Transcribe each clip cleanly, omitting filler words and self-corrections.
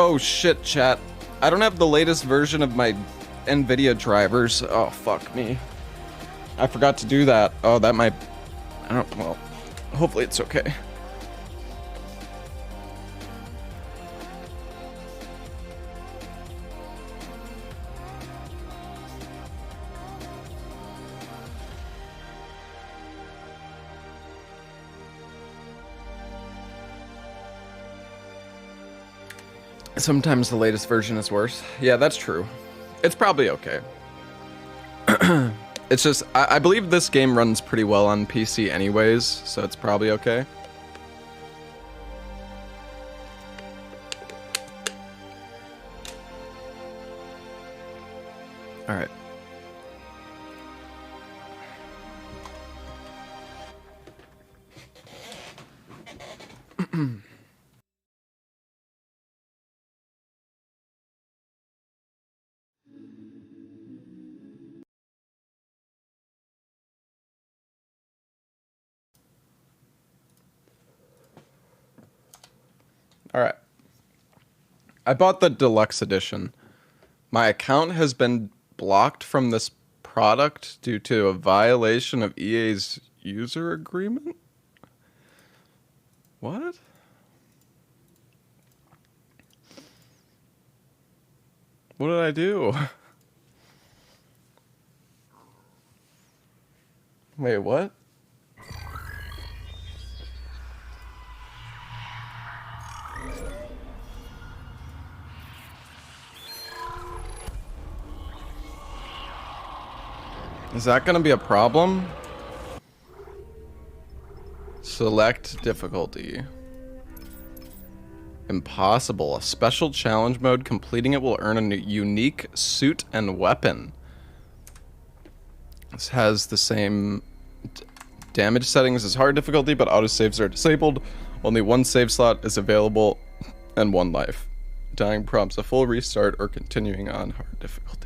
Oh shit, chat. I don't have the latest version of my NVIDIA drivers. Oh, fuck me. I forgot to do that. Oh, that might... I don't... Well, hopefully it's okay. Sometimes the latest version is worse. Yeah, that's true. It's probably okay. It's just, I believe this game runs pretty well on PC anyways, so it's probably okay. Alright. Alright. I bought the deluxe edition. My account has been blocked from this product due to a violation of EA's user agreement? What? What did I do? Wait, what? Is that gonna be a problem? Select difficulty. Impossible. A special challenge mode. Completing it will earn a unique suit and weapon. This has the same damage settings as hard difficulty, but autosaves are disabled. Only one save slot is available and one life. Dying prompts a full restart or continuing on hard difficulty.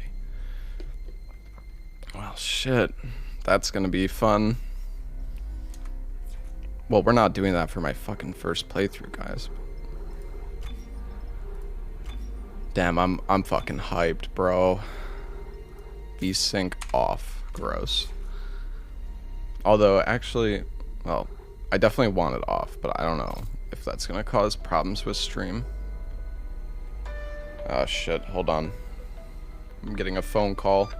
Well, shit. That's gonna be fun. Well, we're not doing that for my fucking first playthrough, guys. Damn, I'm fucking hyped, bro. VSync off. Gross. Although, actually, well, I definitely want it off, but I don't know if that's gonna cause problems with stream. Oh, shit. Hold on. I'm getting a phone call.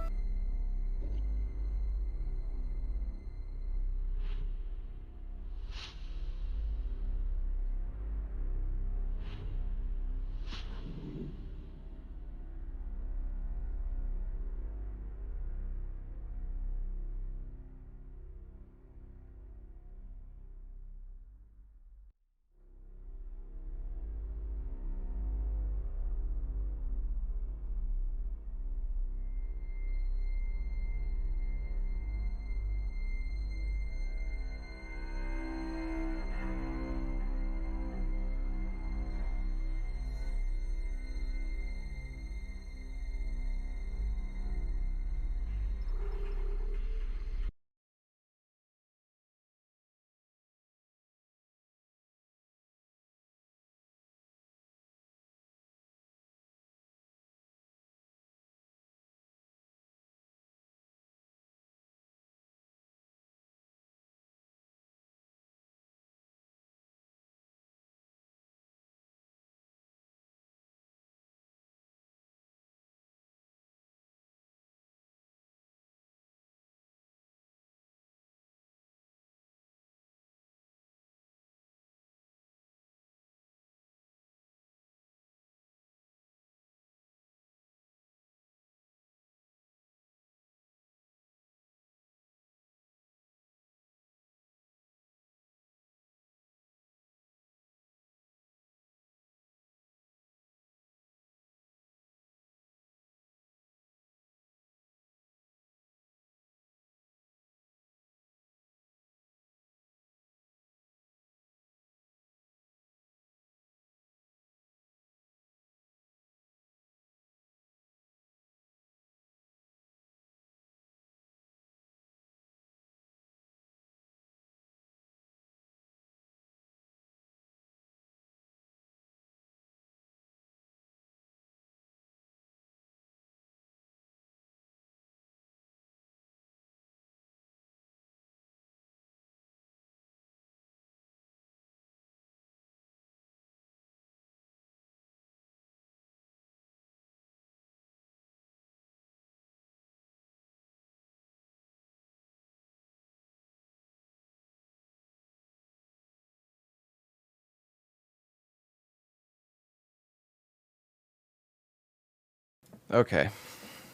Okay.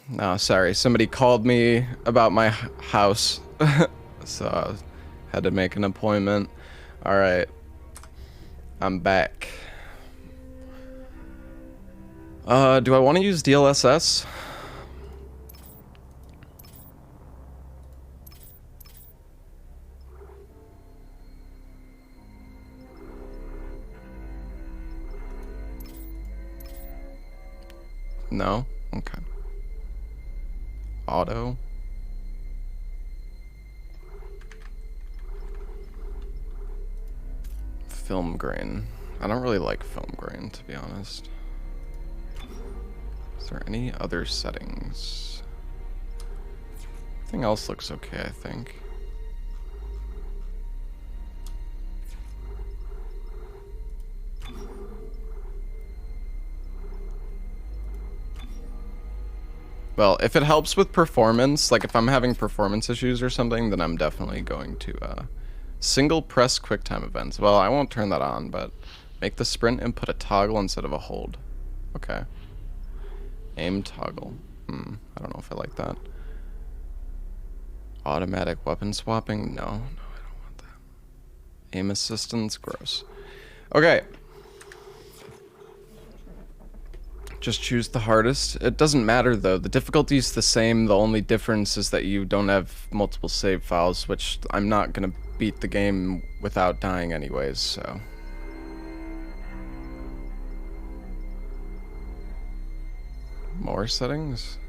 No, sorry. Somebody called me about my house. So I had to make an appointment. Alright. I'm back. Do I want to use DLSS? No? Okay. Auto. Film grain. I don't really like film grain, to be honest. Is there any other settings? Everything else looks okay, I think. Well, if it helps with performance, like if I'm having performance issues or something, then I'm definitely going to, single press QuickTime events. Well, I won't turn that on, but make the sprint input a toggle instead of a hold. Okay. Aim toggle. I don't know if I like that. Automatic weapon swapping? No, I don't want that. Aim assistance? Gross. Okay. Just choose the hardest. It doesn't matter though. The difficulty is the same. The only difference is that you don't have multiple save files, which I'm not gonna beat the game without dying anyways, so. More settings?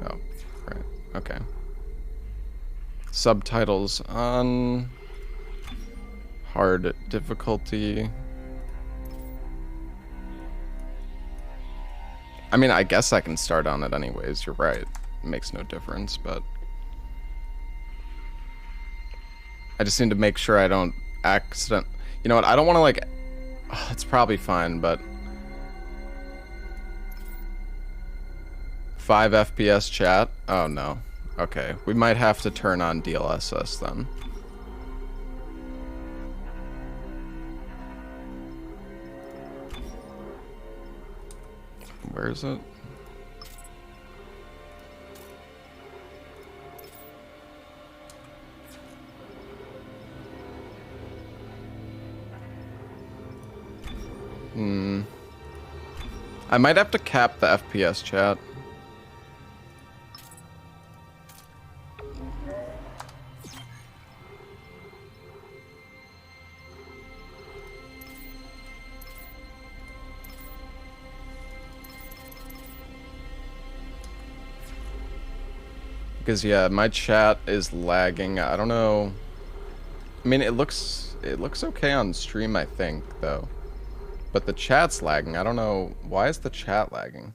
Oh, right. Okay. Subtitles on. Hard difficulty. I mean, I guess I can start on it anyways. You're right. It makes no difference, but I just need to make sure I don't accident. You know what? I don't want to like. Oh, it's probably fine, but 5 FPS chat. Oh no. Okay, we might have to turn on DLSS then. Where is it? I might have to cap the FPS chat. Because yeah, my chat is lagging. I don't know. I mean, it looks okay on stream, I think, though. But the chat's lagging. I don't know. Why is the chat lagging?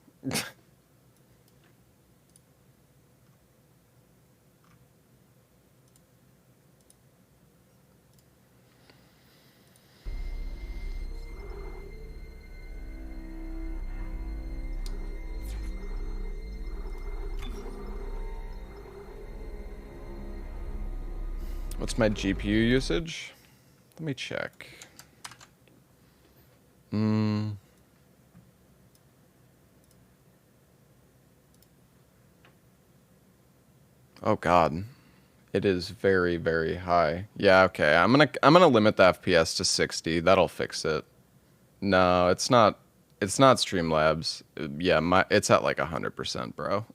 What's my GPU usage? Let me check. Oh god. It is very, very high. Yeah, okay. I'm gonna limit the FPS to 60. That'll fix it. No, it's not Streamlabs. Yeah, it's at like 100%, bro.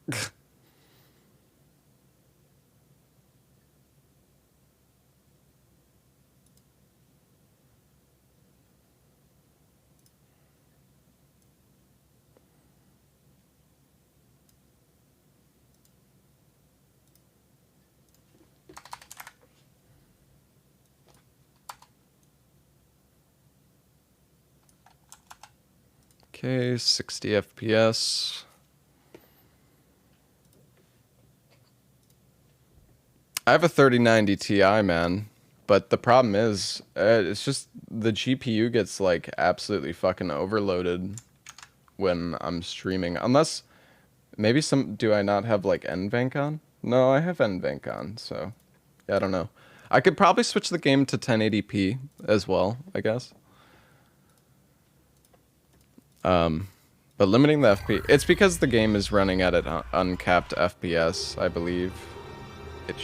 Okay, 60 FPS. I have a 3090 Ti, man. But the problem is, it's just the GPU gets like absolutely fucking overloaded when I'm streaming. Unless, maybe do I not have like NVENC on? No, I have NVENC on, so yeah, I don't know. I could probably switch the game to 1080p as well, I guess. But limiting the FPS, it's because the game is running at an uncapped FPS, I believe. It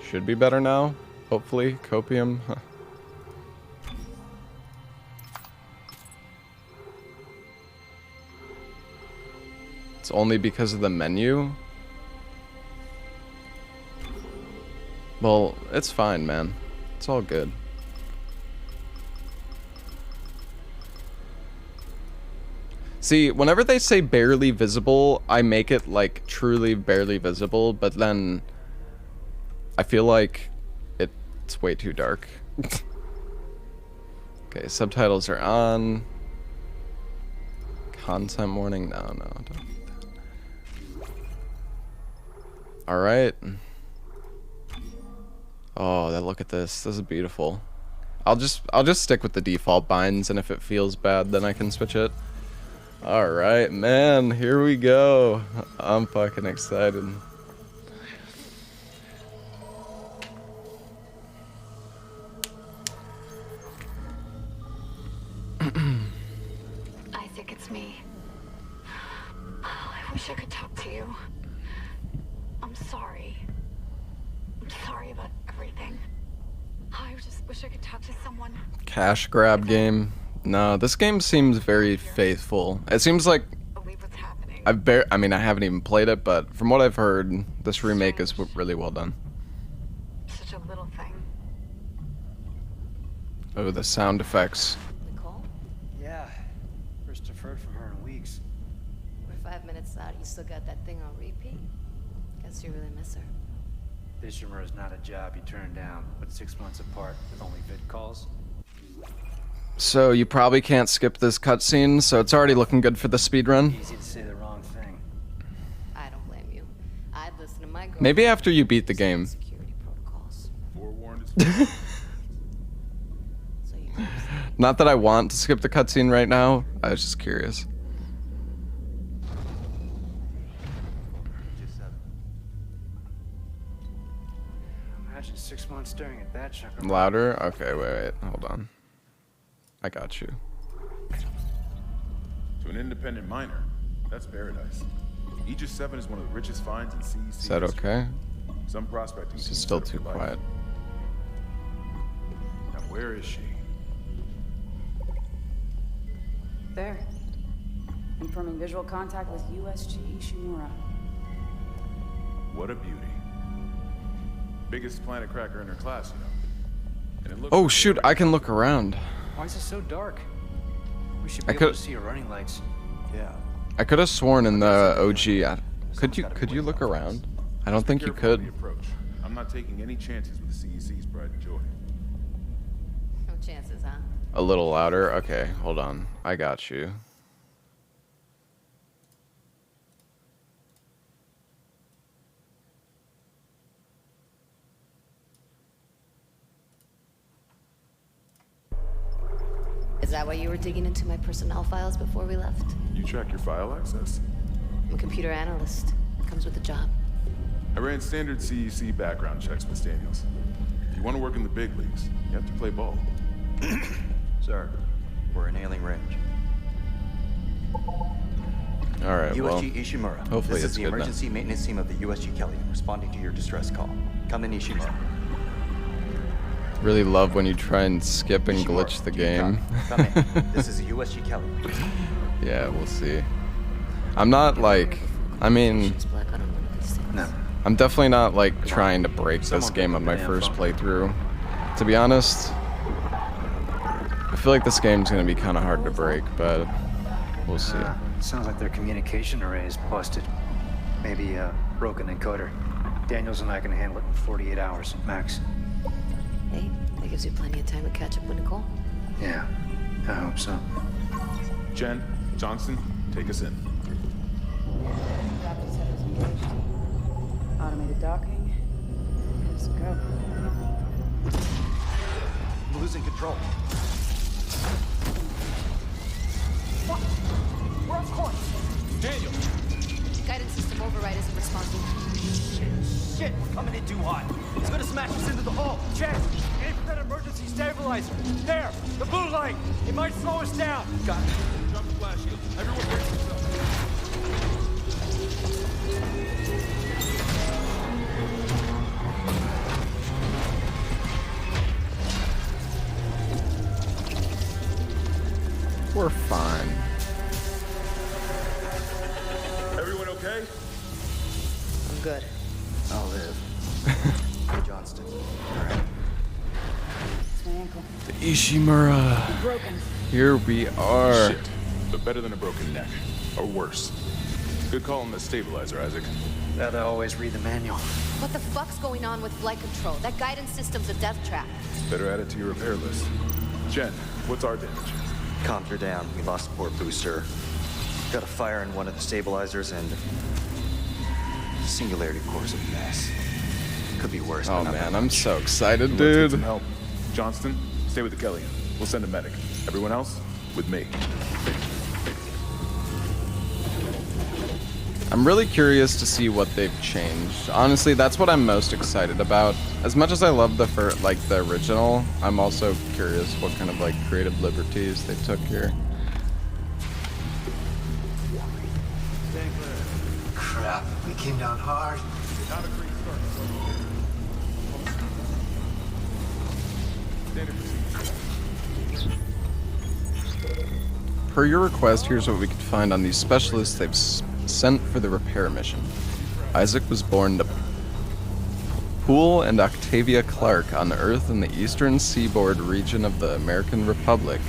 should be better now, hopefully. Copium. Huh. It's only because of the menu? Well, it's fine, man. It's all good. See, whenever they say barely visible, I make it like truly barely visible, but then I feel like it's way too dark. Okay, subtitles are on. Content warning? No, don't need that. Alright. Oh, look at this. This is beautiful. I'll just stick with the default binds, and if it feels bad, then I can switch it. Alright, man, here we go. I'm fucking excited. Isaac, it's me. Oh, I wish I could talk to you. I'm sorry. I'm sorry about everything. I just wish I could talk to someone. Cash grab game. No, this game seems very faithful. It seems like Believe what's happening. I mean, I haven't even played it, but from what I've heard, this remake is really well done. Such a little thing. Oh, the sound effects. Nicole? Yeah. First I've heard from her in weeks. We're 5 minutes out. You still got that thing on repeat? Guess you really miss her. Ishimura is not a job you turn down, but 6 months apart with only vid calls. So you probably can't skip this cutscene, so it's already looking good for the speedrun. Easy to say the wrong thing. I don't blame you. I'd listen to my girl. Maybe after you beat the game. Security protocols. Forewarned. So you Not that I want to skip the cutscene right now. I was just curious. Imagine 6 months staring at that chunk of Louder? Okay, wait, hold on. I got you. To an independent miner, that's paradise. Aegis 7 is one of the richest finds in CEC. Is that okay? Some prospecting. This is teams still set up too for life. quiet. Now where is she? There. Confirming visual contact with USG Ishimura. What a beauty. Biggest planet cracker in her class, you know. And it looks Oh like shoot, I can look around. Why is it so dark? We should I be able could- to see her running lights. Yeah. I could have sworn in the OG. Could you look around? I don't think you careful with could. the approach. I'm not taking any chances with the CEC's pride and joy. No chances, huh? A little louder? Okay, hold on. I got you. Is that why you were digging into my personnel files before we left? You track your file access? I'm a computer analyst. Comes with the job. I ran standard CEC background checks with Daniels. If you want to work in the big leagues, you have to play ball. Sir, we're in hailing range. Alright, well. USG Ishimura. hopefully This it's is the good now. emergency maintenance team of the USG Kelly, responding to your distress call. Come in, Ishimura. Really love when you try and skip and Ishimura, glitch the do you game. copy? Come in. This is the USG Kelly. Yeah, we'll see. I'm not like, I mean, Black on one of these things. No. I'm definitely not like trying to break this Someone game pick on up my the damn first phone. playthrough. To be honest, I feel like this game's gonna be kind of hard to break, but we'll see. Sounds like their communication array is busted. Maybe a broken encoder. Daniels and I can handle it in 48 hours, max. Hey, that gives you plenty of time to catch up with Nicole. Yeah, I hope so. Jen, Johnson, take us in. Raptor setters engaged. Automated docking. Let's go. I'm losing control. We're off course. Daniel! Guidance system override isn't responding. Shit, we're coming in too hot. It's gonna smash us into the hull. Jen, aim for that emergency stabilizer. There, the blue light. It might slow us down. Got it. flash shield. Everyone brace yourself. We're fine. Everyone okay? I'm good. I'll live. Hey, Johnston. All right. It's my ankle. The Ishimura. Broken. Here we are. Shit. But better than a broken neck. Or worse. Good call on the stabilizer, Isaac. That I always read the manual. What the fuck's going on with flight control? That guidance system's a death trap. Better add it to your repair list. Jen, what's our damage? Comms are down. We lost a port booster. Got a fire in one of the stabilizers and singularity core's a mess. Could be worse. Oh but not man, that I'm much. so excited, Let's get some dude. help. Johnston, stay with the Kelly. We'll send a medic. Everyone else, with me. I'm really curious to see what they've changed. Honestly, that's what I'm most excited about. As much as I love the the original, I'm also curious what kind of like creative liberties they took here. Crap, we came down hard. Not a great start. Standard procedure. Per your request, here's what we could find on these specialists they've sent for the repair mission. Isaac was born to Poole and Octavia Clark on Earth in the eastern seaboard region of the American Republic.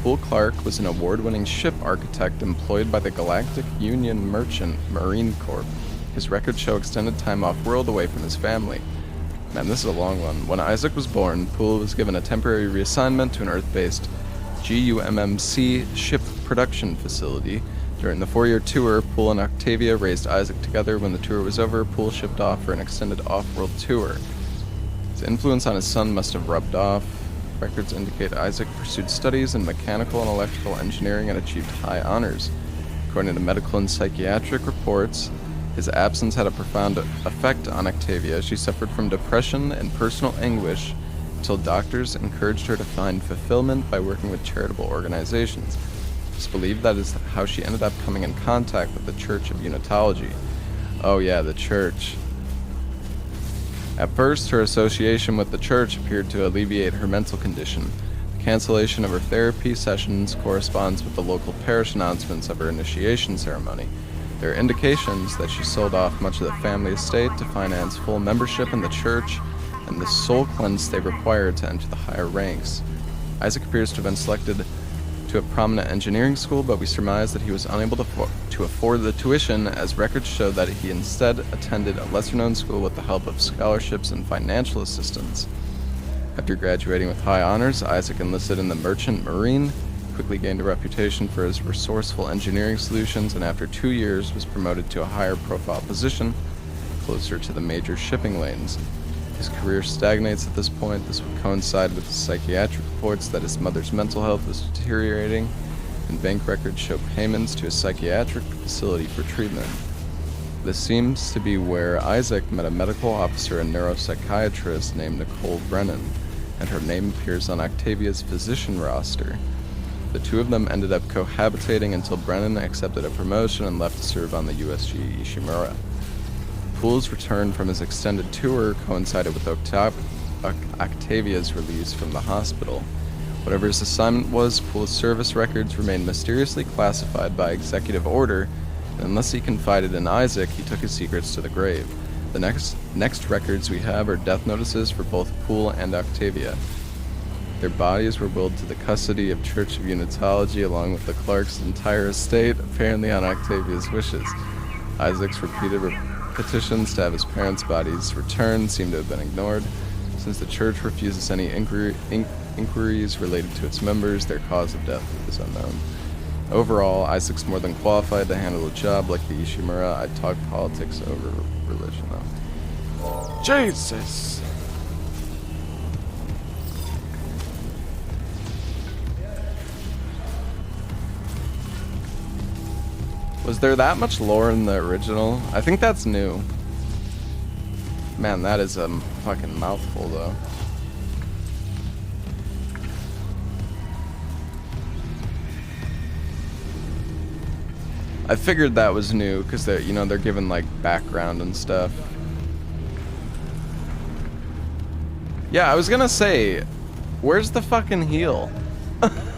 Poole Clark was an award-winning ship architect employed by the Galactic Union Merchant Marine Corps. His records show extended time off-world away from his family. Man, this is a long one. When Isaac was born, Poole was given a temporary reassignment to an Earth-based GUMMC ship production facility. During the 4-year tour, Poole and Octavia raised Isaac together. When the tour was over, Poole shipped off for an extended off-world tour. His influence on his son must have rubbed off. Records indicate Isaac pursued studies in mechanical and electrical engineering and achieved high honors. According to medical and psychiatric reports, his absence had a profound effect on Octavia. She suffered from depression and personal anguish until doctors encouraged her to find fulfillment by working with charitable organizations. It's believed that is how she ended up coming in contact with the Church of Unitology. Oh yeah, the Church. At first, her association with the Church appeared to alleviate her mental condition. The cancellation of her therapy sessions corresponds with the local parish announcements of her initiation ceremony. There are indications that she sold off much of the family estate to finance full membership in the Church and the soul cleanse they required to enter the higher ranks. Isaac appears to have been selected to a prominent engineering school, but we surmise that he was unable to afford the tuition, as records show that he instead attended a lesser-known school with the help of scholarships and financial assistance. After graduating with high honors, Isaac enlisted in the Merchant Marine, quickly gained a reputation for his resourceful engineering solutions, and after 2 years was promoted to a higher profile position, closer to the major shipping lanes. His career stagnates at this point. This would coincide with the psychiatric reports that his mother's mental health was deteriorating, and bank records show payments to a psychiatric facility for treatment. This seems to be where Isaac met a medical officer and neuropsychiatrist named Nicole Brennan, and her name appears on Octavia's physician roster. The two of them ended up cohabitating until Brennan accepted a promotion and left to serve on the USG Ishimura. Poole's return from his extended tour coincided with Octavia's release from the hospital. Whatever his assignment was, Poole's service records remained mysteriously classified by executive order, and unless he confided in Isaac, he took his secrets to the grave. The next records we have are death notices for both Poole and Octavia. Their bodies were willed to the custody of Church of Unitology along with the Clark's entire estate, apparently on Octavia's wishes. Isaac's repeated petitions to have his parents' bodies returned seem to have been ignored. Since the church refuses any inquiries related to its members, their cause of death is unknown. Overall, Isaac's more than qualified to handle a job like the Ishimura. I'd talk politics over religion, though. Jesus! Was there that much lore in the original? I think that's new. Man, that is a fucking mouthful, though. I figured that was new because they're, you know, they're given like background and stuff. Yeah, I was gonna say, where's the fucking heel?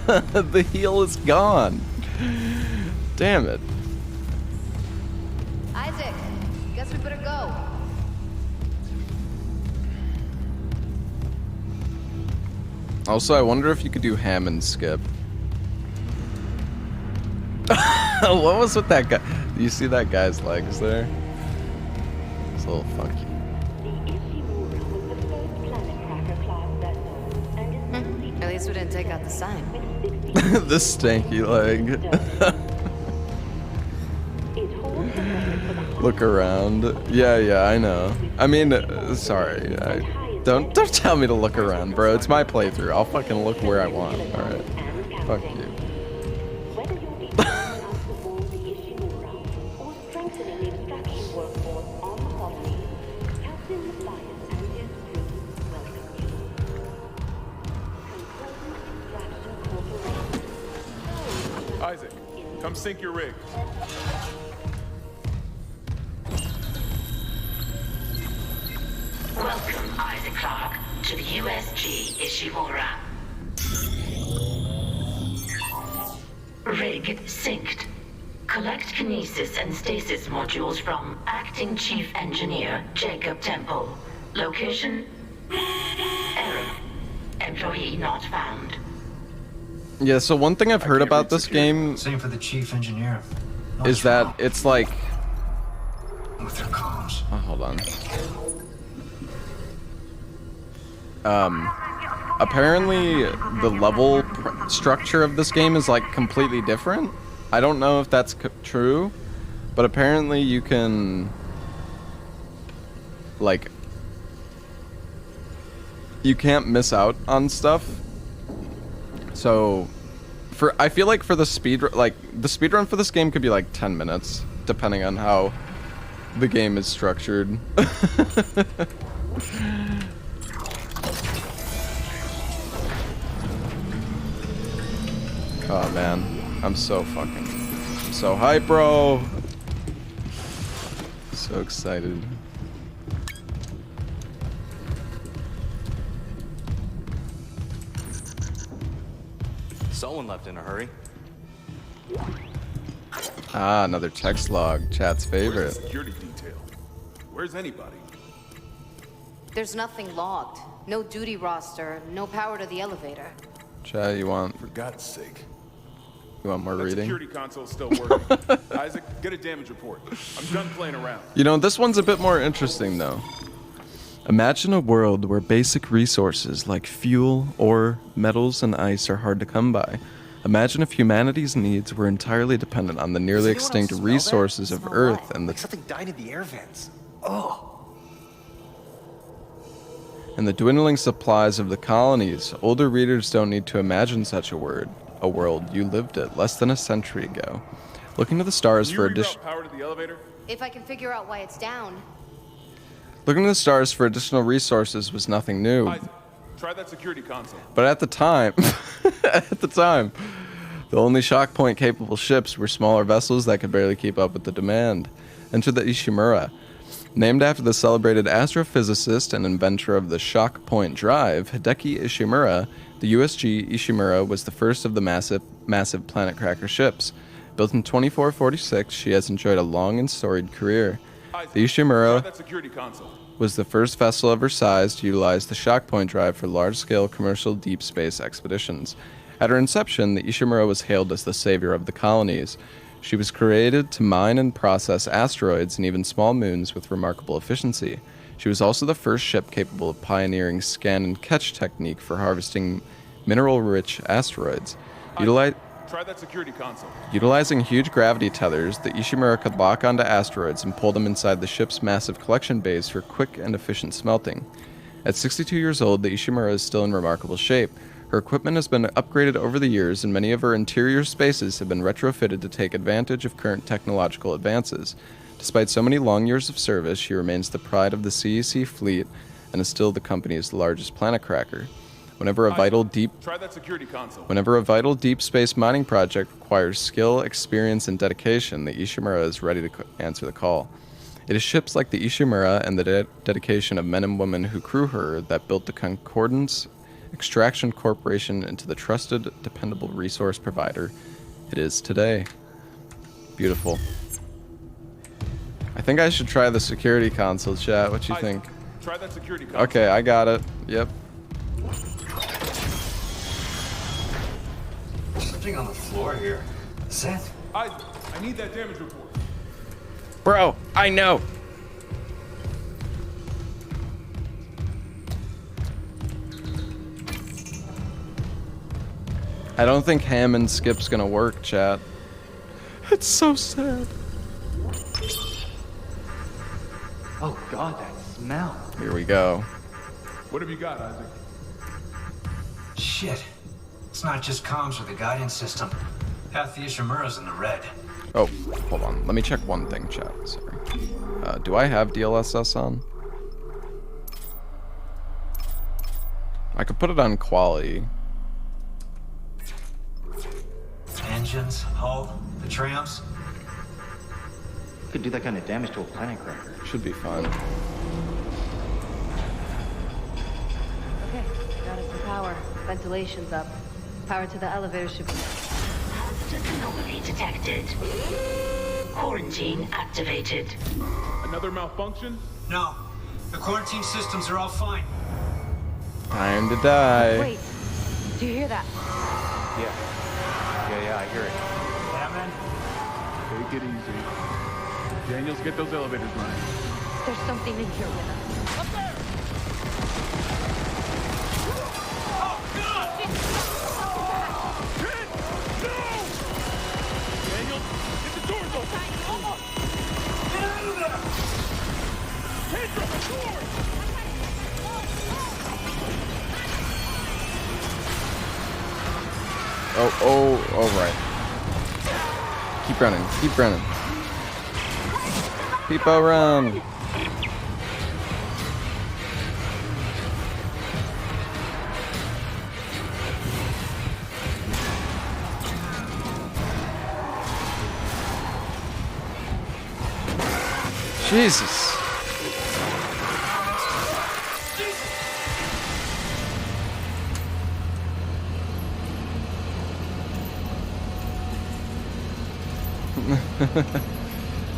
The heel is gone. Damn it. Isaac, guess we better go. Also, I wonder if you could do Hammond skip. What was with that guy? Do you see that guy's legs there? It's a little funky. At least we didn't take out the sign. The stanky leg. Look around. Yeah, I know. I mean, sorry. Don't tell me to look around, bro. It's my playthrough. I'll fucking look where I want. All right. Fuck you. Isaac, come sync your rig. Welcome, Isaac Clarke, to the USG Ishimura. Rig synced. Collect kinesis and stasis modules from Acting Chief Engineer Jacob Temple. Location? Error. Employee not found. Yeah, so one thing I've heard about this game Same for the chief engineer. is that it's like... With their comms. Oh, hold on. Apparently the level structure of this game is like completely different. I don't know if that's true, but apparently you can like you can't miss out on stuff. So I feel like for the speedrun for this game could be like 10 minutes depending on how the game is structured. Oh man, I'm so hyped, bro. So excited. Someone left in a hurry. Ah, another text log, chat's Where's favorite. the security detail? Where's anybody? There's nothing logged. No duty roster, no power to the elevator. Chat, you want For God's sake. more That reading? security console's still working. Isaac, get a damage report. I'm done playing around. You know, this one's a bit more interesting though. Imagine a world where basic resources like fuel, ore, metals, and ice are hard to come by. Imagine if humanity's needs were entirely dependent on the nearly extinct resources of Earth and the Something died in the air vents. and the dwindling supplies of the colonies. Older readers don't need to imagine such a world. You lived it less than a century ago. Looking to the stars Can for you additional reroute power to the elevator? If I can figure out why it's down. Looking to the stars for additional resources was nothing new. Isaac, try that security console. But at the time, the only shock point capable ships were smaller vessels that could barely keep up with the demand. Enter the Ishimura. Named after the celebrated astrophysicist and inventor of the shock point drive, Hideki Ishimura, the USG Ishimura was the first of the massive planet cracker ships. Built in 2446, she has enjoyed a long and storied career. Isaac, The Ishimura try that security console. was the first vessel of her size to utilize the shock point drive for large-scale commercial deep space expeditions. At her inception, the Ishimura was hailed as the savior of the colonies. She was created to mine and process asteroids and even small moons with remarkable efficiency. She was also the first ship capable of pioneering scan and catch technique for harvesting mineral-rich asteroids. Try that security console. Utilizing huge gravity tethers, the Ishimura could lock onto asteroids and pull them inside the ship's massive collection bays for quick and efficient smelting. At 62 years old, the Ishimura is still in remarkable shape. Her equipment has been upgraded over the years, and many of her interior spaces have been retrofitted to take advantage of current technological advances. Despite so many long years of service, she remains the pride of the CEC fleet and is still the company's largest planet cracker. Whenever a vital deep Try that security console. Whenever a vital deep space mining project requires skill, experience, and dedication, the Ishimura is ready to answer the call. It is ships like the Ishimura and the dedication of men and women who crew her that built the Concordance Extraction Corporation into the trusted, dependable resource provider it is today. Beautiful. I think I should try the security console, chat. What you think? Try that security console. Okay, I got it. Yep. Something on the floor here. Seth? I need that damage report. Bro, I know. I don't think ham and skip's gonna work, chat. It's so sad. Oh god, that smell. Here we go. What have you got, Isaac? Shit. It's not just comms or the guidance system. Half the Ishimura's in the red. Oh, hold on. Let me check one thing, chat. Sorry. Do I have DLSS on? I could put it on quality. Engines, hull, the trams. Could do that kind of damage to a planet cracker. Should be fine. Okay, got us some power. Ventilation's up. Power to the elevator should be... Hazardous anomaly detected. Quarantine activated. Another malfunction? No. The quarantine systems are all fine. Time to die. Wait, do you hear that? Yeah, I hear it. Yeah, man. Take it easy. Daniels, get those elevators running. There's something in here with us. Up there! Daniels, get the doors open! Get out of there! Kendra, the doors! Oh, right. Keep running, keep running. People run. Jesus.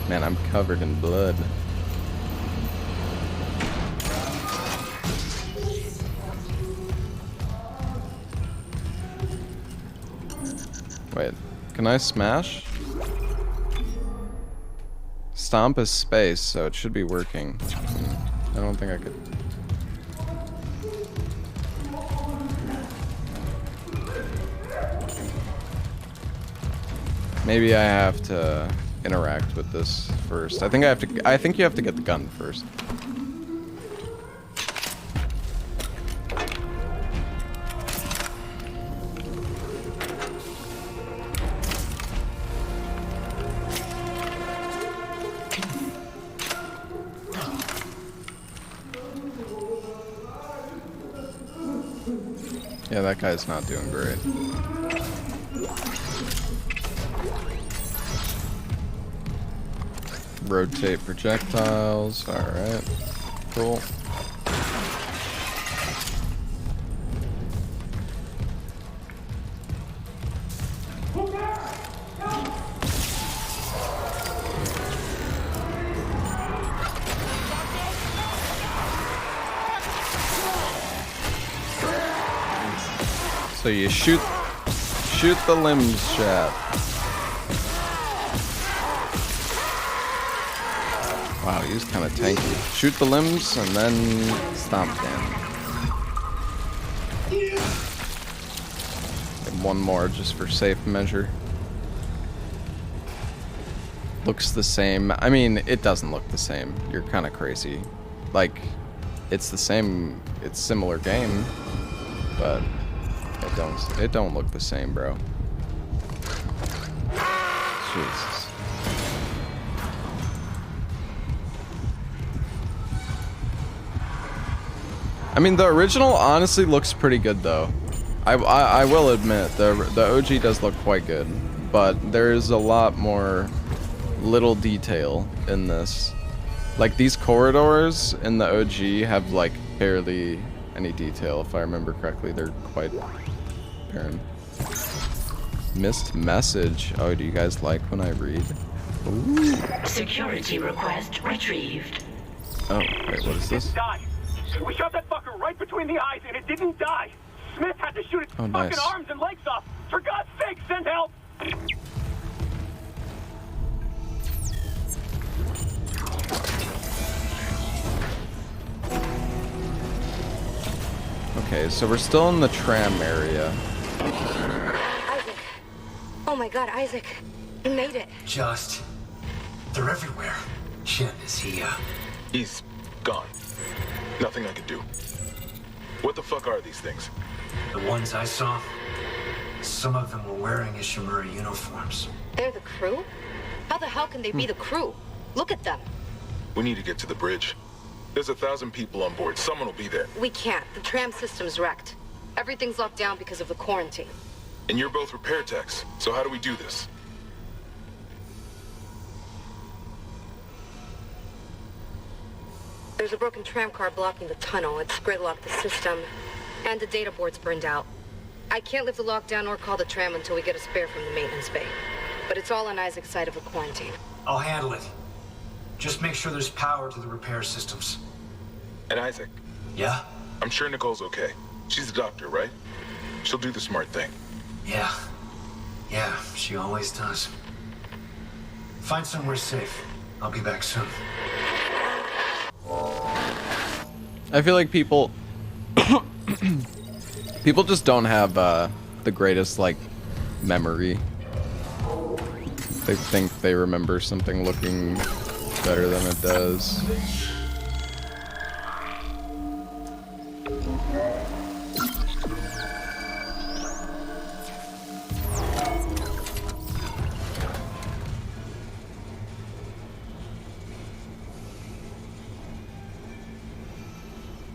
Man, I'm covered in blood. Wait, can I smash? Stomp is space, so it should be working. I don't think I could. Maybe I have to interact with this first. I think you have to get the gun first. Yeah, that guy's not doing great. Rotate projectiles. Alright. Cool. So you shoot the limbs, chat. Wow, he's kind of tanky. Shoot the limbs and then stomp him. And one more just for safe measure. Looks the same. I mean, it doesn't look the same. You're kind of crazy. Like, it's the same. It's similar game, but it don't look the same, bro. Jesus. I mean, the original honestly looks pretty good though. I will admit the OG does look quite good, but there's a lot more little detail in this. Like these corridors in the OG have like barely any detail. If I remember correctly, they're quite barren. Missed message. Oh, do you guys like when I read? Ooh. Security request retrieved. Oh, wait, what is this? Die. We shot that fucker right between the eyes and it didn't die. Smith had to shoot its Oh, fucking nice. arms and legs off. For God's sake, send help! Okay, so we're still in the tram area. Isaac. Oh my God, Isaac. You made it. Just... They're everywhere. Shit, is he, He's gone. Nothing I could do. What the fuck are these things? The ones I saw, some of them were wearing Ishimura uniforms. They're the crew? How the hell can they be the crew? Look at them. We need to get to the bridge. There's 1,000 people on board. Someone will be there. We can't. The tram system's wrecked. Everything's locked down because of the quarantine. And you're both repair techs. So how do we do this? There's a broken tram car blocking the tunnel. It's gridlocked the system. And the data board's burned out. I can't lift the lockdown or call the tram until we get a spare from the maintenance bay. But it's all on Isaac's side of the quarantine. I'll handle it. Just make sure there's power to the repair systems. And Isaac, Yeah? I'm sure Nicole's okay. She's the doctor, right? She'll do the smart thing. Yeah. Yeah, she always does. Find somewhere safe. I'll be back soon. I feel like people just don't have the greatest like memory. They think they remember something looking better than it does.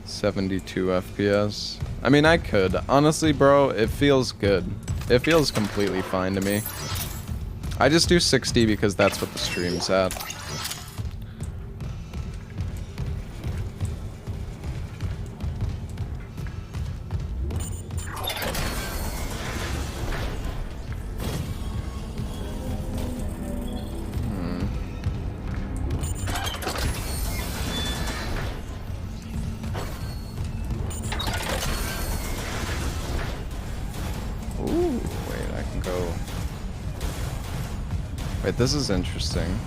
"72 FPS. I mean, I could. Honestly, bro, it feels good. It feels completely fine to me. I just do 60 because that's what the stream's at. Ooh, wait, I can go... Wait, this is interesting.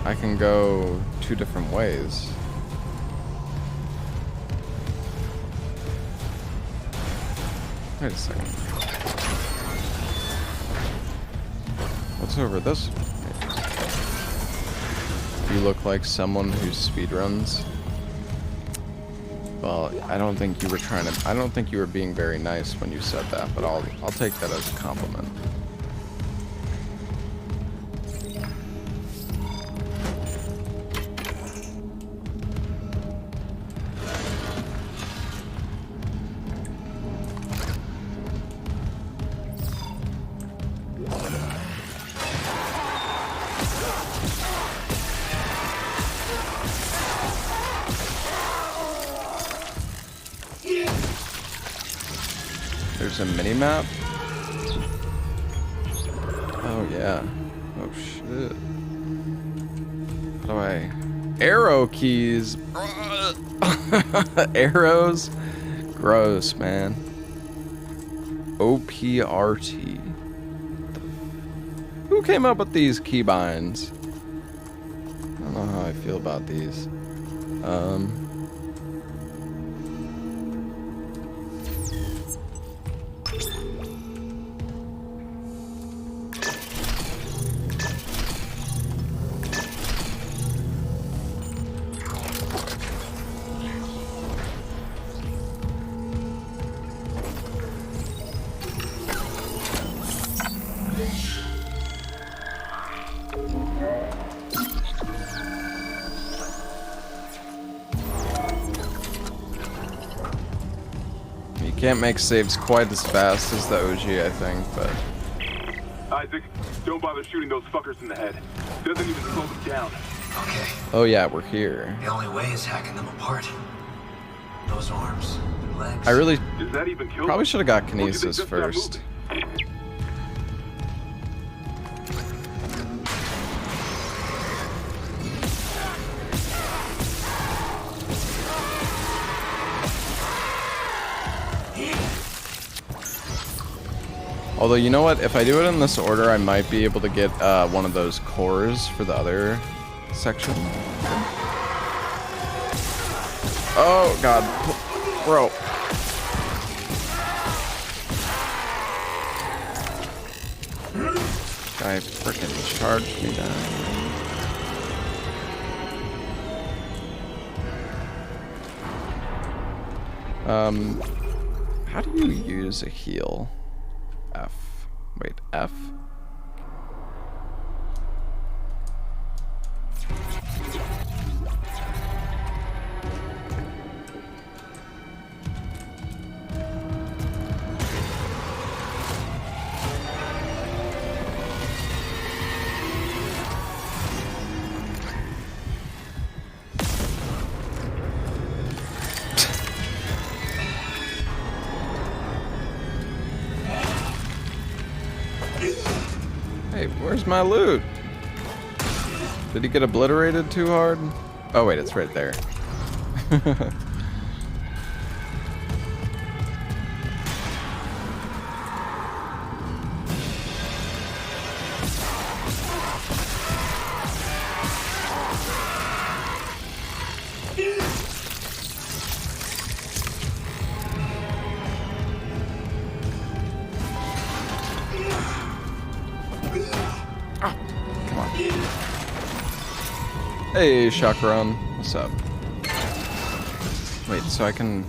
I can go 2 different ways. Wait a second. What's over this way? You look like someone who speedruns. Well, I don't think you were I don't think you were being very nice when you said that, but I'll take that as a compliment. There's a mini-map? Oh, yeah. Oh, shit. How do I... Arrow keys! Arrows? Gross, man. OPRT. Who came up with these keybinds? I don't know how I feel about these. Can't make saves quite as fast as the OG, I think, but... Isaac, don't bother shooting those fuckers in the head. Doesn't even slow them down. Okay. Oh yeah, we're here. The only way is hacking them apart. Those arms, their legs. I really Does that even kill probably them? should have got Or do they Kinesis just stop first. moving? Although, you know what? If I do it in this order, I might be able to get one of those cores for the other section. Oh, God. Bro. Guy frickin' charged me down. How do you use a heal? F. Wait, F? Hey, where's my loot? Did he get obliterated too hard? Oh wait, it's right there. Hey, Chakran. What's up? Wait, so I can...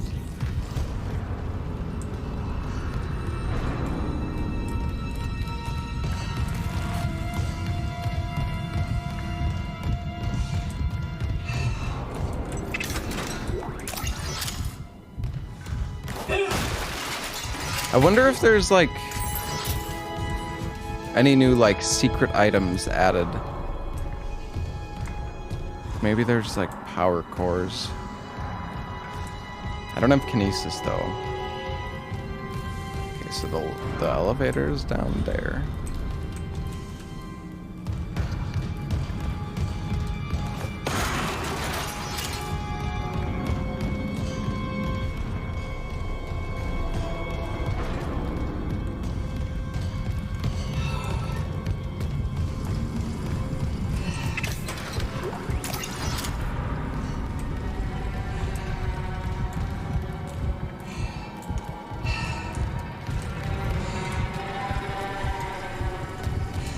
I wonder if there's, like, any new, like, secret items added. Maybe there's like power cores. I don't have Kinesis though. Okay, so the elevator's down there.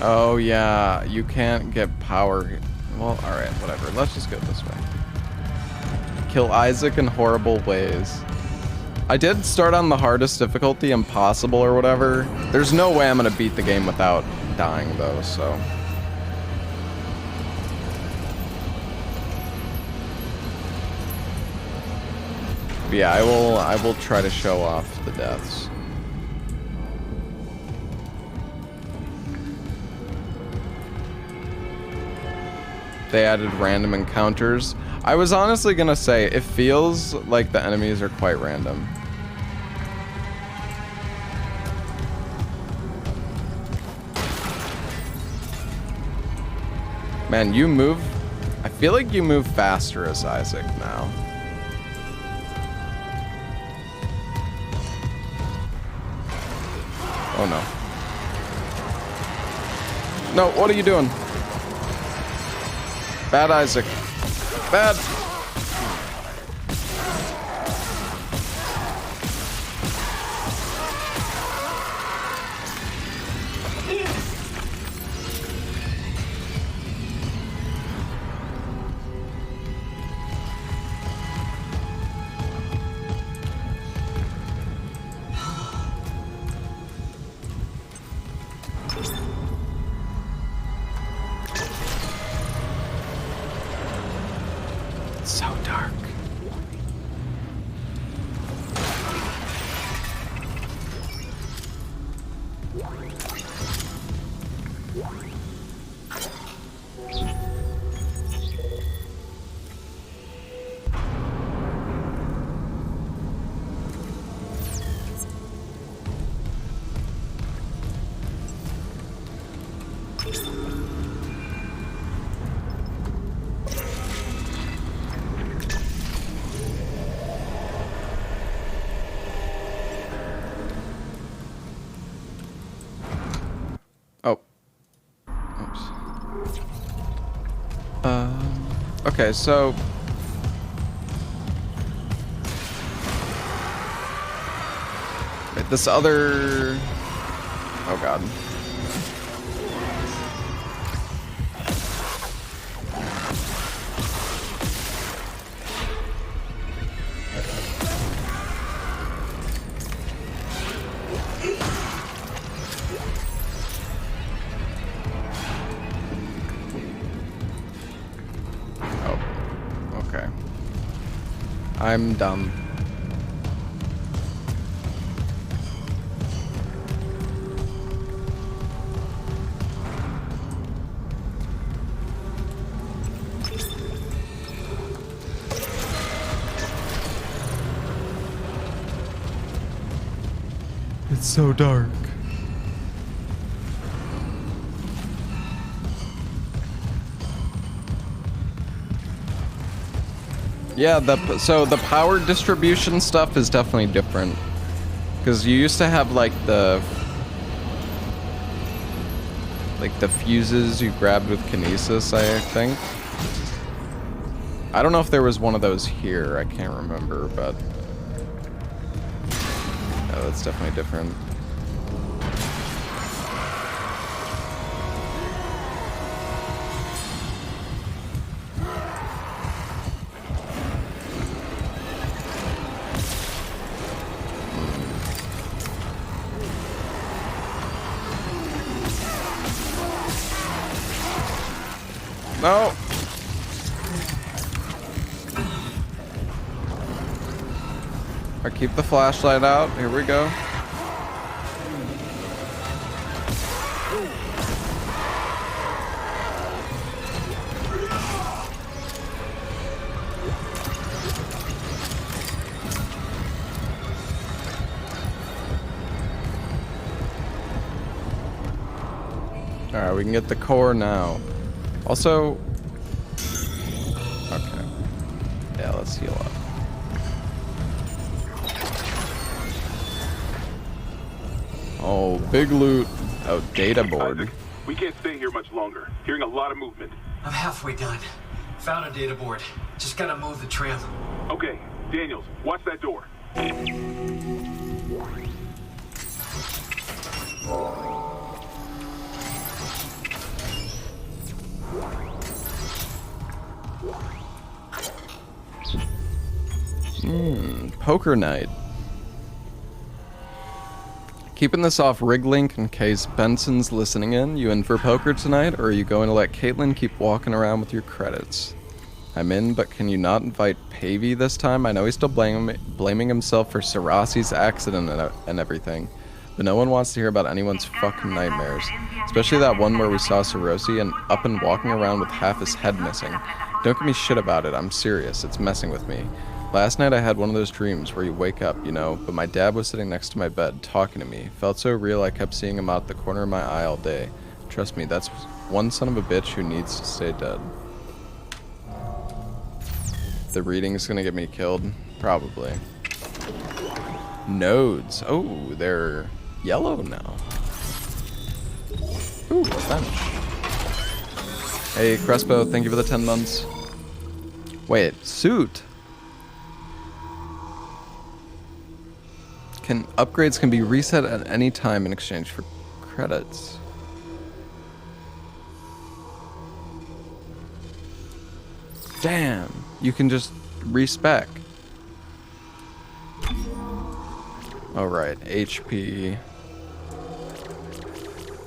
Oh yeah, you can't get power. Well, alright, whatever. Let's just go this way. Kill Isaac in horrible ways. I did start on the hardest difficulty, impossible or whatever. There's no way I'm gonna beat the game without dying though, so. But yeah, I will try to show off the deaths. They added random encounters. I was honestly gonna say, it feels like the enemies are quite random. Man, you move... I feel like you move faster as Isaac now. Oh no. No, what are you doing? Bad Isaac. Bad. Okay, so... Wait, this other... Oh god. Oh, okay. I'm dumb. It's so dark. Yeah, so the power distribution stuff is definitely different. Because you used to have like the fuses you grabbed with kinesis, I think. I don't know if there was one of those here, I can't remember, but no, that's definitely different. No! I keep the flashlight out. Here we go. Alright, we can get the core now. Also... Okay. Yeah, let's heal up. Oh, big loot. Oh, data board. Isaac, we can't stay here much longer. Hearing a lot of movement. I'm halfway done. Found a data board. Just gotta move the tram. Okay, Daniels, watch that door. Poker night. Keeping this off rig link in case Benson's listening in. You in for poker tonight, or are you going to let Caitlin keep walking around with your credits? I'm in, but can you not invite Pavey this time? I know he's still blaming himself for Sarasi's accident and everything, but no one wants to hear about anyone's fucking nightmares. Especially that one where we saw Sarosi and up and walking around with half his head missing. Don't give me shit about it, I'm serious, it's messing with me. Last night I had one of those dreams where you wake up, you know, but my dad was sitting next to my bed, talking to me. Felt so real I kept seeing him out the corner of my eye all day. Trust me, that's one son of a bitch who needs to stay dead. The reading's gonna get me killed? Probably. Nodes. Oh, they're yellow now. Ooh, a bench. Hey, Crespo, thank you for the 10 months. Wait, suit. Upgrades can be reset at any time in exchange for credits. Damn, you can just respec. All right, HP.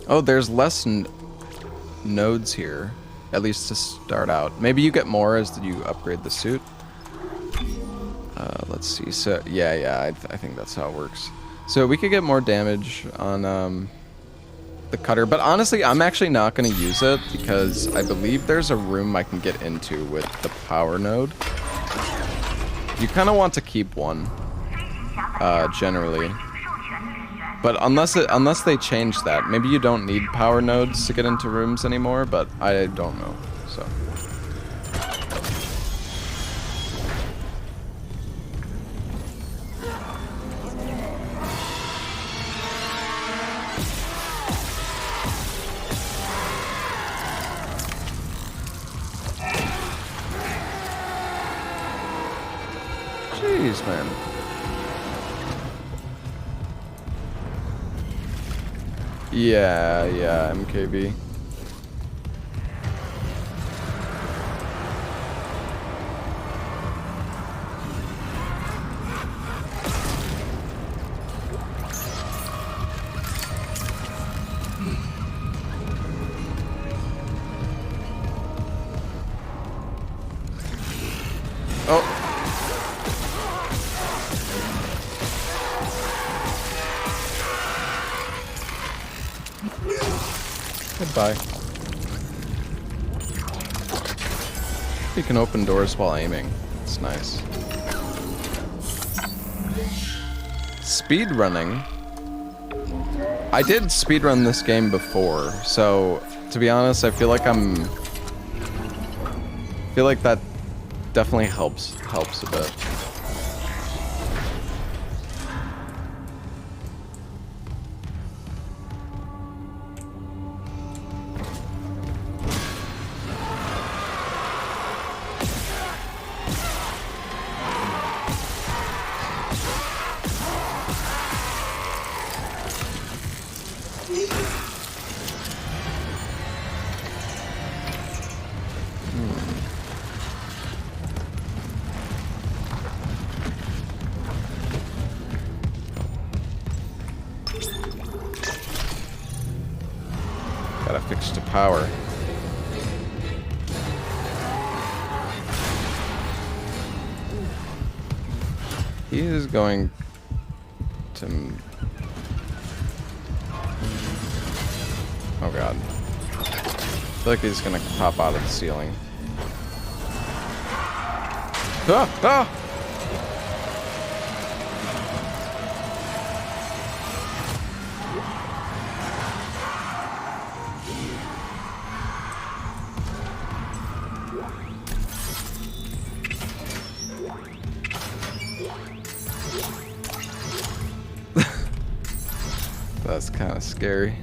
Oh, there's less nodes here, at least to start out. Maybe you get more as you upgrade the suit. Let's see. So yeah, I think that's how it works. So we could get more damage on the cutter, but honestly, I'm actually not going to use it because I believe there's a room I can get into with the power node. You kind of want to keep one, generally. But unless they change that, maybe you don't need power nodes to get into rooms anymore. But I don't know. So. Jeez, man. Yeah, MKB. Oh. Goodbye. You can open doors while aiming. It's nice. Speed running. I did speedrun this game before, so to be honest, I feel like that definitely helps a bit. Gotta fix the power. He is going to... Oh god. I feel like he's gonna pop out of the ceiling. Ah! Ah! That's kind of scary.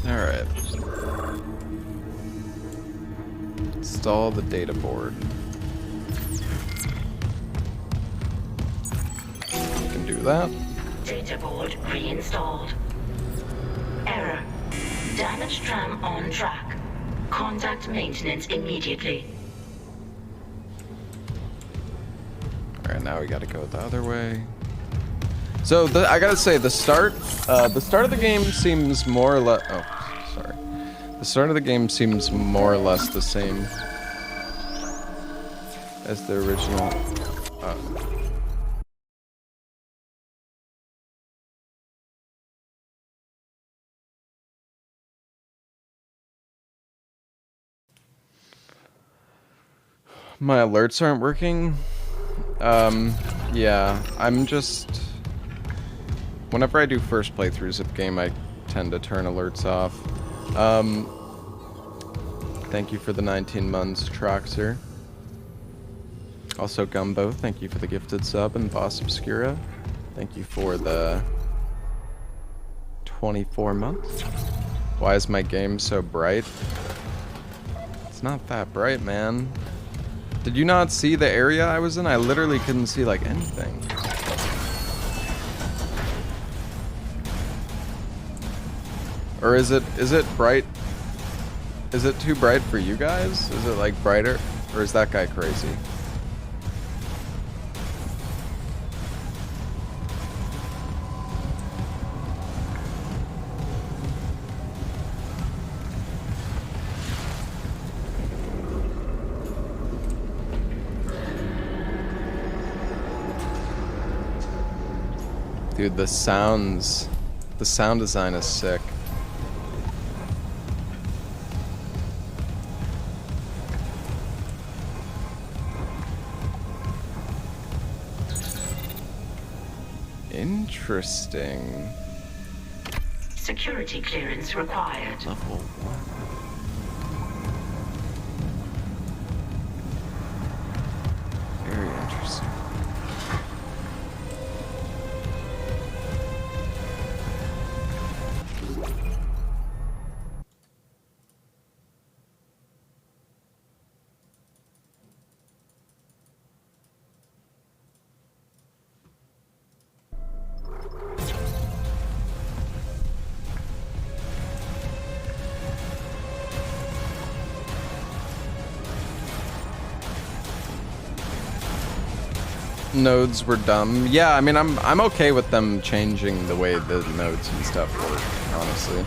All right. Install the data board. Do that. Data board reinstalled. Error. Damaged tram on track. Contact maintenance immediately. Alright, now we gotta go the other way. So, I gotta say, the start of the game seems more or less... Oh, sorry. The start of the game seems more or less the same as the original. My alerts aren't working. Yeah, I'm just... Whenever I do first playthroughs of game, I tend to turn alerts off. Thank you for the 19 months, Troxer. Also, Gumbo, thank you for the gifted sub, and Boss Obscura, thank you for the 24 months. Why is my game so bright? It's not that bright, man. Did you not see the area I was in? I literally couldn't see, like, anything. Or is it bright? Is it too bright for you guys? Is it, like, brighter? Or is that guy crazy? Dude, the sound design is sick. Interesting. Security clearance required. Level 1. nodes were dumb. Yeah, I mean, I'm okay with them changing the way the nodes and stuff work, honestly.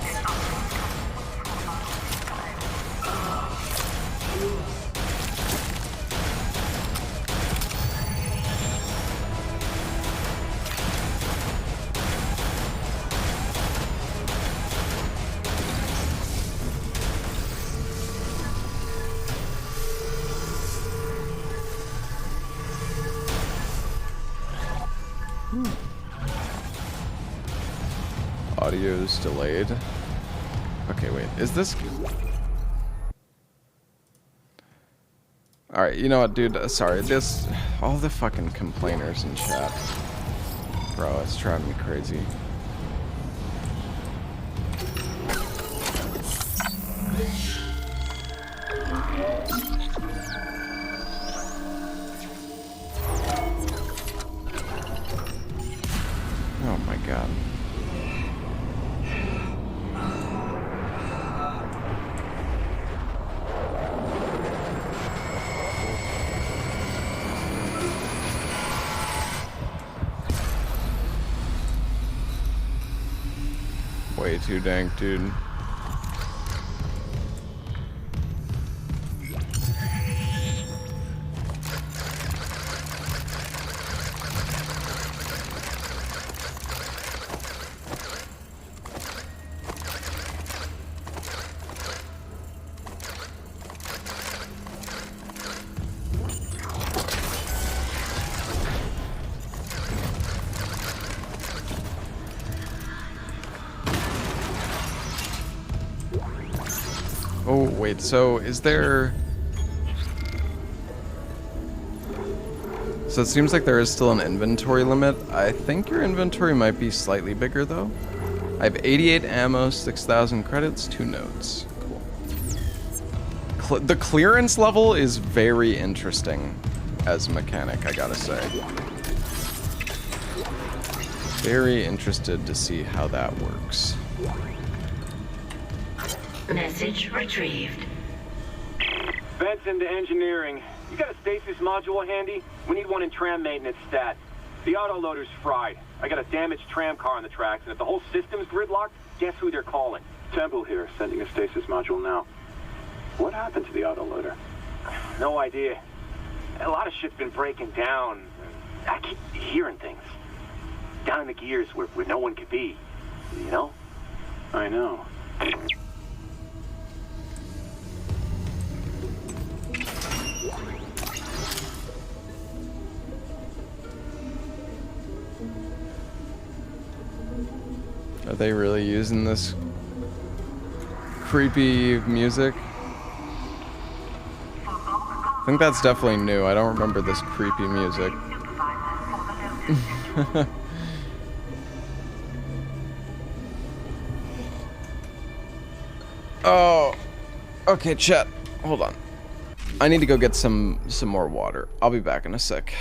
Audio's delayed. Okay, wait. Is this... Alright, you know what, dude? Sorry, this... All the fucking complainers in chat. Bro, it's driving me crazy. Oh my god. Way too dank, dude. Oh, wait, so is there... So it seems like there is still an inventory limit. I think your inventory might be slightly bigger, though. I have 88 ammo, 6,000 credits, 2 notes. Cool. The clearance level is very interesting as a mechanic, I gotta say. Very interested to see how that works. Message retrieved. Vents into engineering. You got a stasis module handy? We need one in tram maintenance stat. The autoloader's fried. I got a damaged tram car on the tracks, and if the whole system's gridlocked, guess who they're calling? Temple here, sending a stasis module now. What happened to the autoloader? No idea. A lot of shit's been breaking down. I keep hearing things. Down in the gears where no one could be. You know? I know. Are they really using this creepy music? I think that's definitely new. I don't remember this creepy music. Oh. Okay, chat. Hold on. I need to go get some more water. I'll be back in a sec.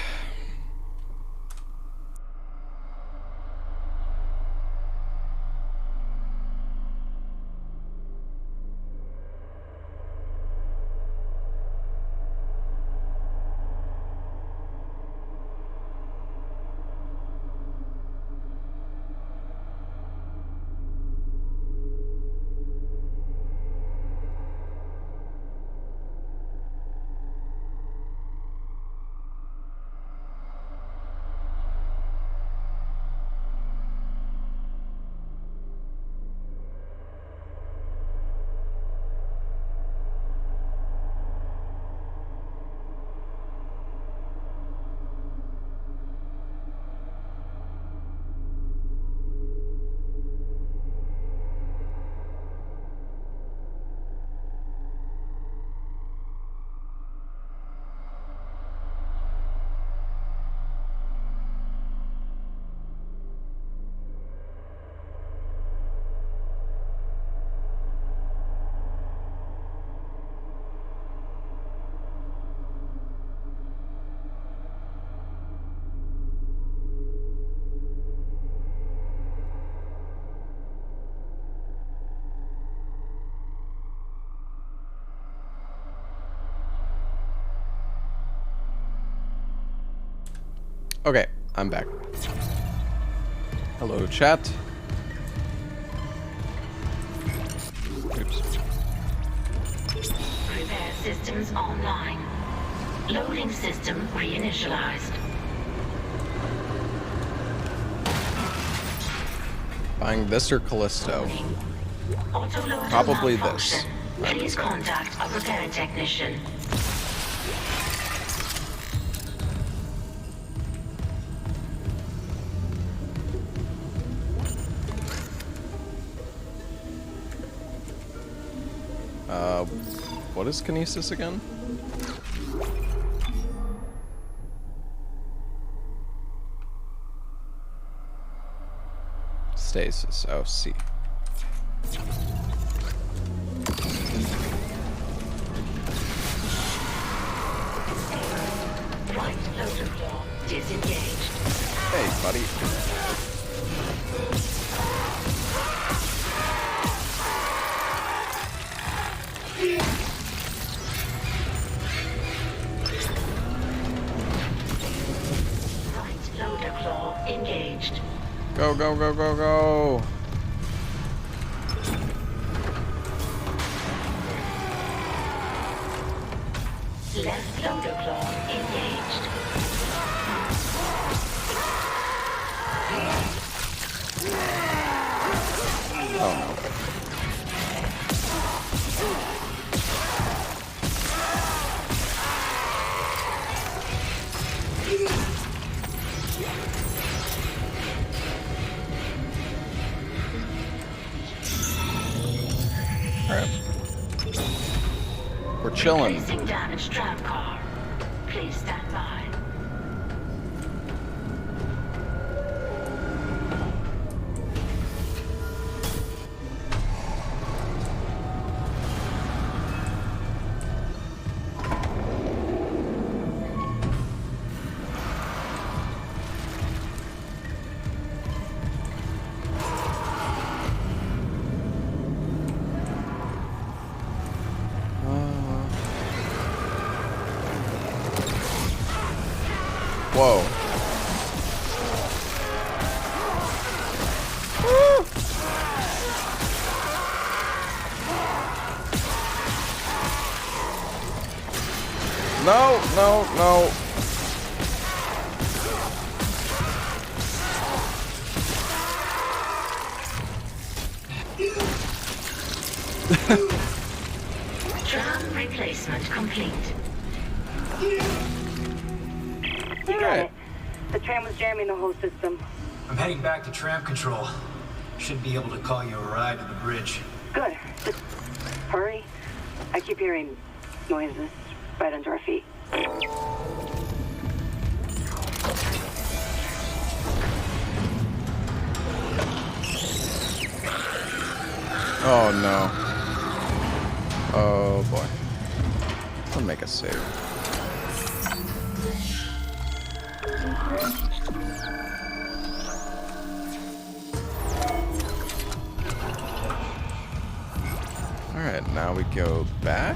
Okay, I'm back. Hello, chat. Oops. Repair systems online. Loading system reinitialized. Buying this or Callisto? Autoloader Probably malfunction. this. Please contact a repair technician. What is kinesis again? Stasis. Oh, C. Right loader claw disengaged. Hey, buddy. Right loader claw engaged. Go, go, go, go, go. Left loader claw engaged. Oh, no. Alright. We're chilling. Replacing damaged tram car. Please stand by. Whoa. No, no, no. Tram replacement complete. You got Alright. it. The tram was jamming the whole system. I'm heading back to tram control. Should be able to call you a ride to the bridge. Good. Just hurry. I keep hearing noises right under our feet. Oh no. Oh boy. I'll make a save. Alright, now we go back.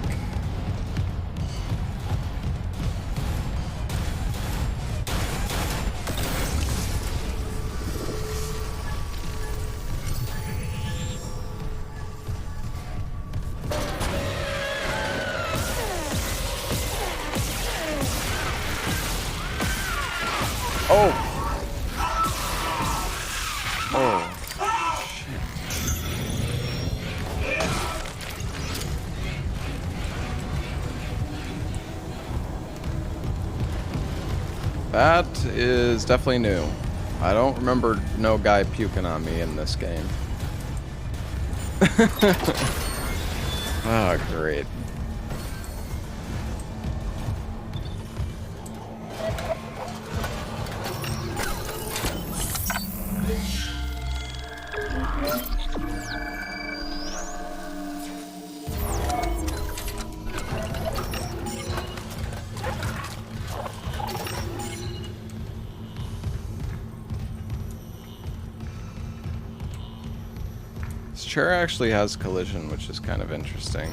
Oh! Oh. That is definitely new. I don't remember no guy puking on me in this game. Oh, great. This chair actually has collision, which is kind of interesting.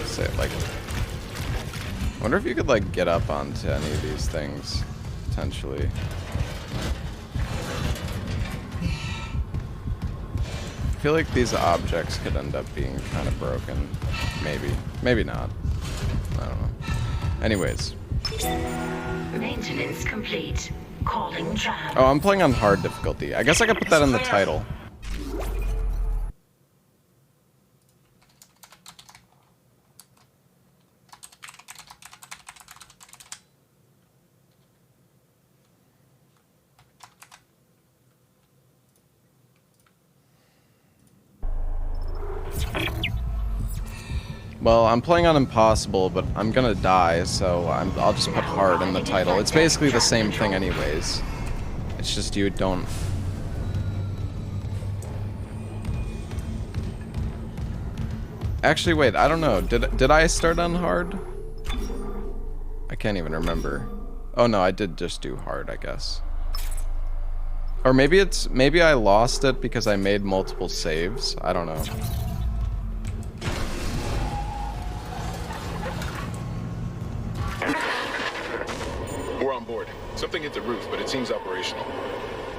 Say it like I wonder if you could, like, get up onto any of these things, potentially. I feel like these objects could end up being kind of broken. Maybe. Maybe not. I don't know. Anyways. Maintenance complete. Calling tram. Oh, I'm playing on hard difficulty. I guess I could put that in the title. Well, I'm playing on impossible, but I'm gonna die, so I'll just put hard in the title. It's basically the same thing anyways. It's just you don't... Actually, wait, I don't know. Did I start on hard? I can't even remember. Oh no, I did just do hard, I guess. Or maybe I lost it because I made multiple saves. I don't know. We're on board. Something hit the roof, but it seems operational.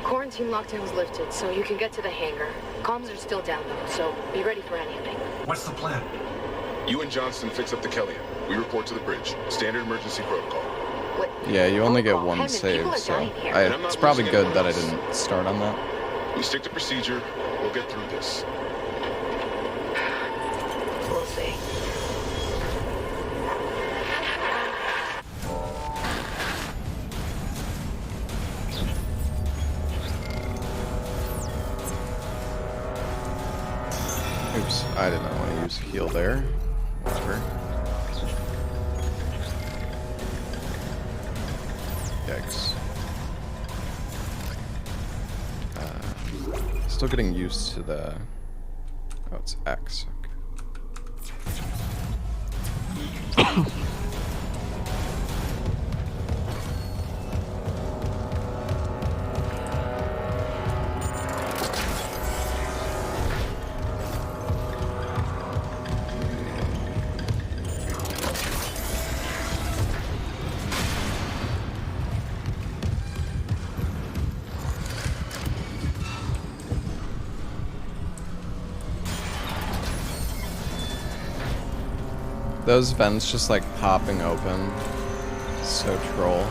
Quarantine lockdown's lifted, so you can get to the hangar. Comms are still down though, so be ready for anything. What's the plan? You and Johnston fix up the Kellyan. We report to the bridge. Standard emergency protocol. What? Yeah, you only get one Hammond, save, people are so dying here. it's probably good that I didn't start on that. We stick to procedure. We'll get through this. We'll see. Oops, I did not want to use heal there. Whatever. Yikes. Still getting used to the... Oh, it's X. Okay. Those vents just like popping open. So troll.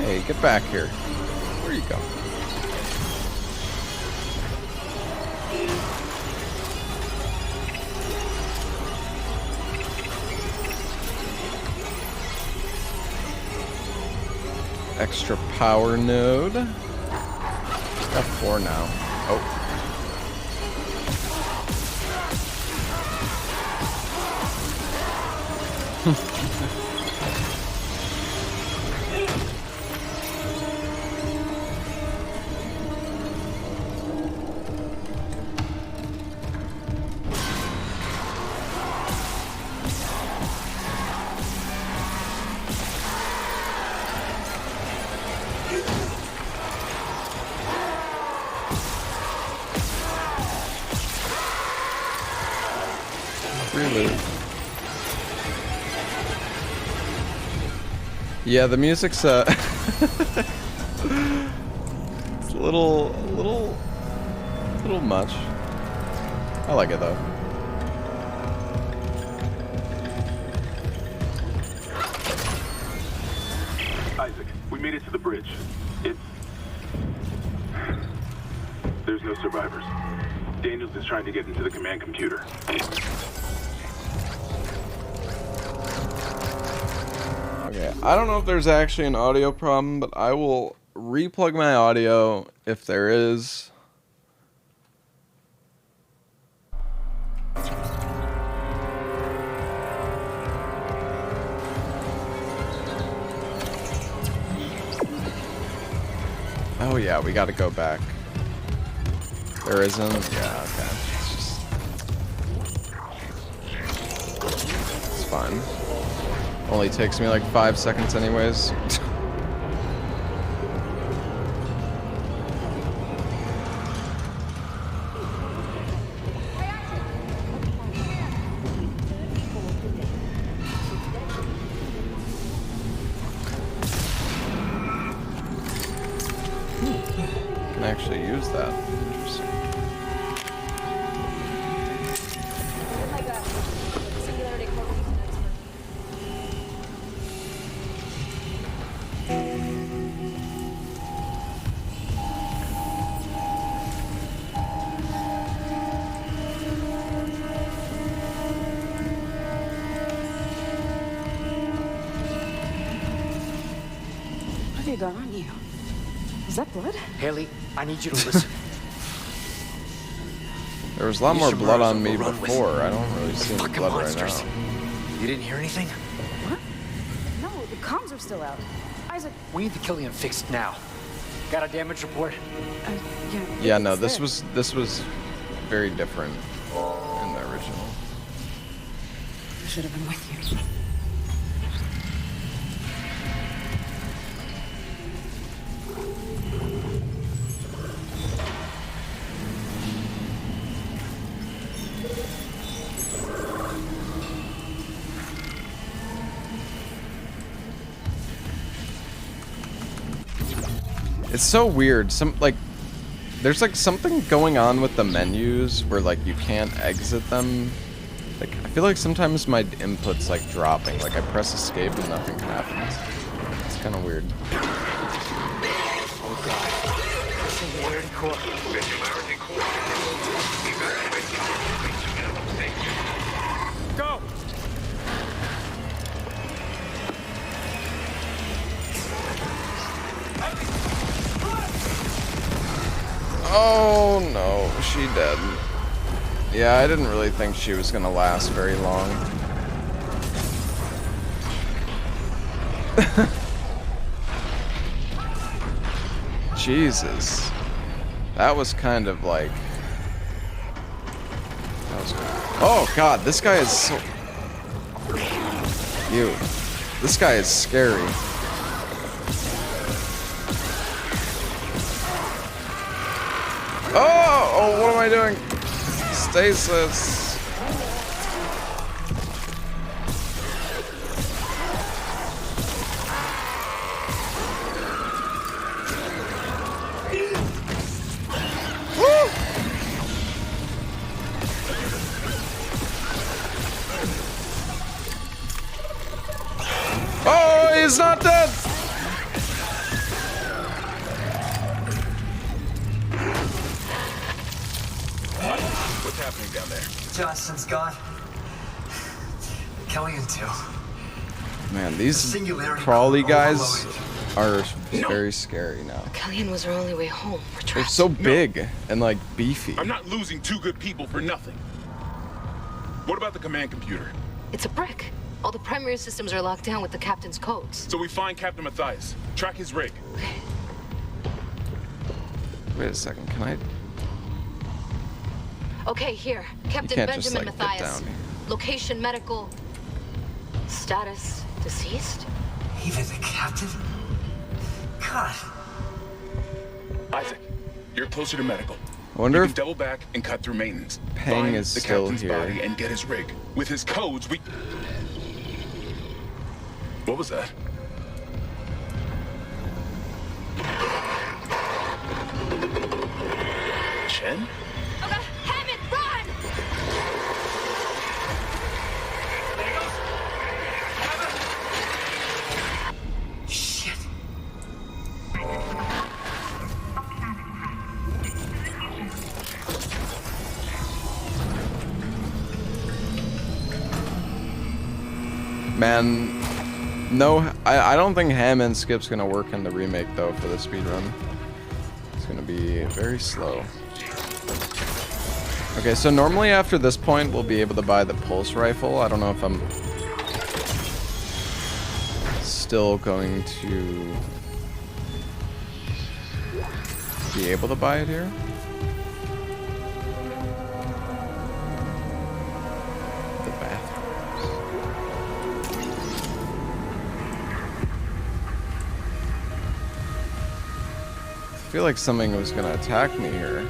Hey, get back here. Where you go? Extra power node. Got 4 now. Oh. Yeah, the music's it's a little much. I like it though. Isaac, we made it to the bridge. There's no survivors. Daniels is trying to get into the command computer. Okay, I don't know if there's actually an audio problem, but I will replug my audio if there is. Oh yeah, we gotta go back. There isn't? Yeah, okay. It's fine. Only takes me like 5 seconds anyways. Can actually use that. Interesting. What have you got on you? Is that blood? Haley, I need you to listen. There was a lot more Yusha blood Mura's on me overrun with before. I don't really see any fucking blood monsters. right now. You didn't hear anything? What? No, the comms are still out. Isaac. We need the Killian fixed now. Got a damage report? Yeah, no, this was very different in the original. I should have been with you. It's so weird. There's like something going on with the menus where like you can't exit them. Like I feel like sometimes my input's like dropping. Like I press escape and nothing happens. It's kind of weird. Oh god. Singularity core. Go! Oh no, she dead. Yeah, I didn't really think she was gonna last very long. Jesus. That was kind of like... Oh god, this guy is so... You. This guy is scary. Oh, what am I doing? Stasis. Woo! Oh, he's not dead. What's happening down there? Johnson's gone. Killian too. Man, these crawly guys are very scary now. Killian was our only way home. We're They're trapped. so big and like beefy. I'm not losing two good people for nothing. What about the command computer? It's a brick. All the primary systems are locked down with the captain's codes. So we find Captain Matthias, track his rig. Wait a second, can I? Okay, here. Captain can't just, Benjamin like, get Matthias. down. Location medical. Status deceased? Even the captain? God. Isaac, you're closer to medical. I wonder you if can double back and cut through maintenance. Peng Find is the still captain's here. body and get his rig. With his codes, we... What was that? Chen? Hammond, run! Shit. Man, no, I don't think ham and skip's gonna work in the remake though for the speedrun. It's gonna be very slow. Okay, so normally after this point we'll be able to buy the pulse rifle. I don't know if I'm still going to be able to buy it here? The bathrooms. I feel like something was gonna attack me here.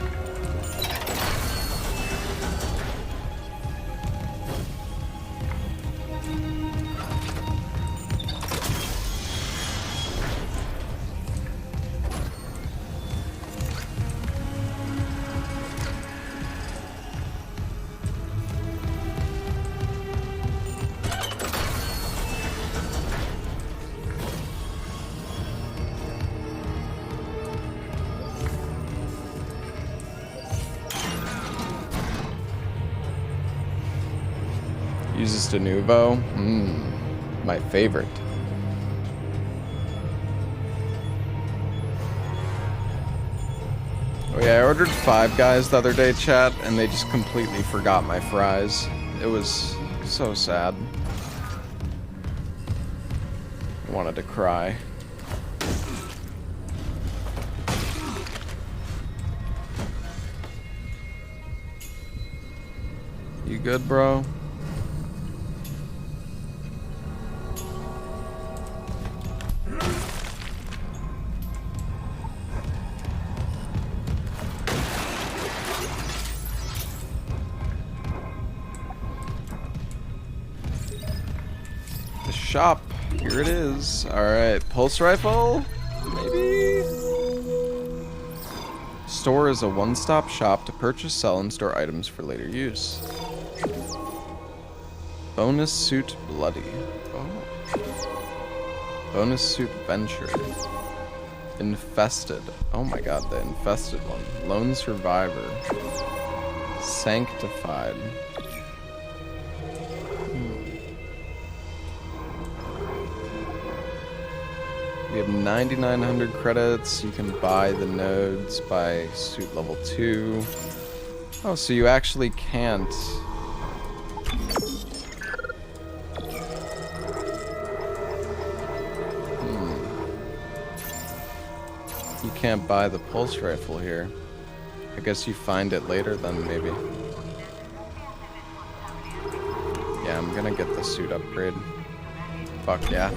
Uses de nouveau. My favorite. Oh yeah, I ordered Five Guys the other day, chat, and they just completely forgot my fries. It was so sad. I wanted to cry. You good, bro? Shop. Here it is. Alright, pulse rifle? Maybe? Store is a one-stop shop to purchase, sell, and store items for later use. Bonus suit bloody. Oh. Bonus suit venture. Infested. Oh my god, the infested one. Lone survivor. Sanctified. We have 9,900 credits. You can buy the nodes by suit level 2. Oh, so you actually can't. You can't buy the pulse rifle here. I guess you find it later then, maybe. Yeah, I'm gonna get the suit upgrade. Fuck yeah.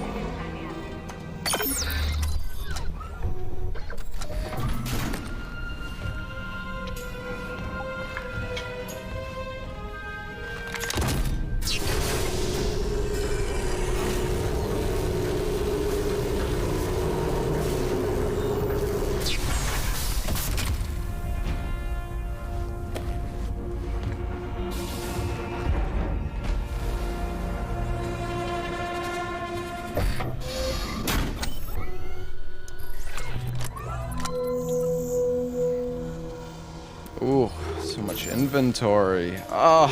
Ooh, so much inventory. Oh,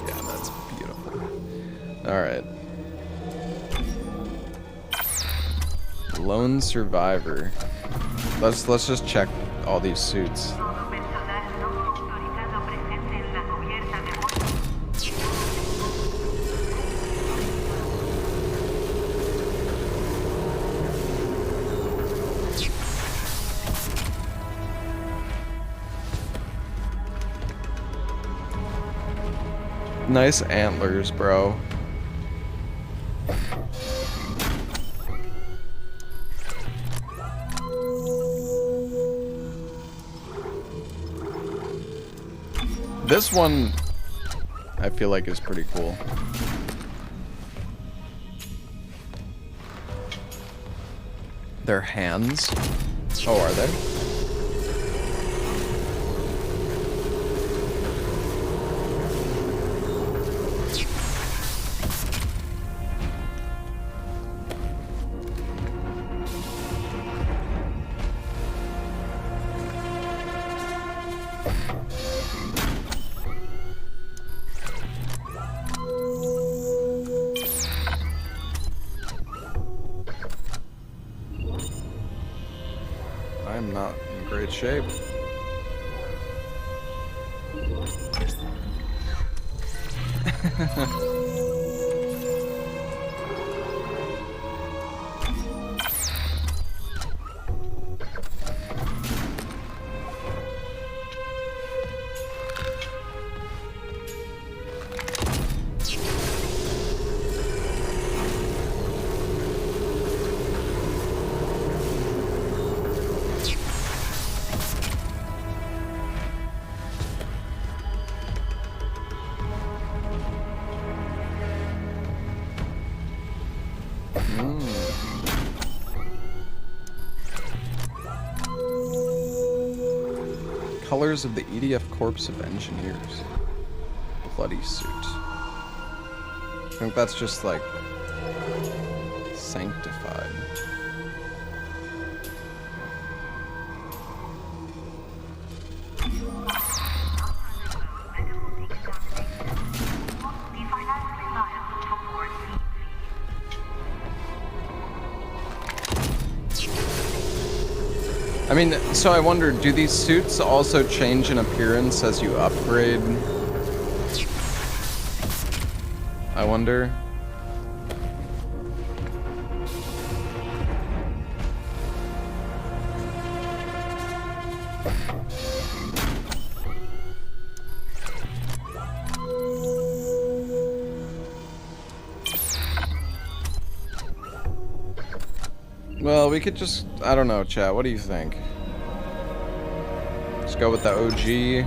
yeah, that's beautiful. Alright. Lone survivor. Let's just check all these suits. Nice antlers, bro. This one, I feel like, is pretty cool. Their hands? Oh, are they? I'm not in great shape. Colors of the EDF Corps of Engineers. Bloody suit. I think that's just like sanctified. I mean, so I wonder, do these suits also change in appearance as you upgrade? I wonder. Well, we could just, I don't know, chat, what do you think? Let's go with the OG.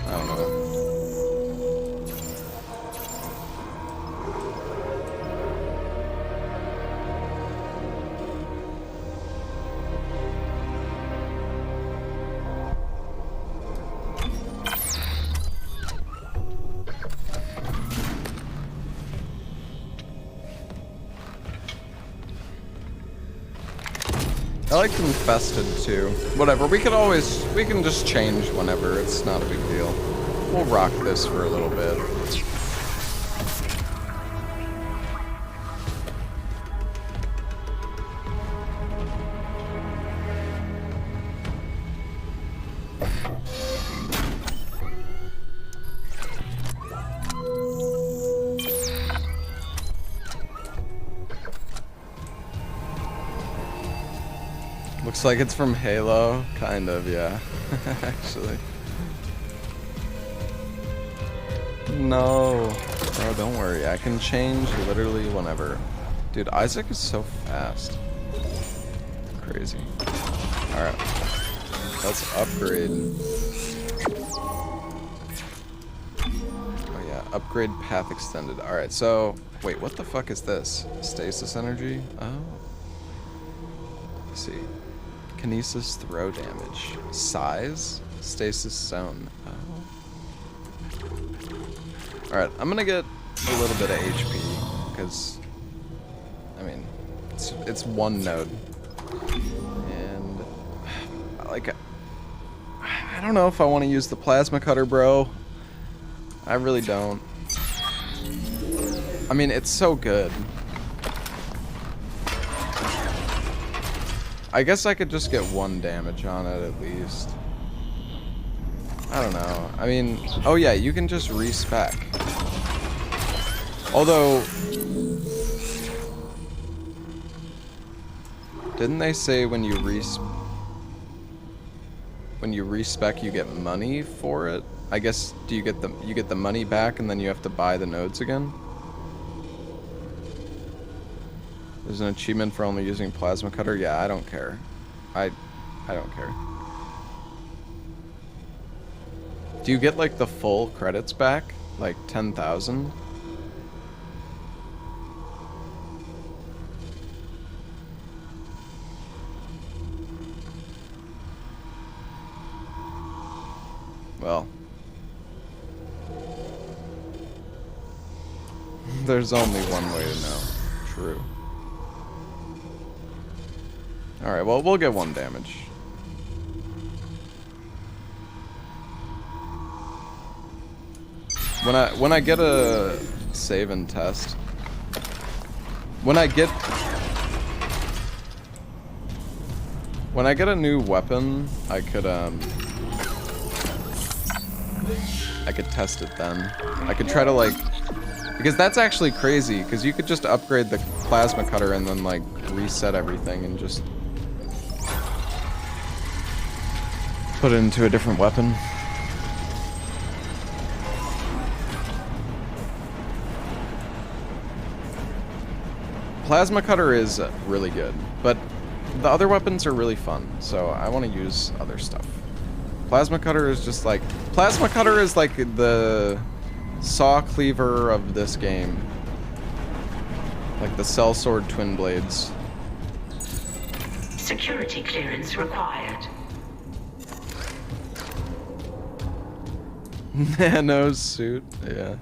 I don't know. I like them fested too. Whatever, we can just change whenever, it's not a big deal. We'll rock this for a little bit. Looks like it's from Halo. Kind of, yeah. Actually. No. Bro, don't worry. I can change literally whenever. Dude, Isaac is so fast. Crazy. Alright. Let's upgrade. Oh yeah, upgrade path extended. Alright, so... Wait, what the fuck is this? Stasis energy? Oh. Let's see. Kinesis throw damage. Size? Stasis zone. Oh. Alright, I'm gonna get a little bit of HP, because, I mean, it's one node. And, like, I don't know if I want to use the plasma cutter, bro. I really don't. I mean, it's so good. I guess I could just get 1 damage on it at least. I don't know. I mean, oh yeah, you can just respec. Although, didn't they say when you respec you get money for it? I guess you get the money back and then you have to buy the nodes again? There's an achievement for only using plasma cutter. Yeah, I don't care. I don't care. Do you get like the full credits back? Like 10,000? Well, there's only one way to know. True. Alright, well, we'll get 1 damage. When I get a save and test, when I get a new weapon, I could test it then. I could try to like, because that's actually crazy, because you could just upgrade the plasma cutter and then like reset everything and just put it into a different weapon. Plasma cutter is really good, but the other weapons are really fun, so I want to use other stuff. Plasma cutter is just like... Plasma cutter is like the saw cleaver of this game. Like the sellsword twin blades. Security clearance required. Nano suit, yeah.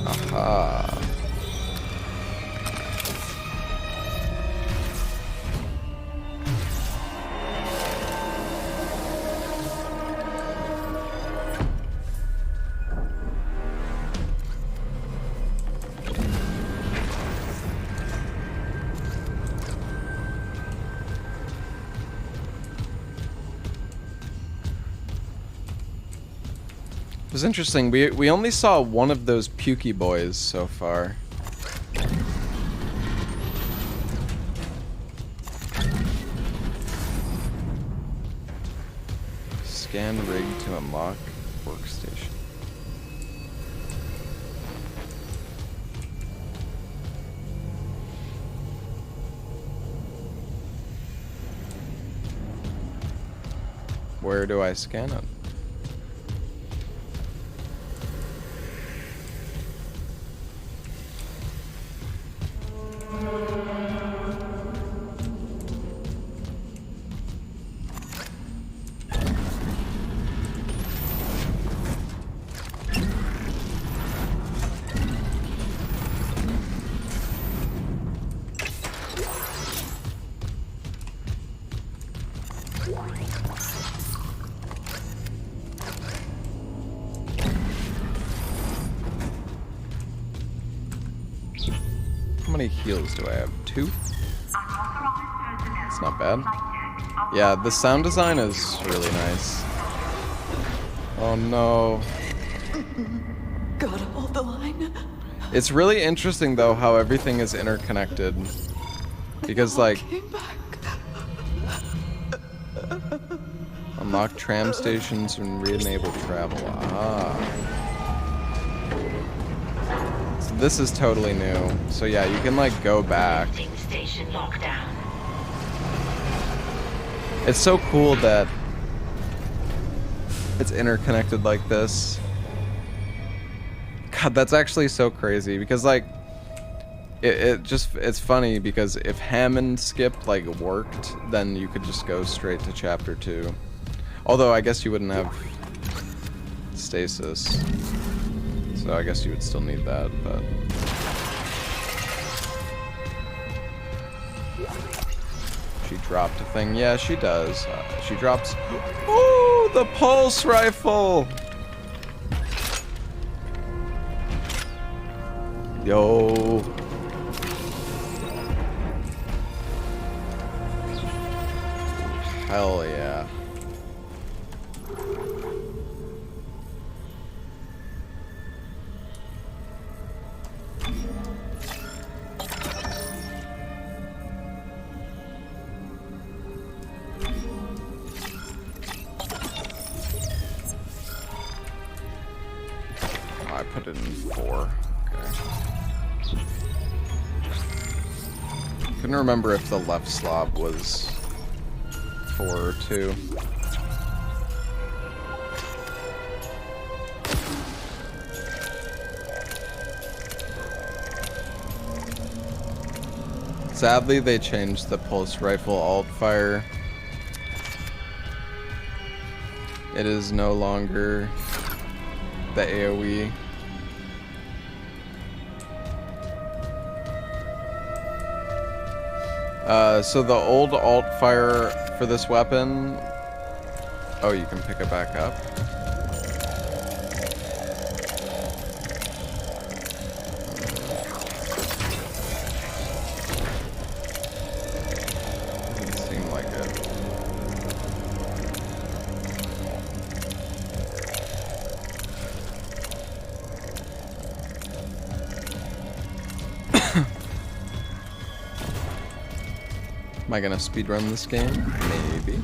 Aha. It was interesting. We only saw one of those pukey boys so far. Scan rig to unlock workstation. Where do I scan it? How many heals do I have? 2? It's not bad. Yeah, the sound design is really nice. Oh no. Gotta hold the line. It's really interesting though how everything is interconnected. Because like unlock tram stations and re-enable travel. Ah. So this is totally new. So yeah, you can like go back. Station lockdown. It's so cool that it's interconnected like this. God, that's actually so crazy because like it's funny because if Hammond skip like worked, then you could just go straight to chapter 2. Although I guess you wouldn't have stasis. So I guess you would still need that, but she dropped a thing. Yeah, she does. She drops. Oh, the pulse rifle! Yo. Hell yeah. I put it in 4. Okay. Couldn't remember if the left slot was 4 or 2. Sadly, they changed the pulse rifle alt fire. It is no longer the AoE. So the old alt fire for this weapon, oh, you can pick it back up. Doesn't seem like it. Am I gonna speedrun this game? Maybe.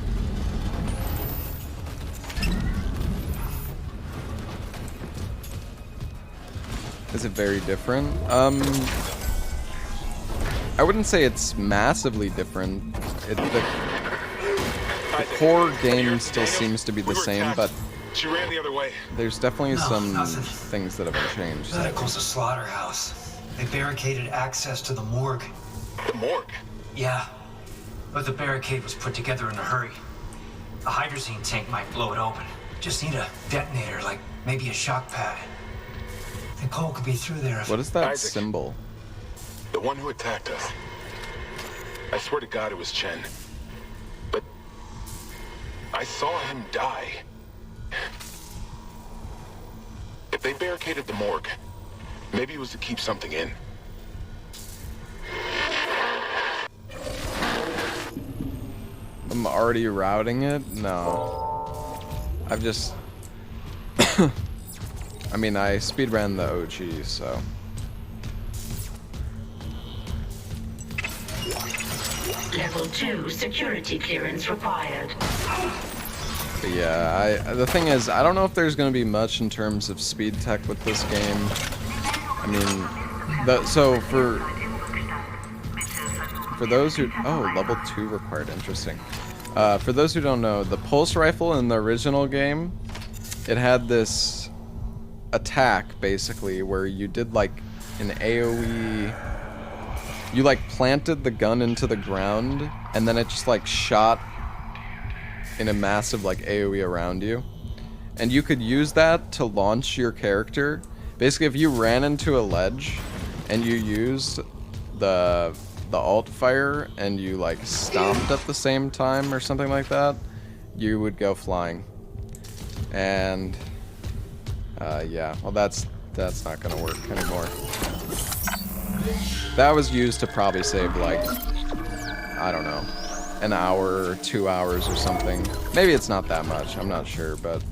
Is it very different? I wouldn't say it's massively different. The core game still seems to be the same, but she ran the other way. There's definitely some things that have been changed. Medical's a slaughterhouse. They barricaded access to the morgue. The morgue? Yeah, but the barricade was put together in a hurry. A hydrazine tank might blow it open. Just need a detonator, like maybe a shock pad. And Cole could be through there if... What is that Isaac. symbol? The one who attacked us. I swear to God it was Chen. But I saw him die. If they barricaded the morgue, maybe it was to keep something in. I'm already routing it? No. I've just... I mean, I speedran the OG, so... Level 2 security clearance required. But yeah, the thing is, I don't know if there's going to be much in terms of speed tech with this game. I mean, so for those who... Oh, level 2 required. Interesting. For those who don't know, the pulse rifle in the original game, it had this attack, basically, where you did, like, an AoE... You, like, planted the gun into the ground, and then it just, like, shot in a massive, like, AoE around you. And you could use that to launch your character. Basically, if you ran into a ledge, and you used the alt fire, and you, like, stomped at the same time, or something like that, you would go flying. And, yeah, well, that's not gonna work anymore. That was used to probably save, like, I don't know, an hour or 2 hours or something. Maybe it's not that much, I'm not sure, but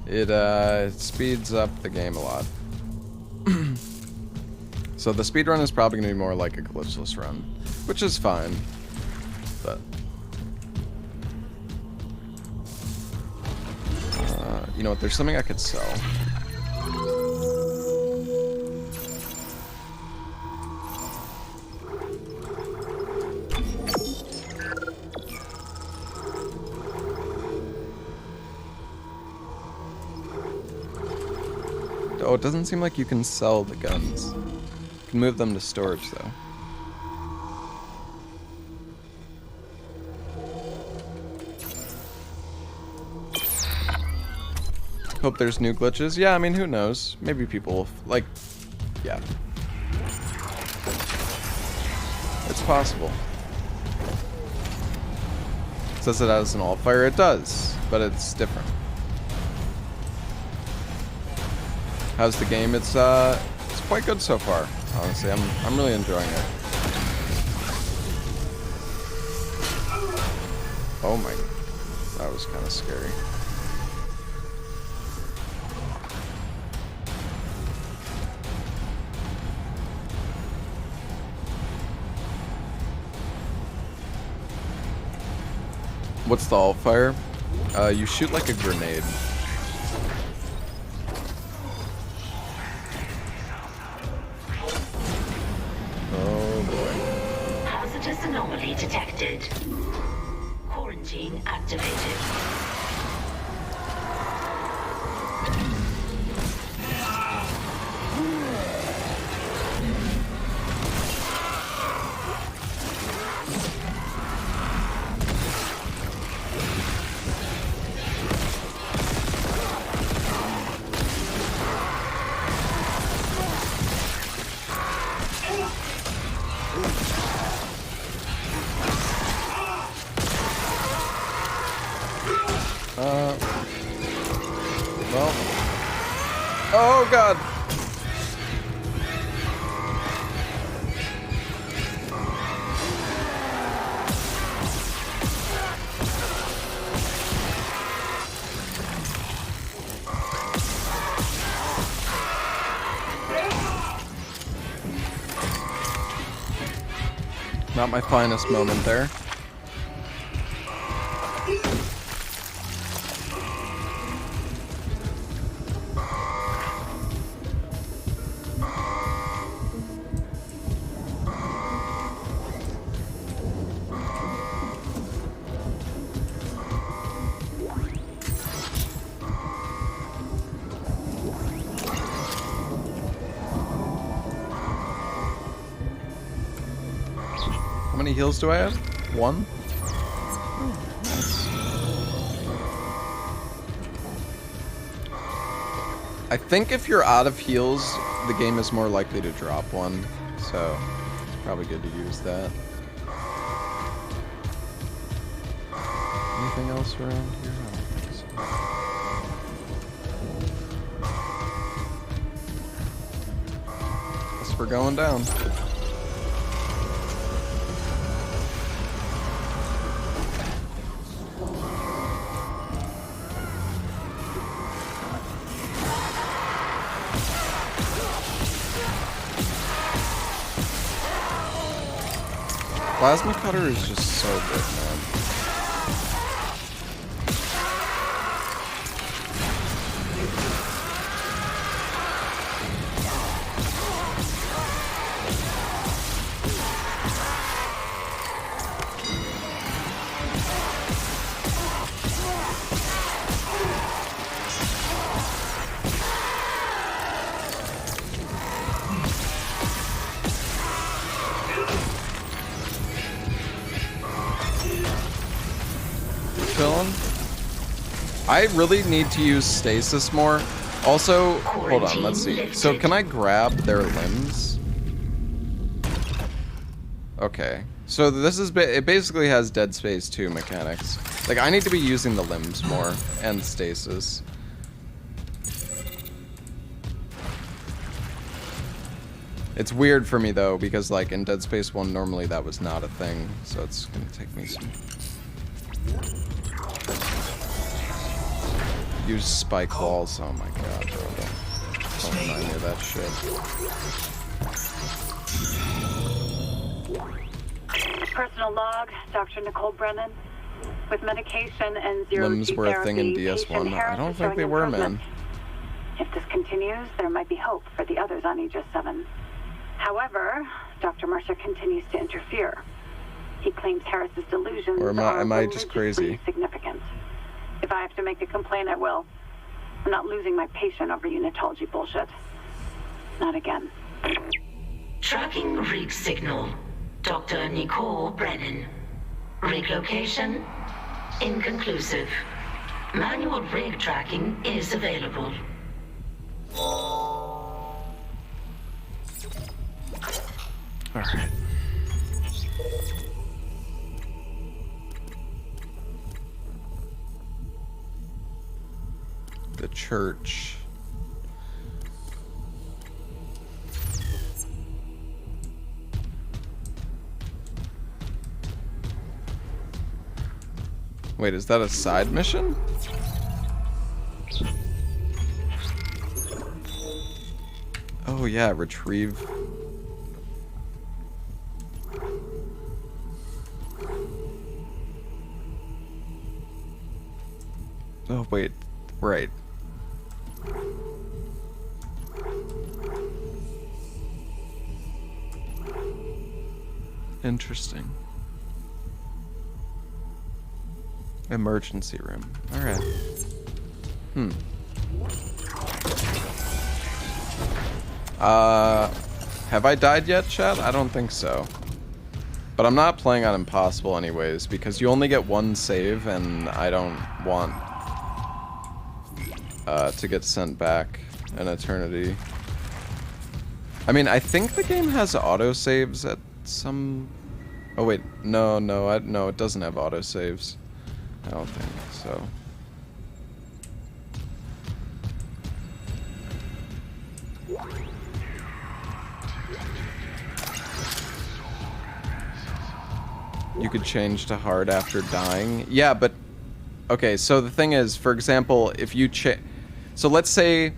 it speeds up the game a lot. So the speedrun is probably going to be more like a glitchless run, which is fine, but... you know what, there's something I could sell. Oh, it doesn't seem like you can sell the guns. You can move them to storage, though. Hope there's new glitches. Yeah, I mean, who knows? Maybe people, like, yeah. It's possible. It says it has an alt-fire. It does, but it's different. How's the game? It's quite good so far. Honestly, I'm really enjoying it. Oh my, that was kind of scary. What's the alt fire? You shoot like a grenade. Hazardous anomaly detected. Quarantine activated. Well. Oh god. Not my finest moment there. many heals do I have? 1? I think if you're out of heals, the game is more likely to drop one, so it's probably good to use that. Anything else around here? I don't think so. Guess we're going down. Plasma cutter is just so good, man. I really need to use stasis more. Also, hold on, let's see. So can I grab their limbs? Okay. So this is, it basically has Dead Space 2 mechanics. Like, I need to be using the limbs more, and stasis. It's weird for me, though, because, like, in Dead Space 1, normally that was not a thing. So it's gonna take me some... Use spike walls. Oh my god, bro. Don't remind me of that shit. Personal log, Dr. Nicole Brennan. With medication and zero-G Limbs were a thing in DS1. I don't think they were, man. If this continues, there might be hope for the others on Aegis 7. However, Dr. Mercer continues to interfere. He claims Harris's delusions or am I just crazy? Significant. If I have to make a complaint, I will. I'm not losing my patient over unitology bullshit. Not again. Tracking rig signal. Dr. Nicole Brennan. Rig location? Inconclusive. Manual rig tracking is available. Alright. The church. Wait, is that a side mission? Oh yeah, retrieve. Oh wait, right. Interesting. Emergency room. Alright. Have I died yet, chat? I don't think so. But I'm not playing on impossible anyways, because you only get one save, and I don't want to get sent back an eternity. I mean, I think the game has autosaves at some... Oh wait, no, it doesn't have autosaves. I don't think so. You could change to hard after dying. Yeah, but... Okay, so the thing is, for example, if you so let's say...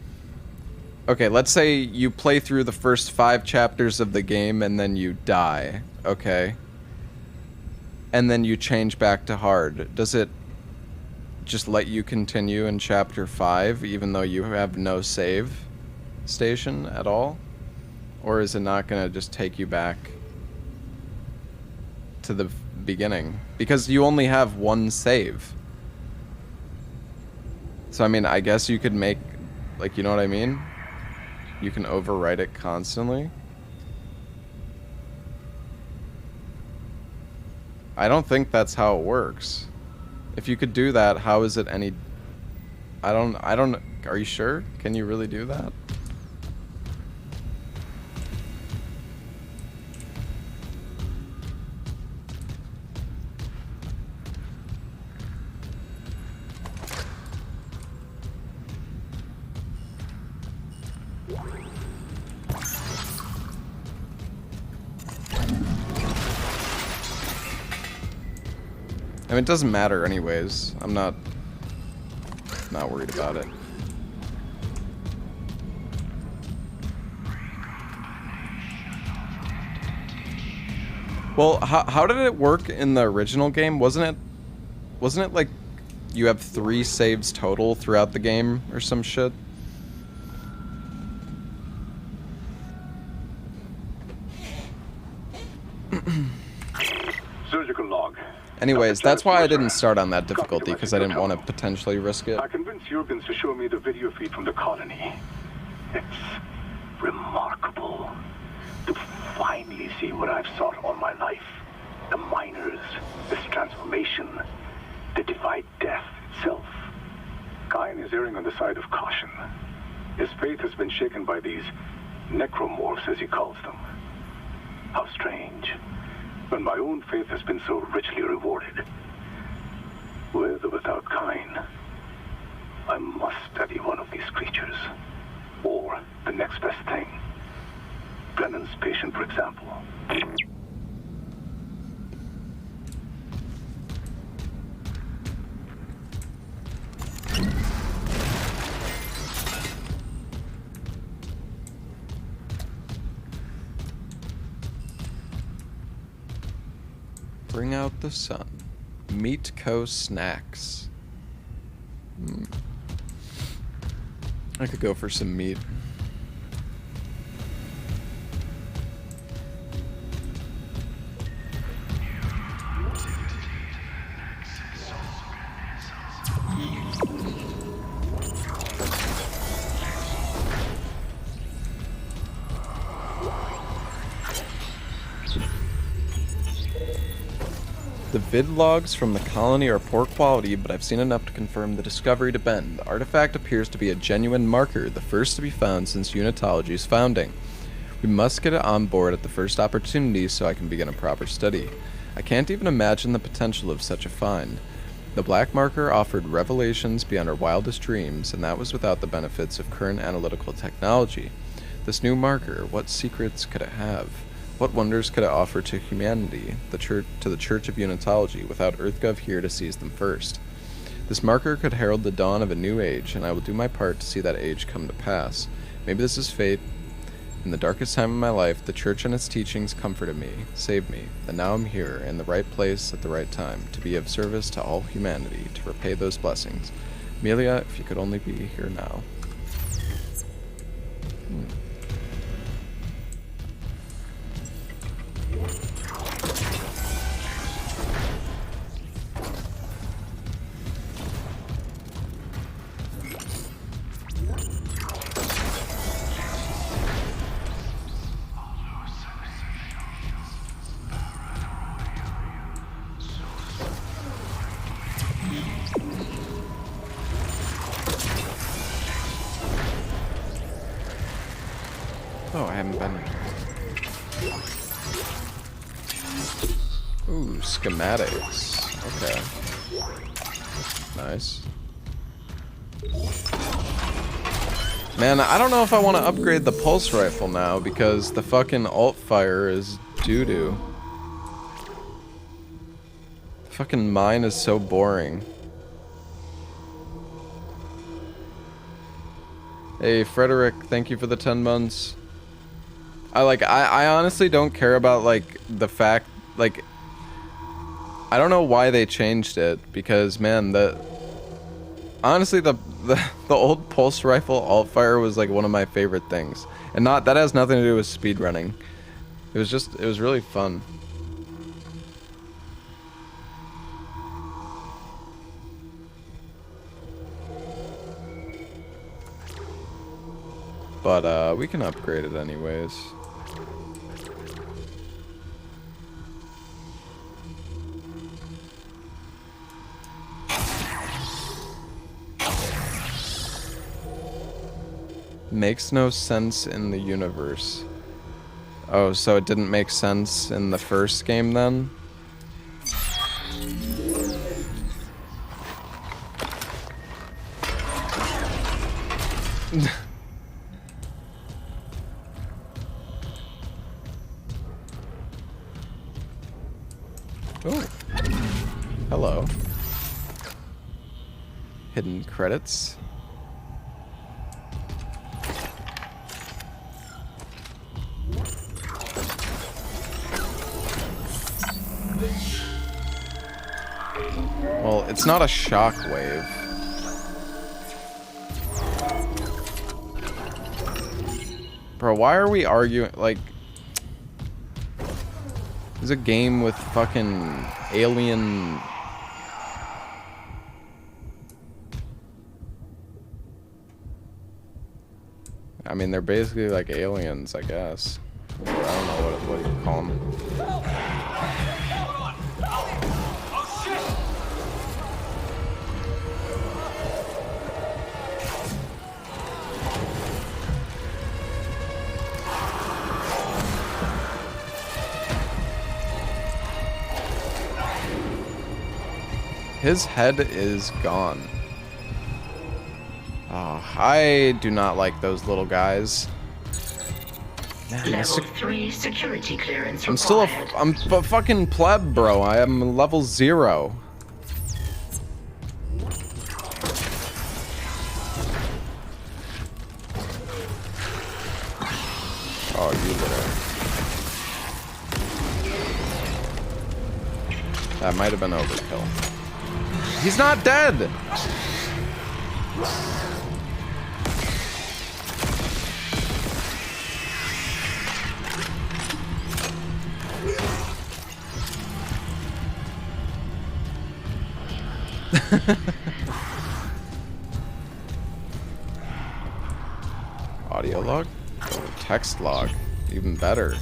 Okay, let's say you play through the first 5 chapters of the game and then you die, okay? And then you change back to hard. Does it just let you continue in chapter 5 even though you have no save station at all? Or is it not gonna just take you back to the beginning? Because you only have one save. So I mean, I guess you could make, like, you know what I mean? You can overwrite it constantly. I don't think that's how it works. If you could do that, how is it any... I don't... Are you sure? Can you really do that? I mean, it doesn't matter anyways. I'm not worried about it. Well, how did it work in the original game? Wasn't it like you have 3 saves total throughout the game or some shit? Surgical log. Anyways, that's why I didn't start on that difficulty, because I didn't want to potentially risk it. I convinced Jurgens to show me the video feed from the colony. It's remarkable to finally see what I've sought all my life. The miners, this transformation, the divide death itself. Kine is erring on the side of caution. His faith has been shaken by these necromorphs, as he calls them. How strange. When my own faith has been so richly rewarded. With or without Kine, I must study one of these creatures. Or the next best thing. Brennan's patient, for example. Bring out the sun. Meat Co. Snacks. I could go for some meat. The vid logs from the colony are poor quality, but I've seen enough to confirm the discovery to Ben. The artifact appears to be a genuine marker, the first to be found since Unitology's founding. We must get it on board at the first opportunity so I can begin a proper study. I can't even imagine the potential of such a find. The black marker offered revelations beyond our wildest dreams, and that was without the benefits of current analytical technology. This new marker, what secrets could it have? What wonders could it offer to humanity, the Church of Unitology, without EarthGov here to seize them first? This marker could herald the dawn of a new age, and I will do my part to see that age come to pass. Maybe this is fate. In the darkest time of my life, the Church and its teachings comforted me, saved me, and now I'm here, in the right place at the right time, to be of service to all humanity, to repay those blessings. Amelia, if you could only be here now. Oh, I haven't been. Ooh, schematics. Okay. Nice. Man, I don't know if I want to upgrade the pulse rifle now because the fucking alt fire is doo-doo. Fucking mine is so boring. Hey, Frederick, thank you for the 10 months. I honestly don't care about, like, the fact, like, I don't know why they changed it, because, man, honestly, the old pulse rifle alt-fire was, like, one of my favorite things. And that has nothing to do with speedrunning. It was really fun. But, we can upgrade it anyways. Makes no sense in the universe. Oh, so it didn't make sense in the first game then? Oh. Hello. Hidden credits. Well, it's not a shockwave. Bro, why are we arguing? Like, there's a game with fucking alien. I mean, they're basically like aliens, I guess. I don't know what you call them. His head is gone. Oh, I do not like those little guys. Man, Level 3 security clearance I'm still required. I'm a fucking pleb, bro. I am level 0. Oh, you little. That might have been overkill. He's not dead! Audio log? Oh, text log. Even better.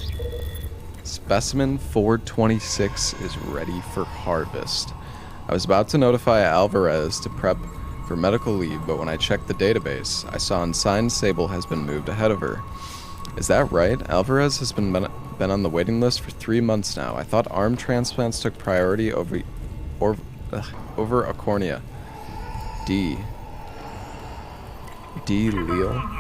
Specimen 426 is ready for harvest. I was about to notify Alvarez to prep for medical leave, but when I checked the database, I saw Unsigned Sable has been moved ahead of her. Is that right? Alvarez has been on the waiting list for 3 months now. I thought arm transplants took priority over a cornea. D. Leal?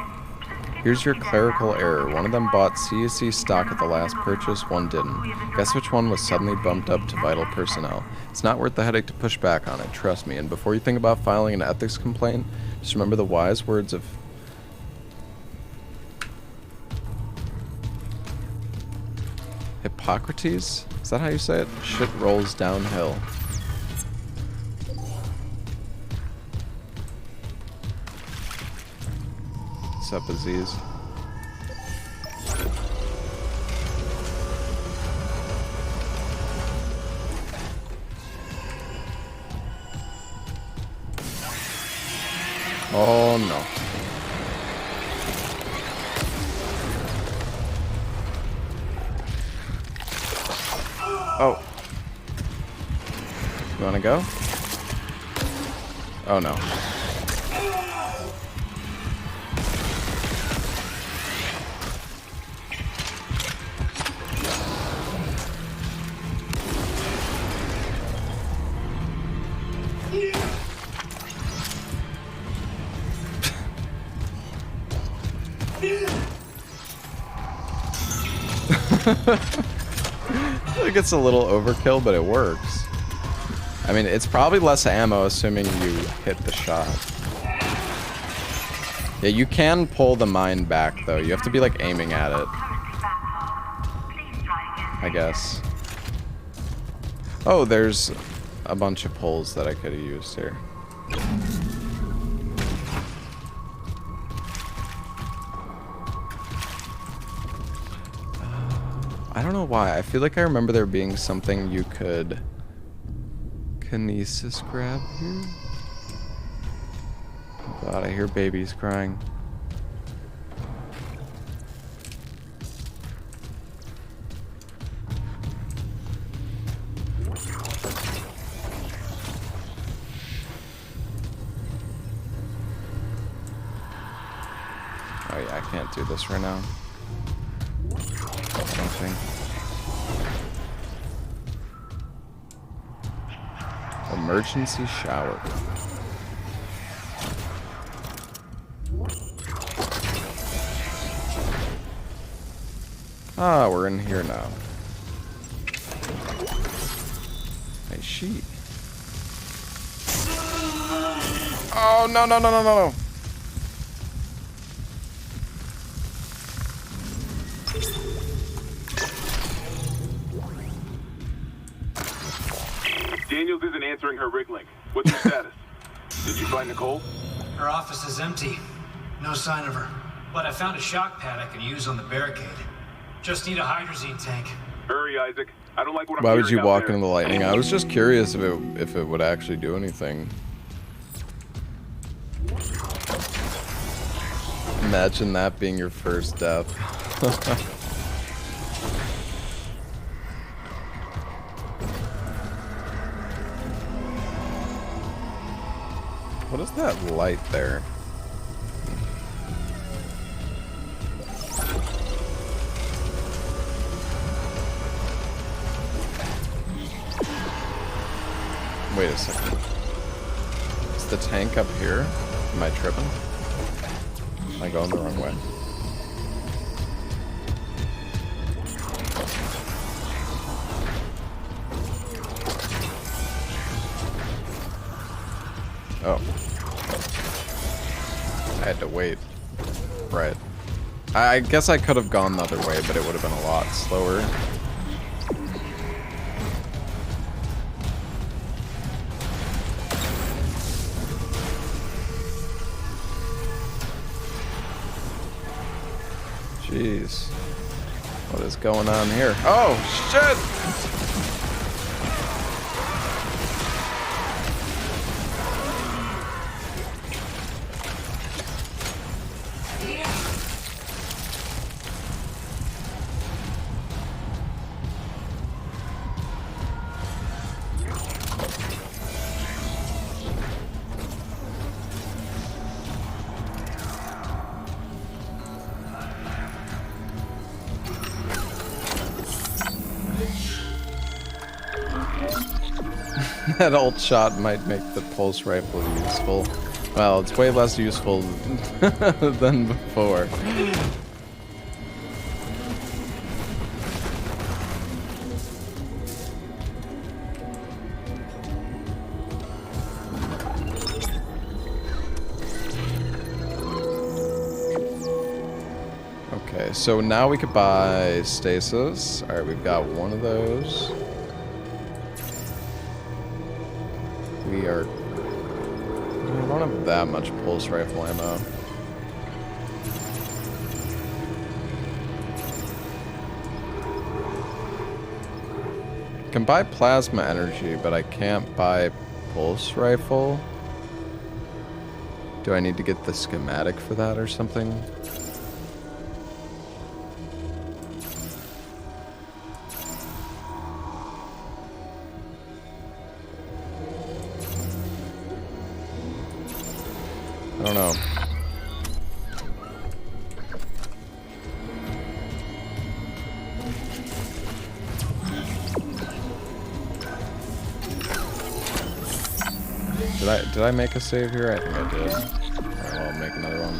Here's your clerical error. One of them bought CSC stock at the last purchase, one didn't. Guess which one was suddenly bumped up to vital personnel. It's not worth the headache to push back on it, trust me. And before you think about filing an ethics complaint, just remember the wise words of Hippocrates? Is that how you say it? Shit rolls downhill. What's up, Aziz? Oh no. Oh. You wanna go? Oh no. I think it's a little overkill, but it works. I mean, it's probably less ammo, assuming you hit the shot. Yeah, you can pull the mine back, though. You have to be, like, aiming at it. I guess. Oh, there's a bunch of pulls that I could have used here. I don't know why. I feel like I remember there being something you could kinesis grab here. Oh God, I hear babies crying. wait, I can't do this right now. Something. Emergency shower. Ah, we're in here now. Hey, sheet. Oh, no, no, no, no, no, no. Daniels isn't answering her rig link. What's your status? Did you find Nicole? Her office is empty. No sign of her. But I found a shock pad I could use on the barricade. Just need a hydrazine tank. Hurry, Isaac. I don't like what I'm Why hearing would you out walk there. into the lightning? I was just curious if it would actually do anything. Imagine that being your first death. What is that light there? Wait a second. Is the tank up here? Am I tripping? Am I going the wrong way? Oh. I had to wait. Right. I guess I could have gone the other way, but it would have been a lot slower. Jeez. What is going on here? Oh, shit! That old shot might make the pulse rifle useful. Well, it's way less useful than before. Okay, so now we could buy stasis. Alright, we've got one of those. We don't have that much pulse rifle ammo. Can buy plasma energy, but I can't buy pulse rifle. Do I need to get the schematic for that or something? I don't know. Did I make a save here? I think I did. Alright, well, I'll make another one.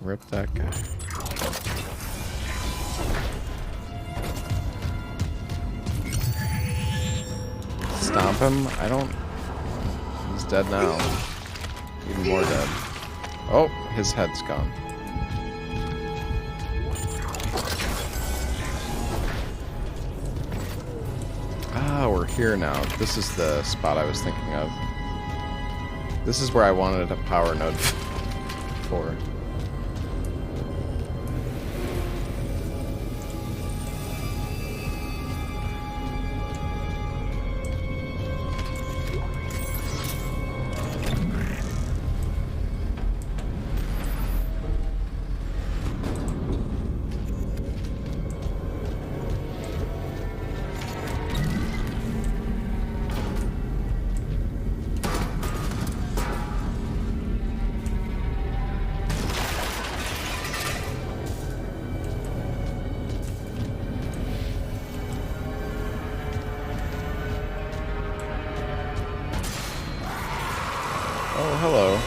Rip that guy. him? I don't... He's dead now. Even more dead. Oh, his head's gone. Ah, we're here now. This is the spot I was thinking of. This is where I wanted a power node for. Oh, hello.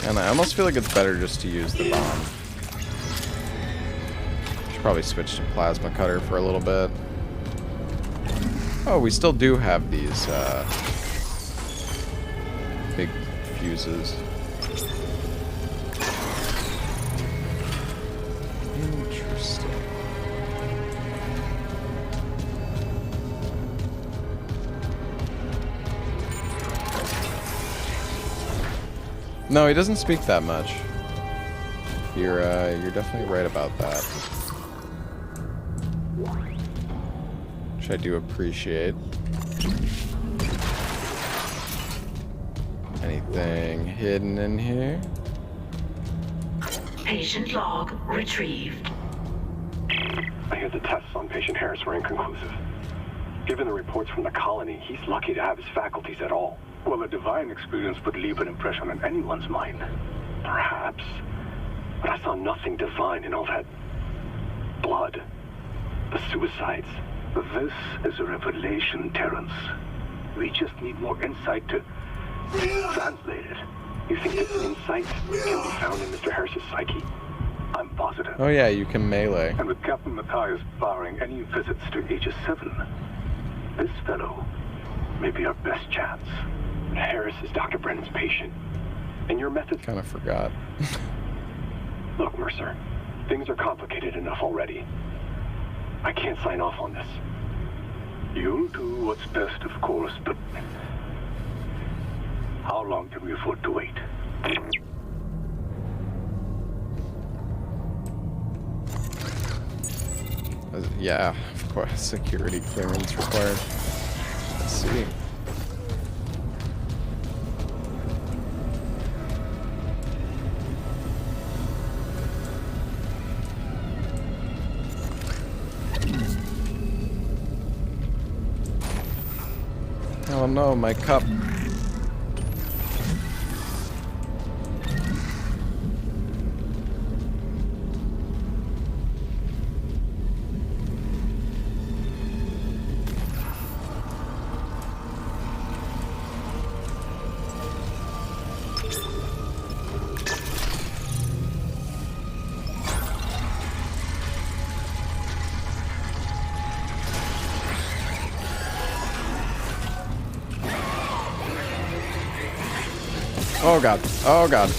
And I almost feel like it's better just to use the bomb. Should probably switch to plasma cutter for a little bit. Oh, we still do have these big fuses. Interesting. No, he doesn't speak that much. You're definitely right about that. Which I do appreciate. Anything hidden in here? Patient log retrieved. I hear the tests on patient Harris were inconclusive. Given the reports from the colony, he's lucky to have his faculties at all. Well, a divine experience would leave an impression on anyone's mind. Perhaps. But I saw nothing divine in all that blood. The suicides. This is a revelation, Terrence. We just need more insight to translate it. You think this insight can be found in Mr. Harris's psyche? I'm positive. Oh yeah, you can melee. And with Captain Matthias barring any visits to Aegis 7, this fellow may be our best chance. Harris is Dr. Brennan's patient. And your methods... Kind of forgot. Look, Mercer, things are complicated enough already. I can't sign off on this. You'll do what's best, of course, but how long can we afford to wait? Yeah, of course. Security clearance required. Let's see. Oh no, my cup. Oh god. Oh god.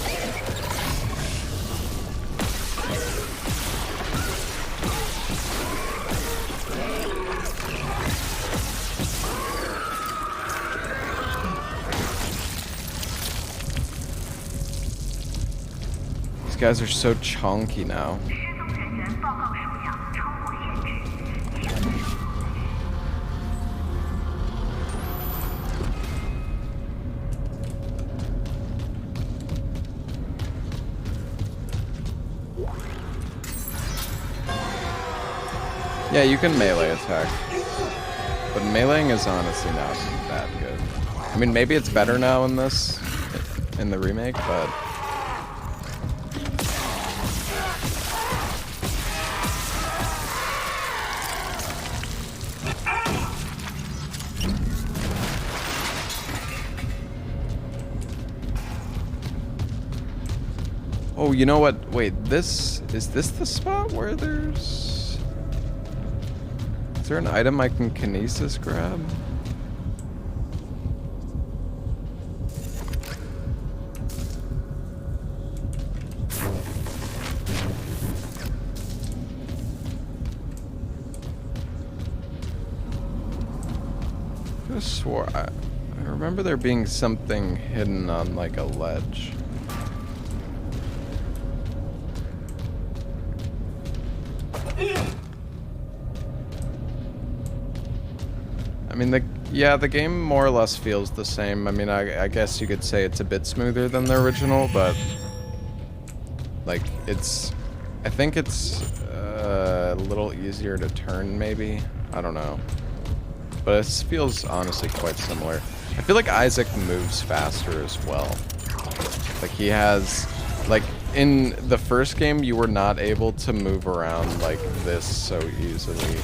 These guys are so chunky now. Yeah, you can melee attack. But meleeing is honestly not that good. I mean, maybe it's better now in this, in the remake, but... Oh, you know what? Wait, is this the spot where there's... Is there an item I can kinesis grab? I could have swore I remember there being something hidden on like a ledge. I mean, the game more or less feels the same. I mean, I guess you could say it's a bit smoother than the original, but like I think it's a little easier to turn, maybe. I don't know, but it feels honestly quite similar. I feel like Isaac moves faster as well. Like he has, like in the first game, you were not able to move around like this so easily,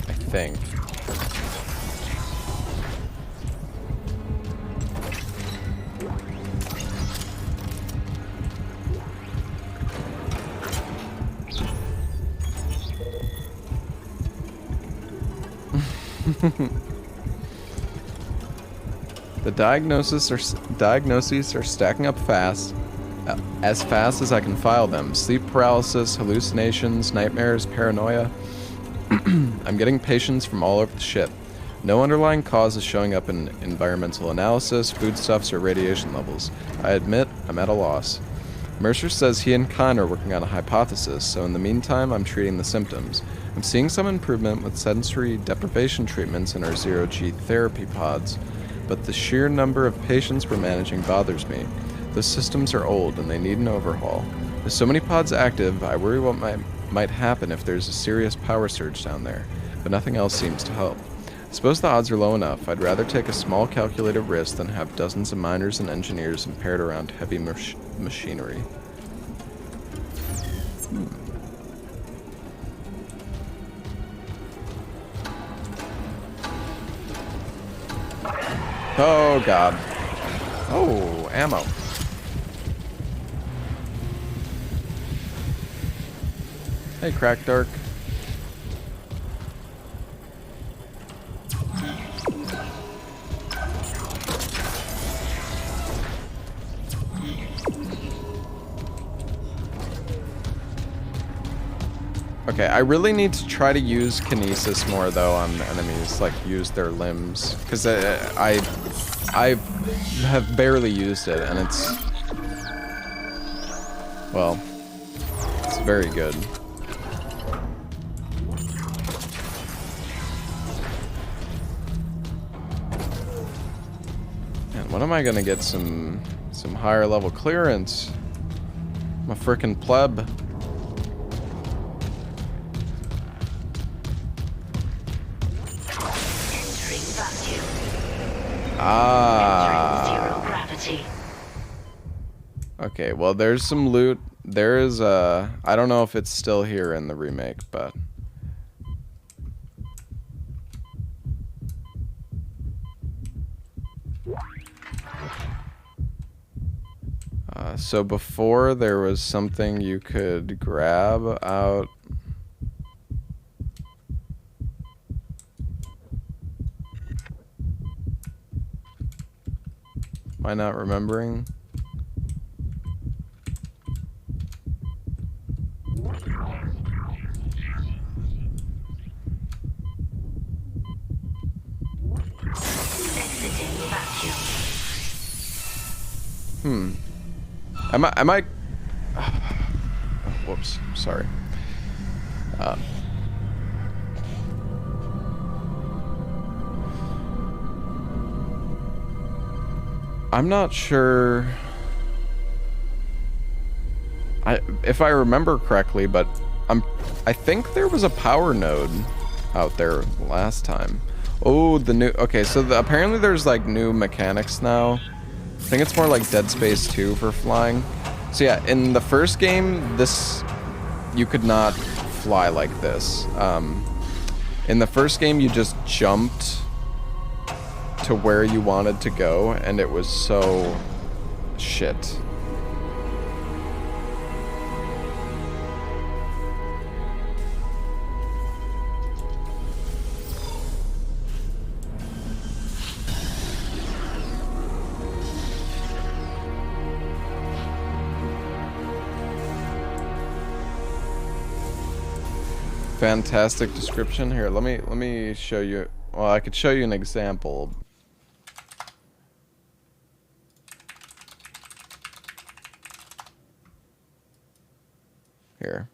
I think. The diagnoses are stacking up fast, as fast as I can file them. Sleep paralysis, hallucinations, nightmares, paranoia. I'm getting patients from all over the ship. No underlying cause is showing up in environmental analysis, foodstuffs, or radiation levels. I admit I'm at a loss. Mercer says he and Khan are working on a hypothesis, so in the meantime, I'm treating the symptoms. I'm seeing some improvement with sensory deprivation treatments in our zero-G therapy pods, but the sheer number of patients we're managing bothers me. The systems are old and they need an overhaul. With so many pods active, I worry what might happen if there's a serious power surge down there, but nothing else seems to help. I suppose the odds are low enough. I'd rather take a small calculated risk than have dozens of miners and engineers impaired around heavy machinery. Oh god. Oh, ammo. Hey, Crack Dark. Okay, I really need to try to use kinesis more though on enemies, like use their limbs, because I have barely used it, and it's, well, it's very good. And when am I gonna get some higher level clearance? I'm a frickin' pleb. Ah. Okay, well there's some loot. There is I don't know if it's still here in the remake, but so before there was something you could grab out. Am I not remembering? Am I whoops, sorry. I'm not sure if I remember correctly, but I think there was a power node out there last time. Oh, the new, okay, so apparently there's like new mechanics now. I think it's more like Dead Space 2 for flying. So yeah, in the first game, you could not fly like this. In the first game, you just jumped to where you wanted to go, and it was so shit. fantastic description. Here, let me show you. Well, I could show you an example. Here.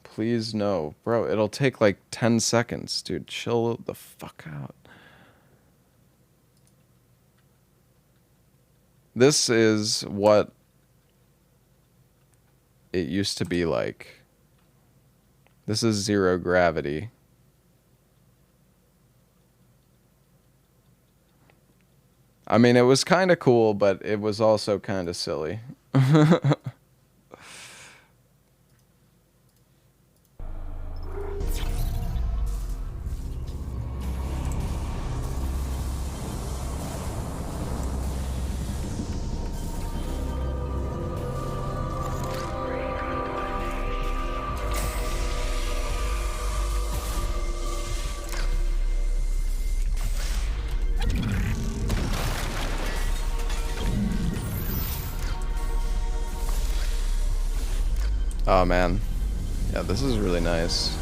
Please no. Bro, it'll take like 10 seconds, dude. Chill the fuck out. This is what it used to be like. This is zero gravity. I mean, it was kind of cool, but it was also kind of silly. Oh man, yeah, this is really nice.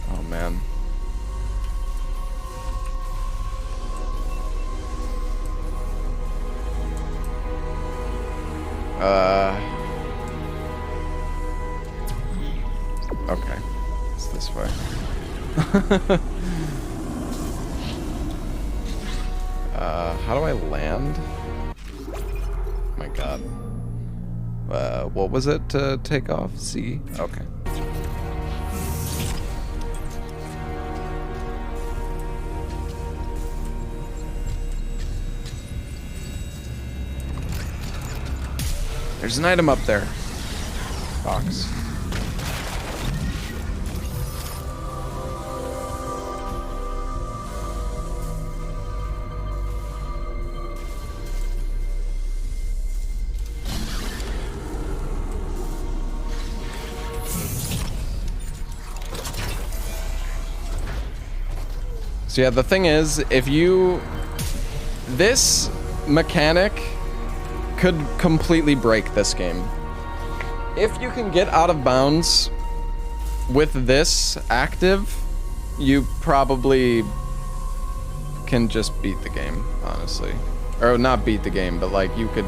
Oh man. Okay, it's this way. How do I land? Oh my god. What was it to take off? C? Okay. There's an item up there. Box. So yeah, the thing is, if you... This mechanic could completely break this game. If you can get out of bounds with this active, you probably can just beat the game, honestly. Or not beat the game, but like you could...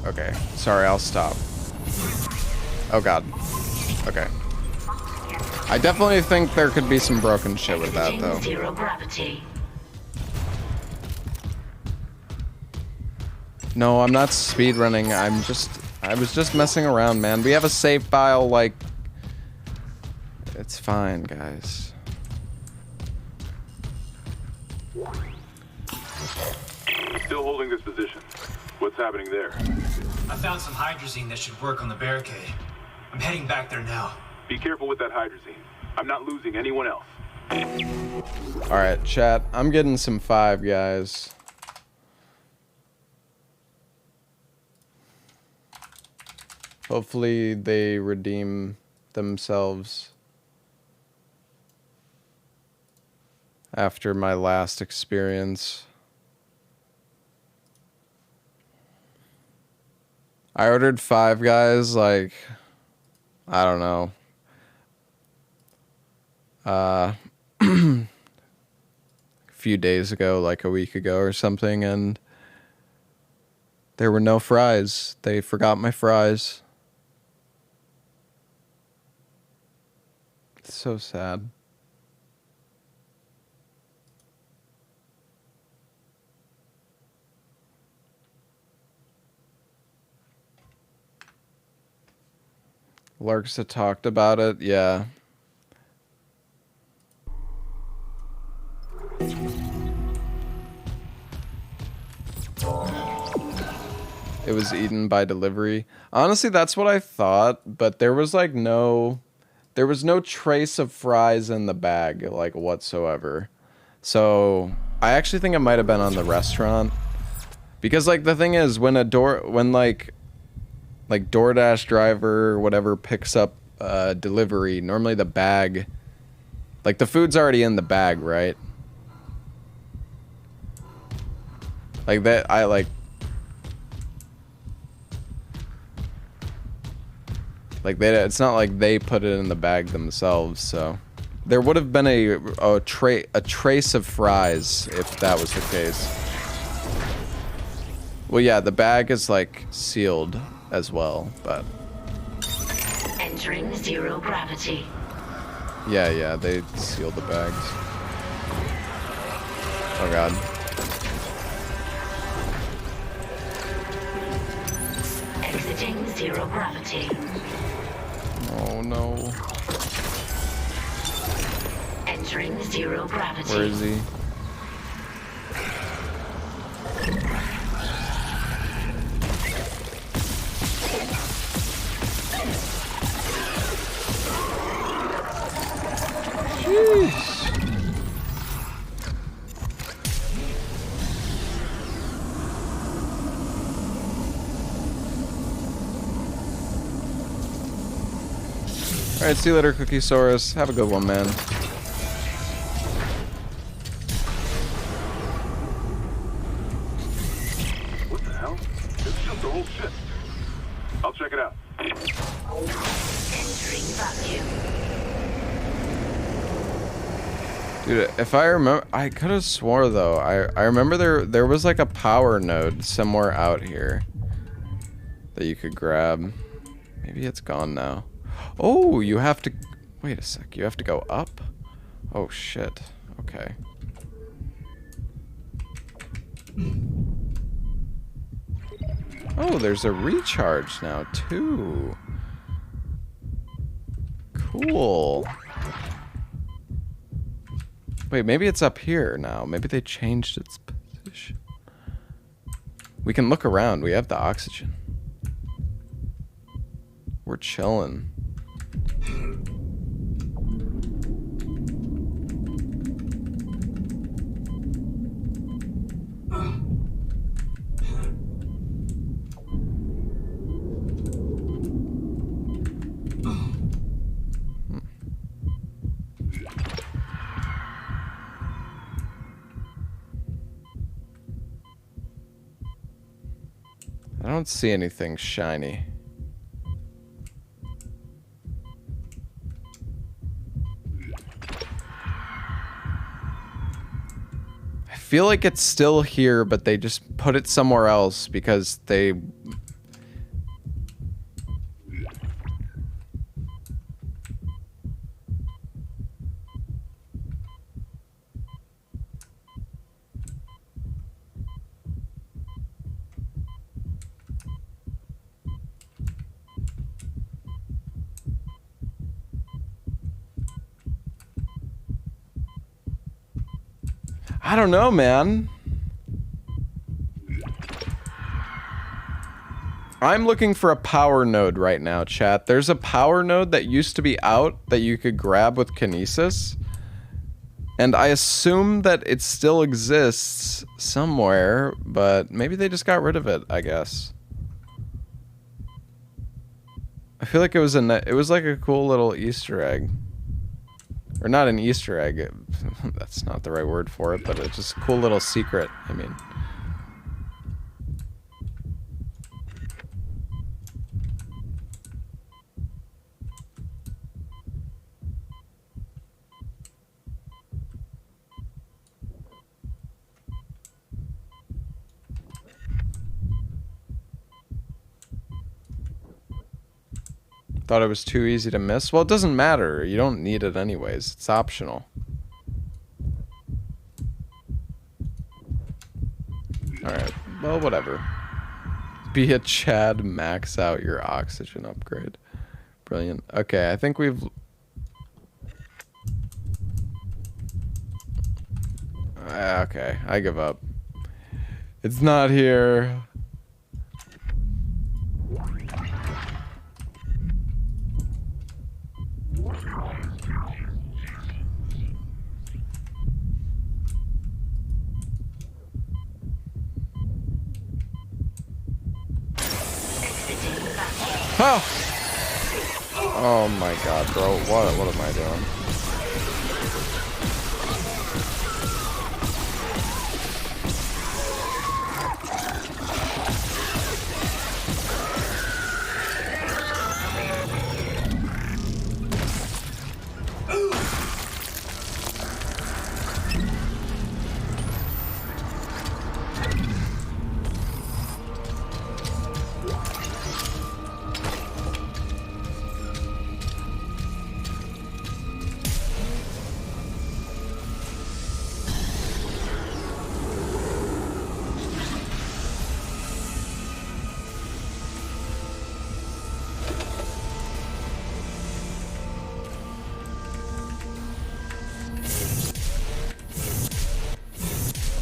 Okay, sorry, I'll stop. Oh god. Okay. I definitely think there could be some broken shit with that, though. Zero gravity. No, I'm not speedrunning. I was just messing around, man. We have a save file, like... It's fine, guys. Still holding this position. What's happening there? I found some hydrazine that should work on the barricade. I'm heading back there now. Be careful with that hydrazine. I'm not losing anyone else. Alright, chat. I'm getting some 5, guys. Hopefully they redeem themselves after my last experience. I ordered 5 Guys, like, I don't know. A few days ago, like a week ago or something, and there were no fries. They forgot my fries. It's so sad. Larksa talked about it, yeah. was eaten by delivery. Honestly, that's what I thought, but there was like there was no trace of fries in the bag, like, whatsoever. So I actually think it might have been on the restaurant, because like the thing is, when like DoorDash driver or whatever picks up delivery, normally the bag, like the food's already in the bag, right? Like that, it's not like they put it in the bag themselves, so there would have been a trace of fries if that was the case. Well, yeah, the bag is like sealed as well, but Entering zero gravity. yeah, they sealed the bags. Oh god. Exiting zero gravity. Oh no. Entering zero gravity. Where is he? Sheesh. Alright, see you later, Cookie Saurus. Have a good one, man. What the hell? It's just the whole ship. I'll check it out. Entering vacuum. Dude, if I remember, I could have swore though. I remember there was like a power node somewhere out here that you could grab. Maybe it's gone now. Oh, you have to... Wait a sec. You have to go up? Oh, shit. Okay. Oh, there's a recharge now, too. Cool. Wait, maybe it's up here now. Maybe they changed its position. We can look around. We have the oxygen. We're chilling. I don't see anything shiny. I feel like it's still here, but they just put it somewhere else because they... I don't know, man. I'm looking for a power node right now, chat. There's a power node that used to be out that you could grab with kinesis. And I assume that it still exists somewhere, but maybe they just got rid of it, I guess. I feel like it was like a cool little Easter egg. Or not an Easter egg, that's not the right word for it, but it's just a cool little secret, I mean. Thought it was too easy to miss? Well, it doesn't matter. You don't need it anyways. It's optional. Alright. Well, whatever. Be a Chad, max out your oxygen upgrade. Brilliant. Okay, I think we've... Okay, I give up. It's not here. Oh! Oh my god, bro. What am I doing?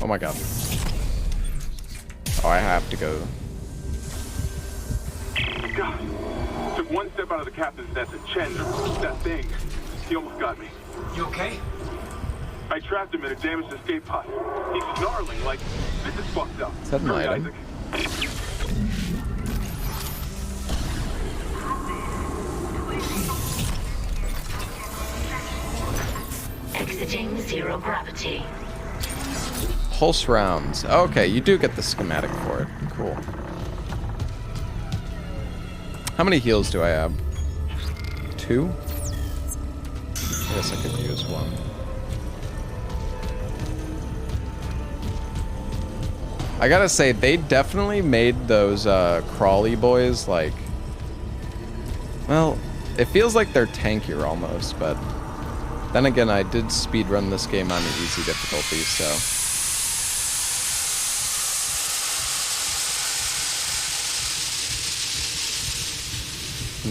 Oh my god. Oh, I have to go. God. Took one step out of the captain's nest and Chen, that thing, he almost got me. You okay? I trapped him in a damaged escape pod. He's snarling like, this is fucked up. Is that an Hurry, item? Isaac. Exiting zero gravity. Pulse rounds. Okay, you do get the schematic for it. Cool. How many heals do I have? 2? I guess I could use 1. I gotta say, they definitely made those crawly boys like... Well, it feels like they're tankier almost, but... Then again, I did speedrun this game on easy difficulty, so...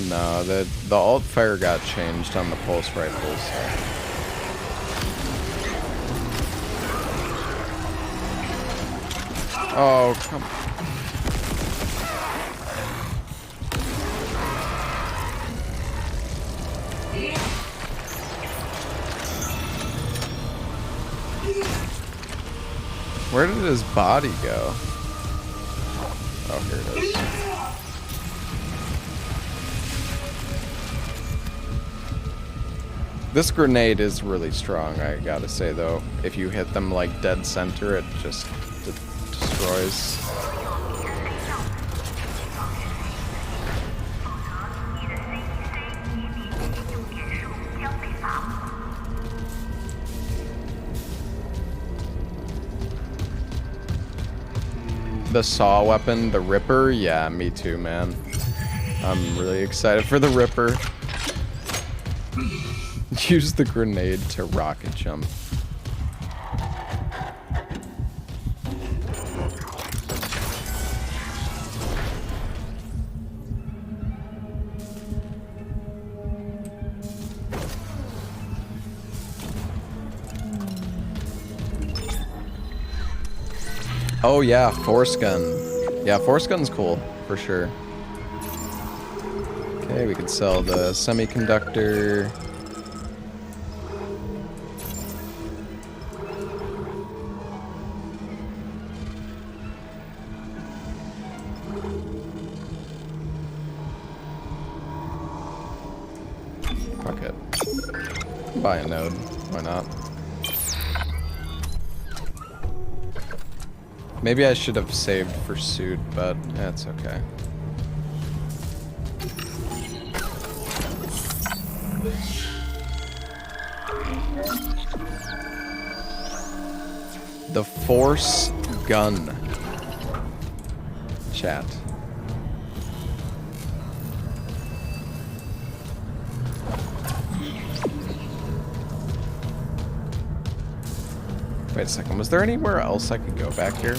No, the alt fire got changed on the pulse rifles. Oh, come on. Where did his body go? Oh, here it is. This grenade is really strong, I gotta say, though. If you hit them, like, dead center, it just destroys. The saw weapon, the Ripper? Yeah, me too, man. I'm really excited for the Ripper. Use the grenade to rocket jump. Oh yeah, force gun. Yeah, force gun's cool, for sure. Okay, we can sell the semiconductor. Fuck it. Buy a node. Why not? Maybe I should have saved for suit, but that's okay. The force gun. Chat. Wait a second, was there anywhere else I could go back here?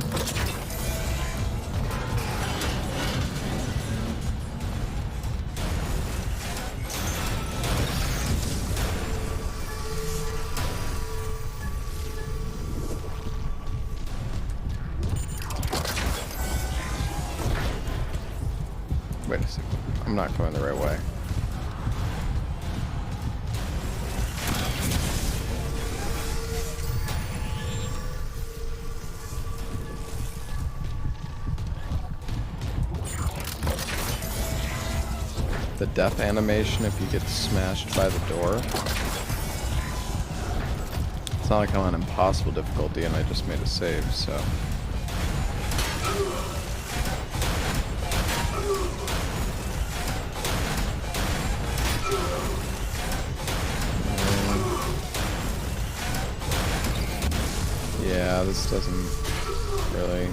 Wait a second, I'm not going the right way. death animation if you get smashed by the door. It's not like I'm on impossible difficulty and I just made a save, so. Yeah, this doesn't really...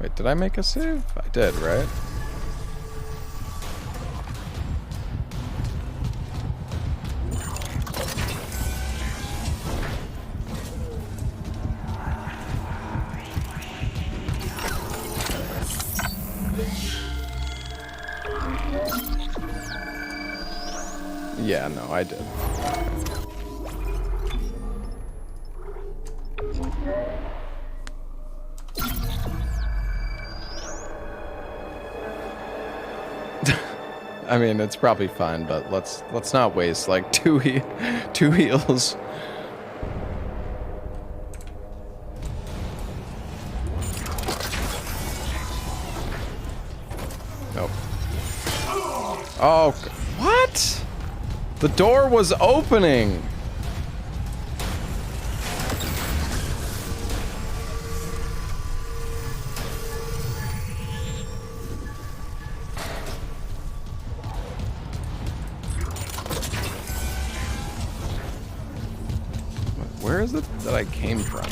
Wait, did I make a save? I did, right? Yeah, no, I did. I mean, it's probably fine, but let's not waste like two heals. Nope. Oh, what? The door was opening. Where is it that I came from?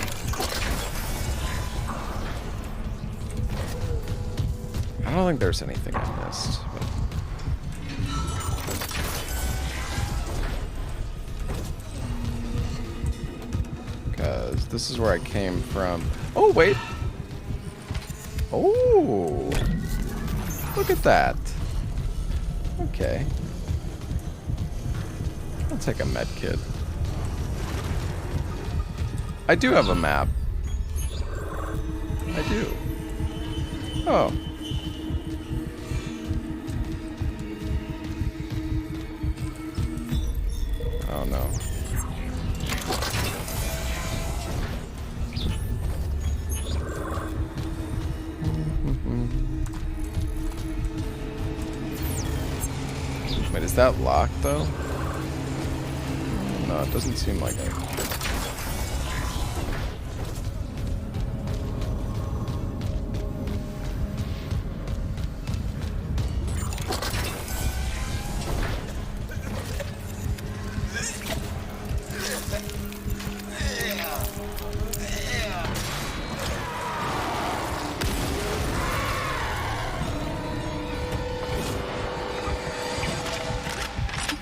I don't think there's anything I missed. Because this is where I came from. Oh, wait. Oh. Look at that. Okay. I'll take a med kit. I do have a map. I do. Oh. Oh no. Wait, is that locked though? No, it doesn't seem like it.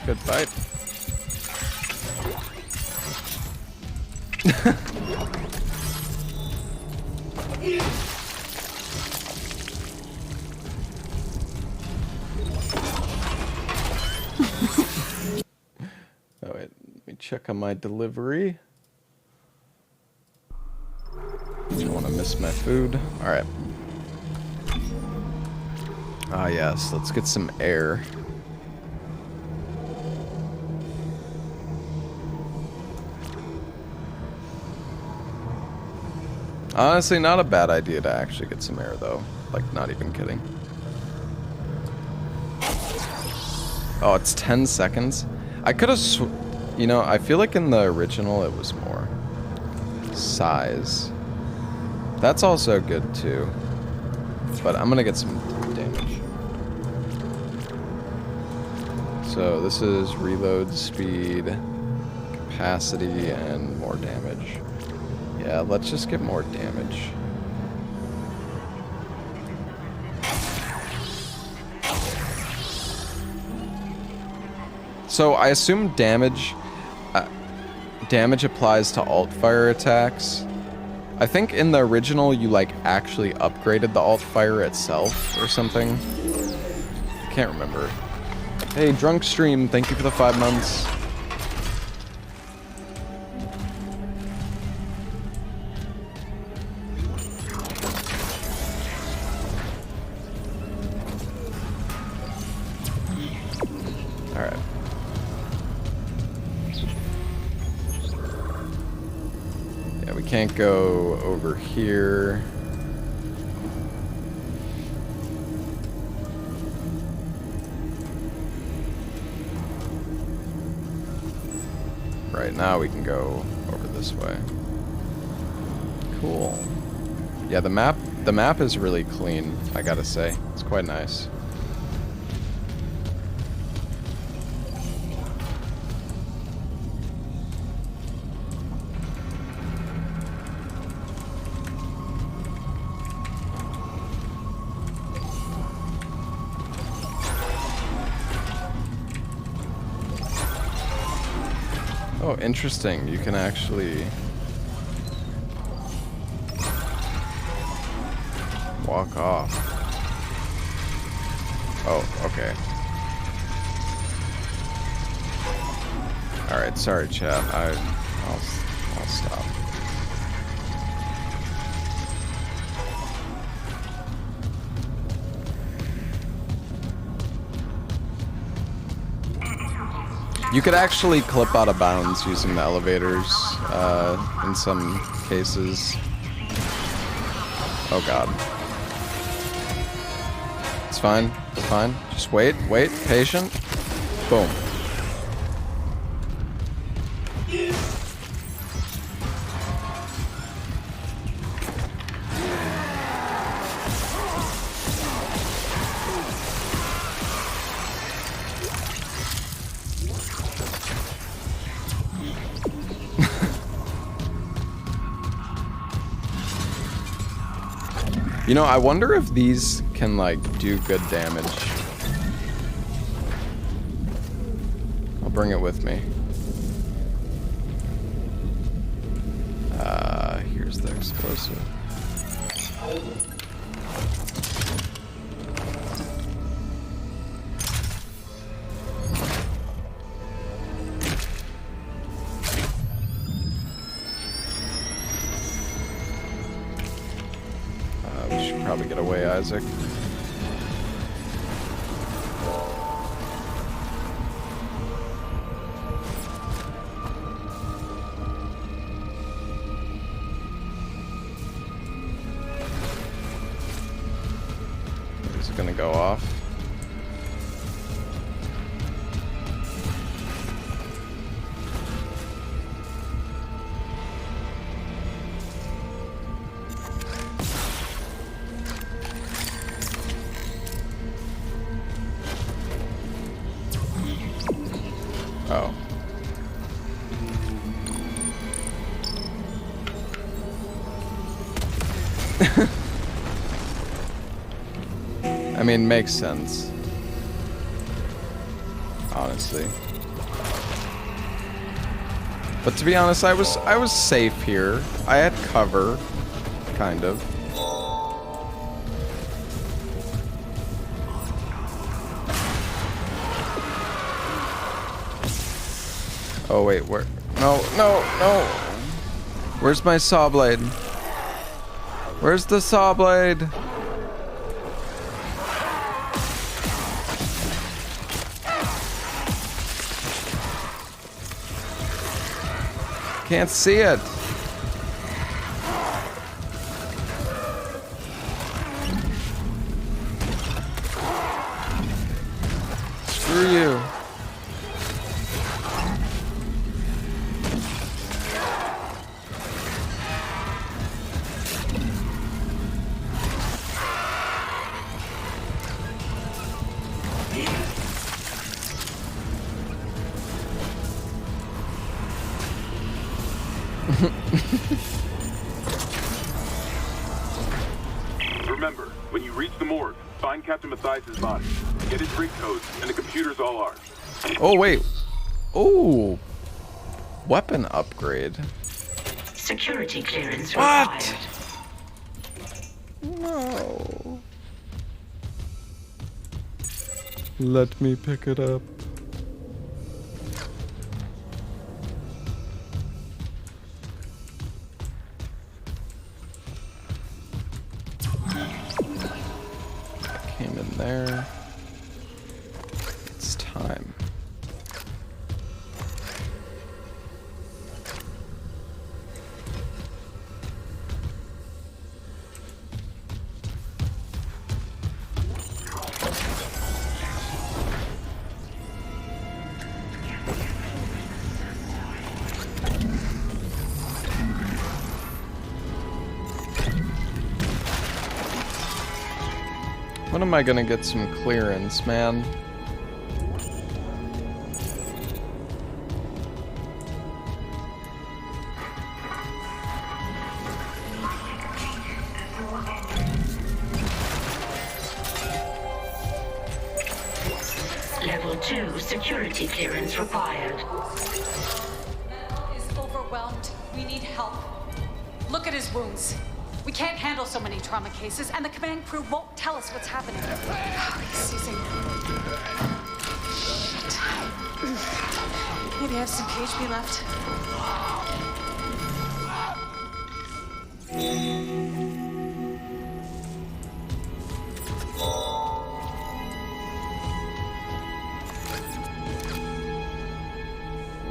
Good fight. Oh wait, let me check on my delivery. Don't want to miss my food. All right. Ah yes, let's get some air. Honestly, not a bad idea to actually get some air, though. Like, not even kidding. Oh, it's 10 seconds? I could have you know, I feel like in the original it was more. Size. That's also good, too. But I'm gonna get some damage. So, this is reload speed, capacity, and more damage. Yeah, let's just get more damage. So I assume damage applies to alt fire attacks. I think in the original you like actually upgraded the alt fire itself or something. I can't remember. Hey, Drunk Stream, thank you for the 5 months. can't go over here. Right now we can go over this way. Cool. Yeah, the map is really clean, I gotta say. It's quite nice. Oh, interesting. You can actually walk off. Oh, okay. Alright, sorry chat. I'll stop. You could actually clip out of bounds using the elevators in some cases. Oh god. It's fine. It's fine. Just wait. Patient. Boom. You know, I wonder if these can, like, do good damage. I'll bring it with me. Here's the explosive. We should probably get away, Isaac. Is it gonna go off? Oh. I mean, makes sense. Honestly. But to be honest, I was safe here. I had cover, kind of. Oh wait, where? No. Where's my saw blade? Where's the saw blade? Can't see it. Screw you. Remember, when you reach the morgue, find Captain Mathias' body. Get his rig codes, and the computer's all ours. Oh, wait. Oh. Weapon upgrade. Security clearance required. What? No. Let me pick it up. Came in there. It's time. When am I gonna get some clearance, man? Level 2 security clearance required. Is overwhelmed. We need help. Look at his wounds. We can't handle so many trauma cases, and the command crew won't tell us what's happening. Oh, he's seizing. Shit. Maybe I have some KHP left.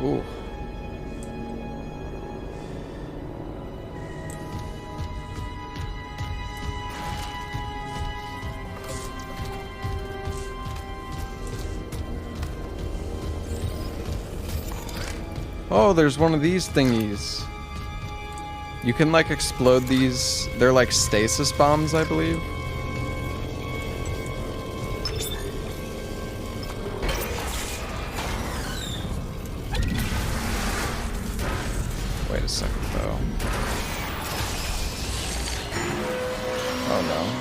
Ooh. Oh, there's one of these thingies. You can like explode these. They're like stasis bombs, I believe. Wait a second, though. Oh no.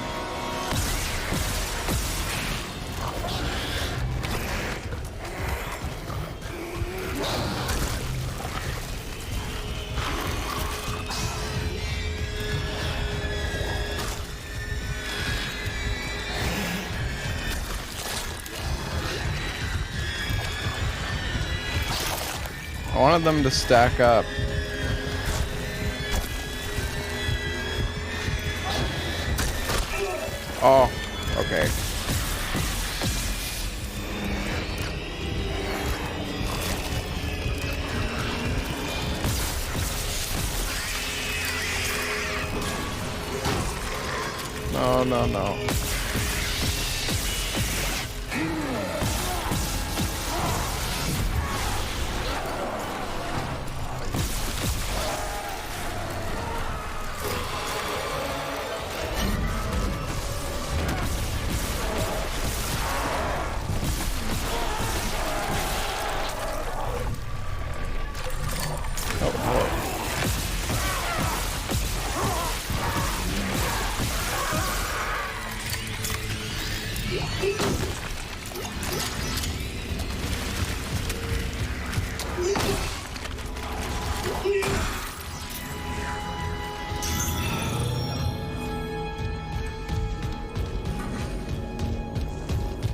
I wanted them to stack up. Oh, okay. No, no, no.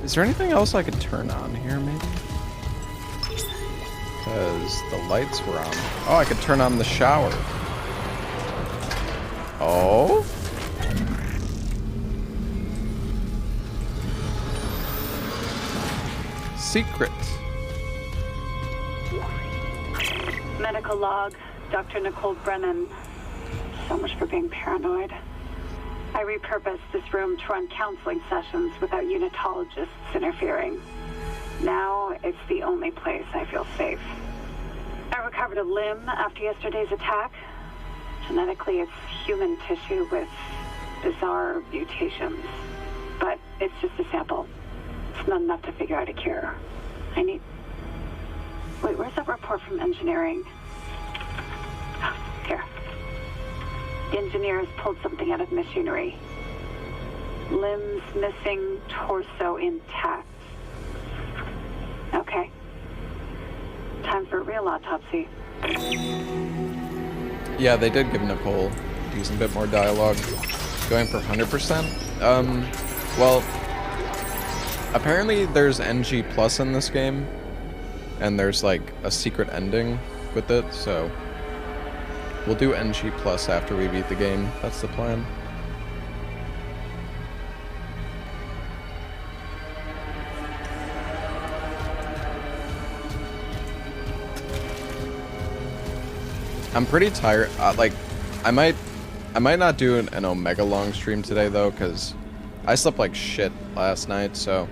Is there anything else I could turn on here, maybe? Because the lights were on. Oh, I could turn on the shower. Oh? Secret. Medical log, Dr. Nicole Brennan. So much for being paranoid. I repurposed this room to run counseling sessions without unitologists interfering. Now it's the only place I feel safe. I recovered a limb after yesterday's attack. Genetically, it's human tissue with bizarre mutations. But it's just a sample. It's not enough to figure out a cure. I need... Wait, where's that report from engineering? Here. The engineers pulled something out of machinery. Limbs missing, torso intact. Okay. Time for a real autopsy. Yeah, they did give Nicole a decent bit more dialogue. Going for 100%? Well, apparently there's NG Plus in this game. And there's like a secret ending with it, so... We'll do NG Plus after we beat the game. That's the plan. I'm pretty tired. Like, I might not do an Omega long stream today though, because I slept like shit last night. So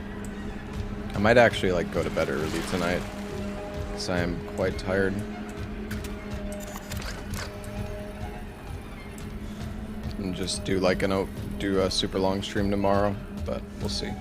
I might actually like go to bed early tonight, because I am quite tired. And just do like do a super long stream tomorrow. but we'll see.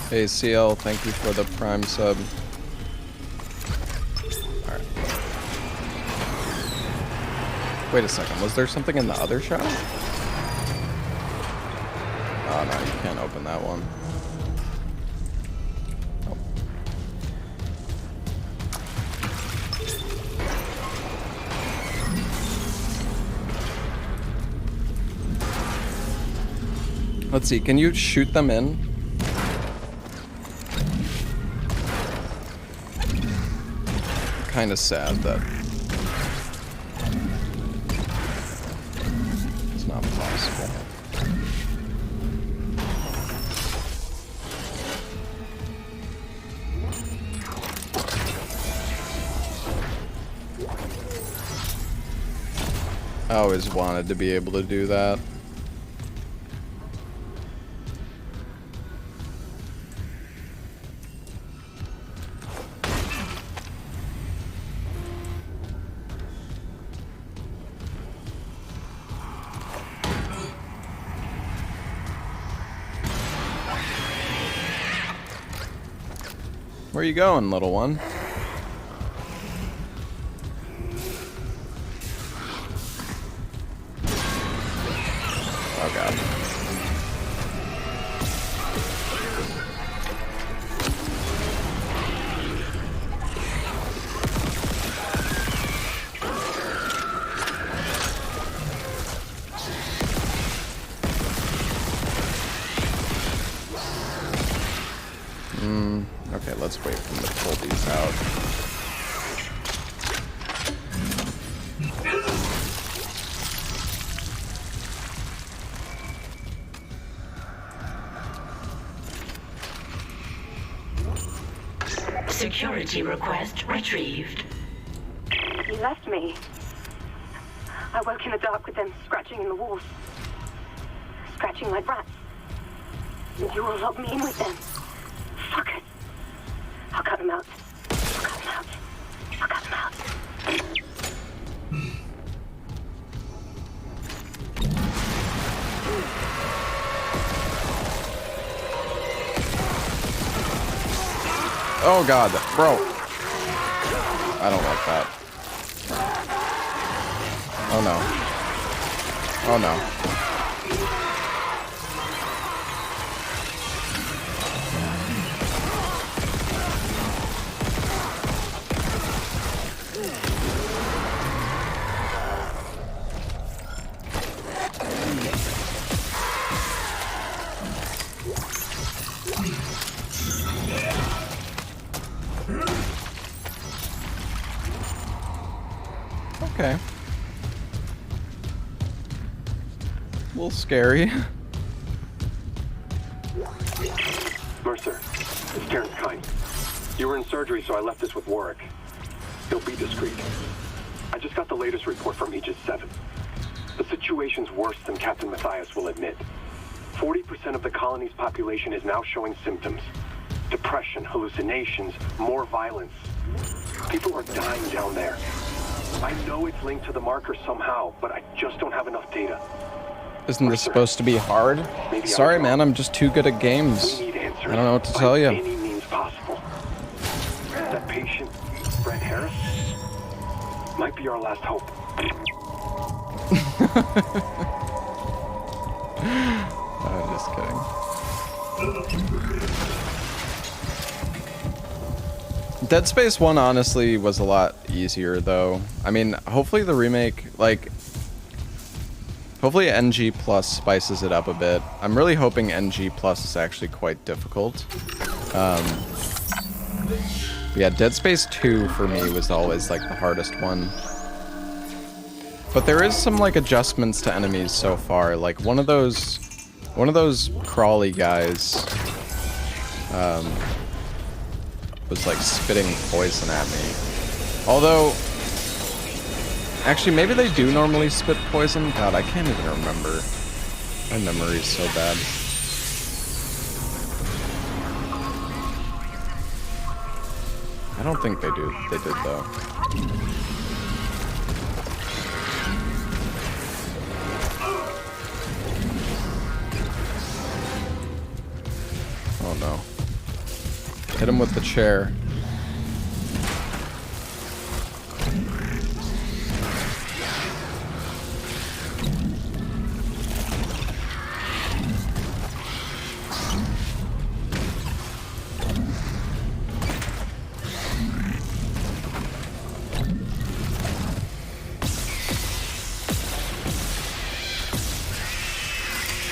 Hey CL, thank you for the Prime sub. Alright. Wait a second, was there something in the other shop? Oh no, you can't open that one. Oh. Let's see, can you shoot them in? Kind of sad that it's not possible. I always wanted to be able to do that. Where you going, little one? Oh god. Okay, let's wait for them to pull these out. Security request retrieved. He left me. I woke in the dark with them scratching in the walls. Scratching like rats. And you all locked me in with them. Fuckers. I'll cut them out. I'll cut them out. I'll cut them out. Oh god, bro. I don't like that. Oh no. Oh no. Okay. A little scary. Mercer, it's Terrence Kine. You were in surgery, so I left this with Warwick. He'll be discreet. I just got the latest report from Aegis 7. The situation's worse than Captain Matthias will admit. 40% of the colony's population is now showing symptoms. Depression, hallucinations, more violence. People are dying down there. I know it's linked to the marker somehow, but I just don't have enough data. Isn't this supposed to be hard? Sorry, man, I'm just too good at games. I don't know what to tell you. Any means possible. That patient, Brent Harris, might be our last hope. I'm just kidding. Dead Space 1 honestly was a lot easier though. I mean, hopefully the remake, like, hopefully NG Plus spices it up a bit. I'm really hoping NG Plus is actually quite difficult. Yeah, Dead Space 2 for me was always like the hardest one. But there is some like adjustments to enemies so far. Like one of those crawly guys was like spitting poison at me. Although Actually, maybe they do normally spit poison. God, I can't even remember. My memory's so bad. I don't think they do. They did, though. Oh, no. Hit him with the chair.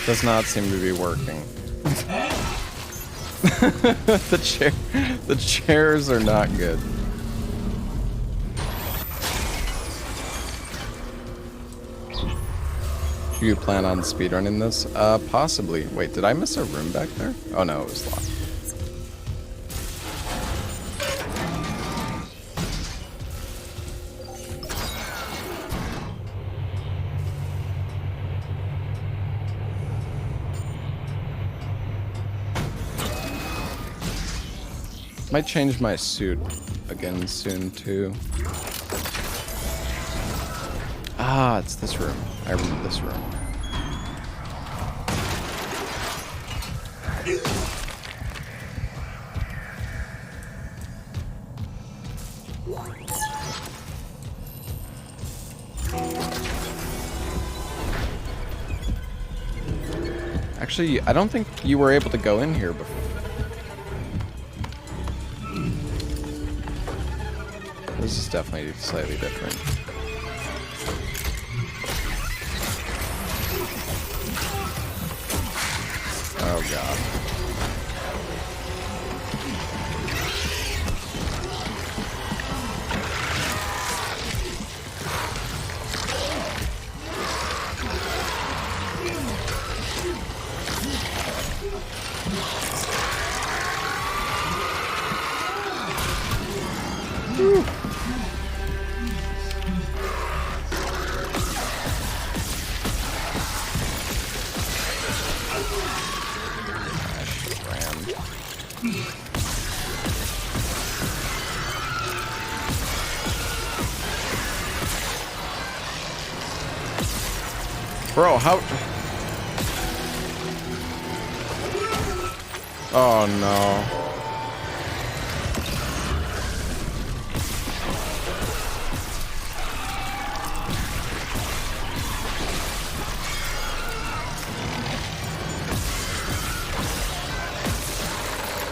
Does not seem to be working. The chairs are not good. Do you plan on speedrunning this? Possibly. Wait, did I miss a room back there? Oh no, it was locked. Might change my suit again soon too. Ah, it's this room. I remember this room. Actually, I don't think you were able to go in here before. This is definitely slightly different. Oh god. Whew. Bro, how? Oh no.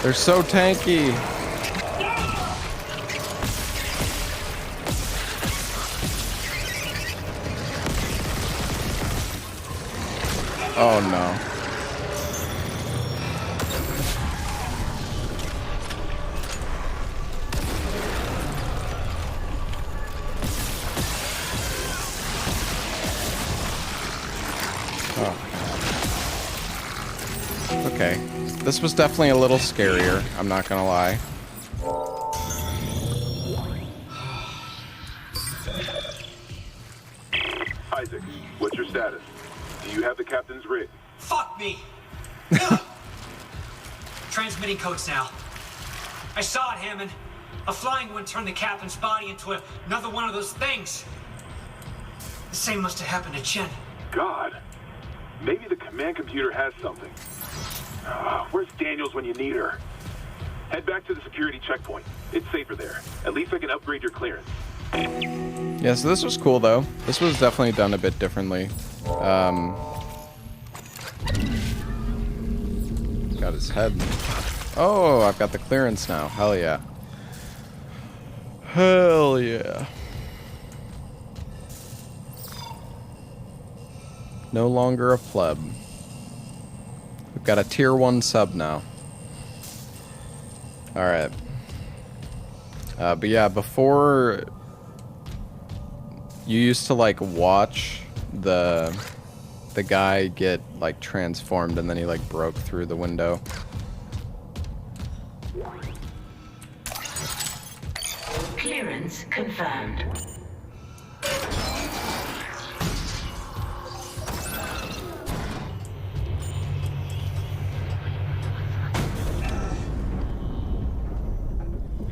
They're so tanky. Oh no. Oh. Okay. This was definitely a little scarier, I'm not gonna lie. Isaac, what's your status? Do you have the captain's rig? Fuck me! Transmitting codes now. I saw it, Hammond. A flying one turned the captain's body into another one of those things. The same must have happened to Chen. God. Maybe the command computer has something. Where's Daniels when you need her? Head back to the security checkpoint. It's safer there. At least I can upgrade your clearance. Yeah, so this was cool though. This was definitely done a bit differently. Got his head. Oh, I've got the clearance now. Hell yeah. Hell yeah. No longer a pleb. We've got a tier 1 sub now. Alright. But yeah, before you used to like watch the guy get like transformed and then he like broke through the window. Clearance confirmed.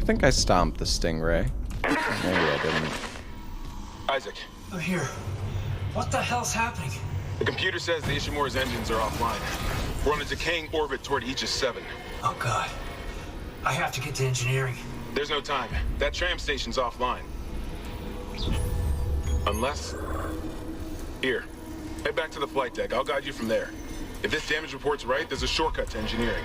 think I stomped the stingray. Maybe I didn't. Isaac. I'm here. What the hell's happening? The computer says the Ishimura's engines are offline. We're on a decaying orbit toward Aegis 7. Oh, God. I have to get to engineering. There's no time. That tram station's offline. Unless... Here. Head back to the flight deck. I'll guide you from there. If this damage report's right, there's a shortcut to engineering.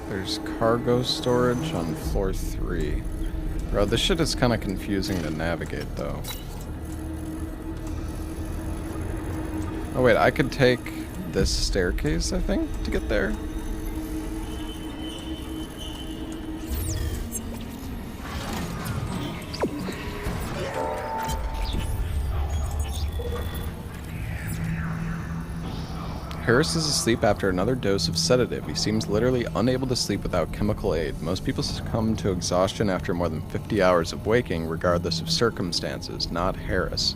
There's cargo storage on floor 3. Bro, this shit is kind of confusing to navigate, though. Oh wait, I could take this staircase, I think, to get there. Harris is asleep after another dose of sedative. He seems literally unable to sleep without chemical aid. Most people succumb to exhaustion after more than 50 hours of waking, regardless of circumstances, not Harris.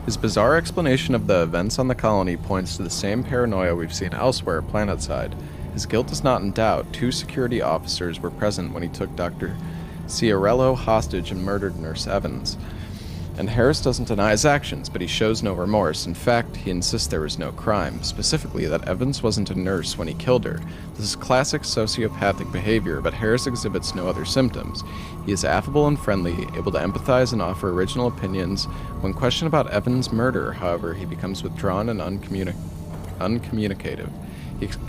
His bizarre explanation of the events on the colony points to the same paranoia we've seen elsewhere planetside. His guilt is not in doubt. 2 security officers were present when he took Dr. Ciarello hostage and murdered Nurse Evans. And Harris doesn't deny his actions, but he shows no remorse. In fact, he insists there was no crime, specifically that Evans wasn't a nurse when he killed her. This is classic sociopathic behavior, but Harris exhibits no other symptoms. He is affable and friendly, able to empathize and offer original opinions. When questioned about Evans' murder, however, he becomes withdrawn and uncommunicative.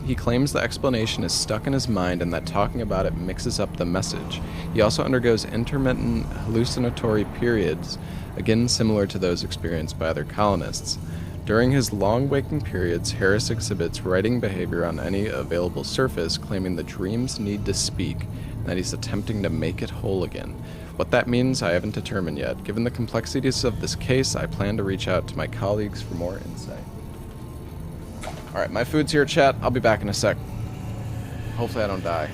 He claims the explanation is stuck in his mind and that talking about it mixes up the message. He also undergoes intermittent hallucinatory periods, again similar to those experienced by other colonists. During his long waking periods, Harris exhibits writing behavior on any available surface, claiming the dreams need to speak, and that he's attempting to make it whole again. What that means, I haven't determined yet. Given the complexities of this case, I plan to reach out to my colleagues for more insight. Alright, my food's here, chat. I'll be back in a sec. Hopefully I don't die.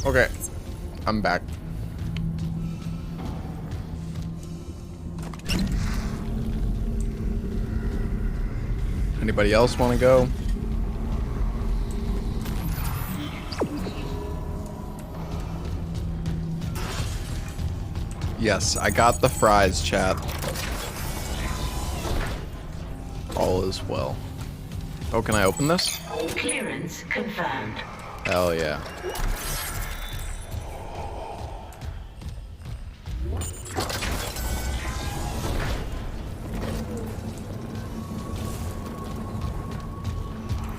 Okay. I'm back. Anybody else want to go? Yes, I got the fries, chat. All is well. Oh, can I open this? Clearance confirmed. Hell yeah.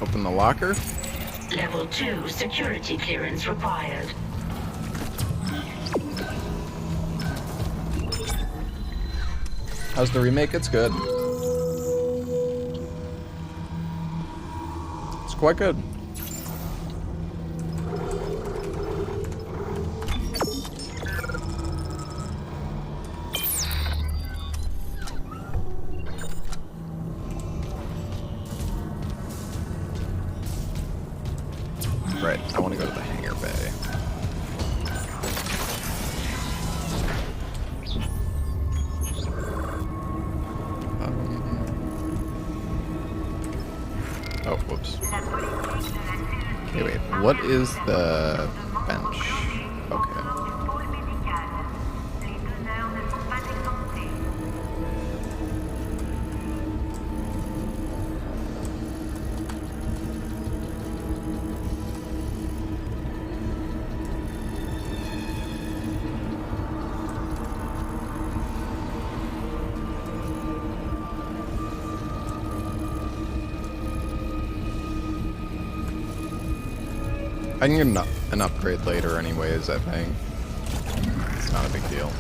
Open the locker. Level 2 security clearance required. How's the remake? It's good. It's quite good. Right, I want to go to the hangar bay. Oh, whoops. Okay, wait. What is the bench? Okay. I can get an upgrade later anyways, I think. It's not a big deal.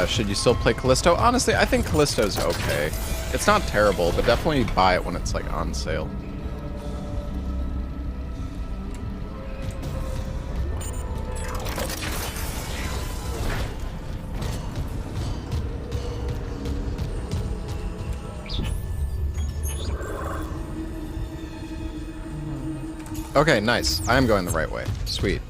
Should you still play Callisto? Honestly, I think Callisto's okay. It's not terrible, but definitely buy it when it's like on sale. Okay, nice. I am going the right way. Sweet.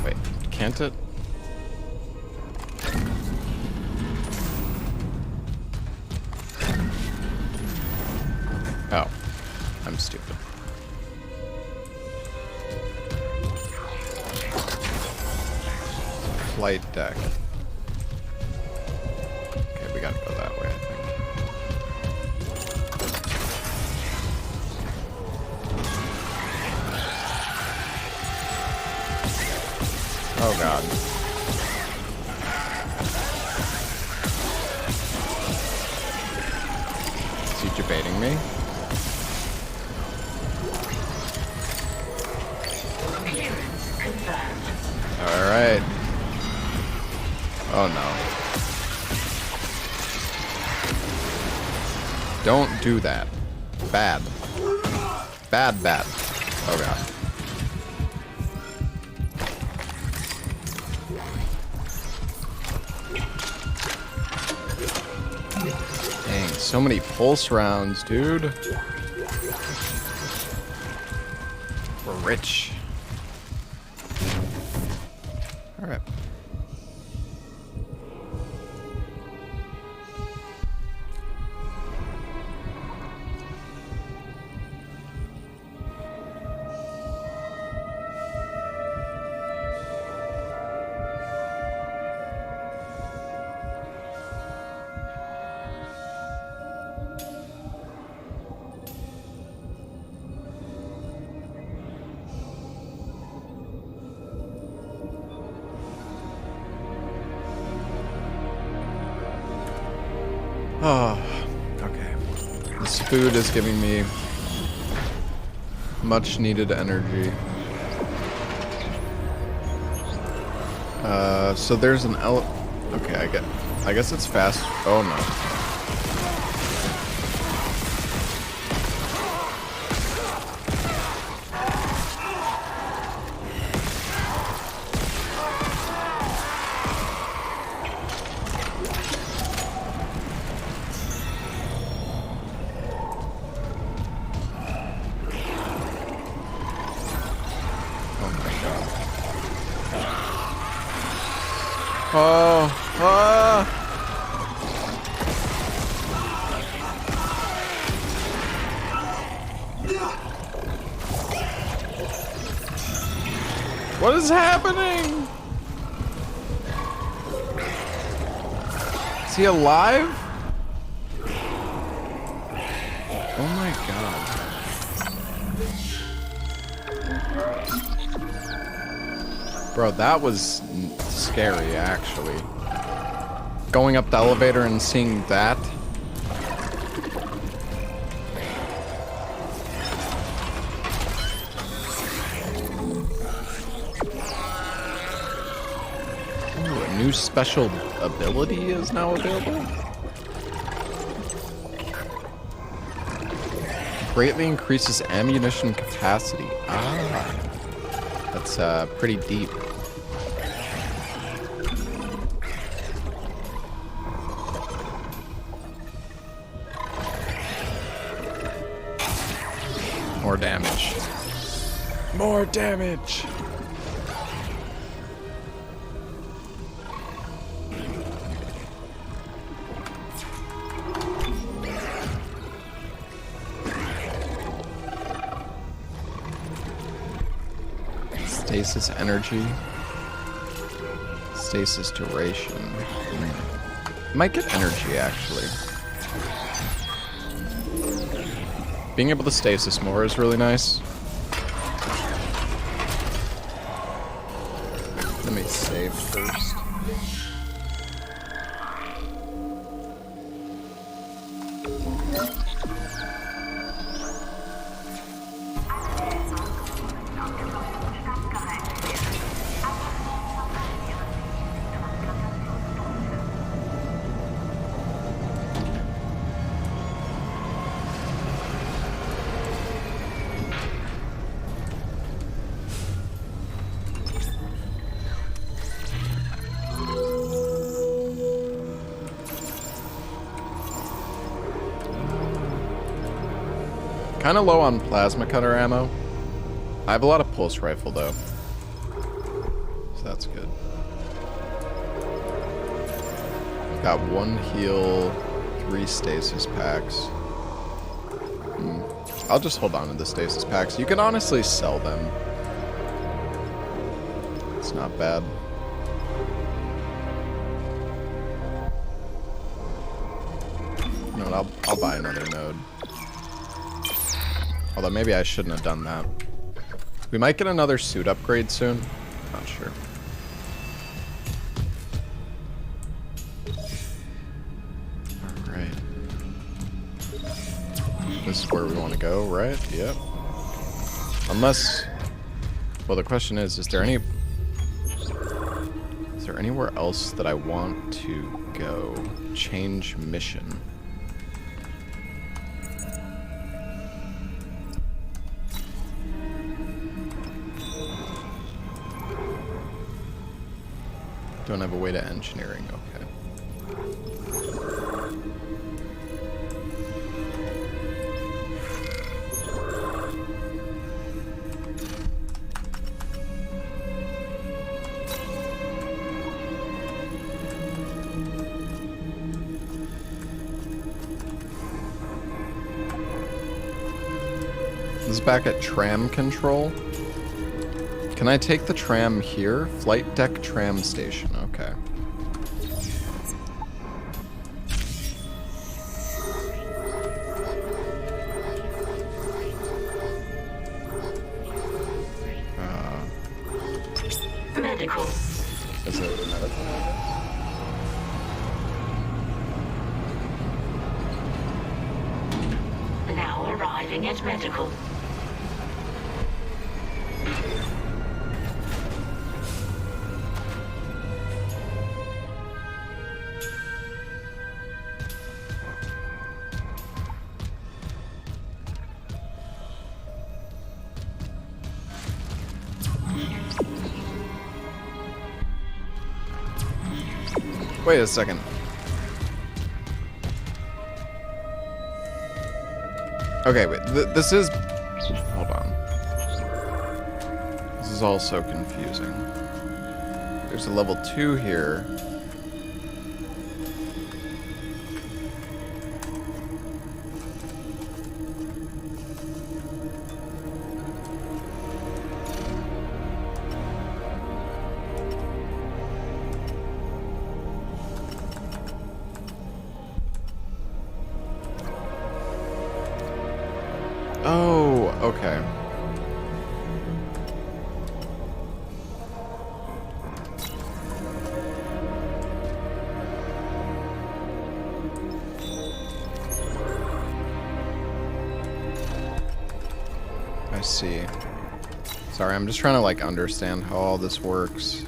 Wait, can't it? Oh, I'm stupid. Flight deck. Okay, we gotta go that way, I think. Oh god. Is he debating me? Alright. Oh no. Don't do that. Bad. Bad, bad. Oh god. Dang, so many pulse rounds, dude. We're rich. Alright. Oh, okay. This food is giving me much needed energy. So there's an okay, I guess it's fast. Oh no. Oh, what is happening? Is he alive? Oh my god. Bro, that was scary, actually. Going up the elevator and seeing that. Ooh, a new special ability is now available. Greatly increases ammunition capacity. Ah, that's pretty deep. More damage. More damage. Stasis energy. Stasis duration. Might get energy, actually. Being able to stasis more is really nice. Let me save first. Kind of low on plasma cutter ammo. I have a lot of pulse rifle though, so that's good. I've got 1 heal, 3 stasis packs. I'll just hold on to the stasis packs. You can honestly sell them. It's not bad. You know what, I'll buy another node. Although maybe I shouldn't have done that. We might get another suit upgrade soon. Not sure. Alright. This is where we want to go, right? Yep. Unless... Well, the question is there any... Is there anywhere else that I want to go? Change mission. Don't have a way to engineering, okay. This is back at tram control. Can I take the tram here? Flight deck tram station, okay. Medical. Is it medical? Now arriving at medical. Wait a second. Okay, wait. This is... Hold on. This is all so confusing. There's a level 2 here. Oh, okay. I see. Sorry, I'm just trying to like understand how all this works.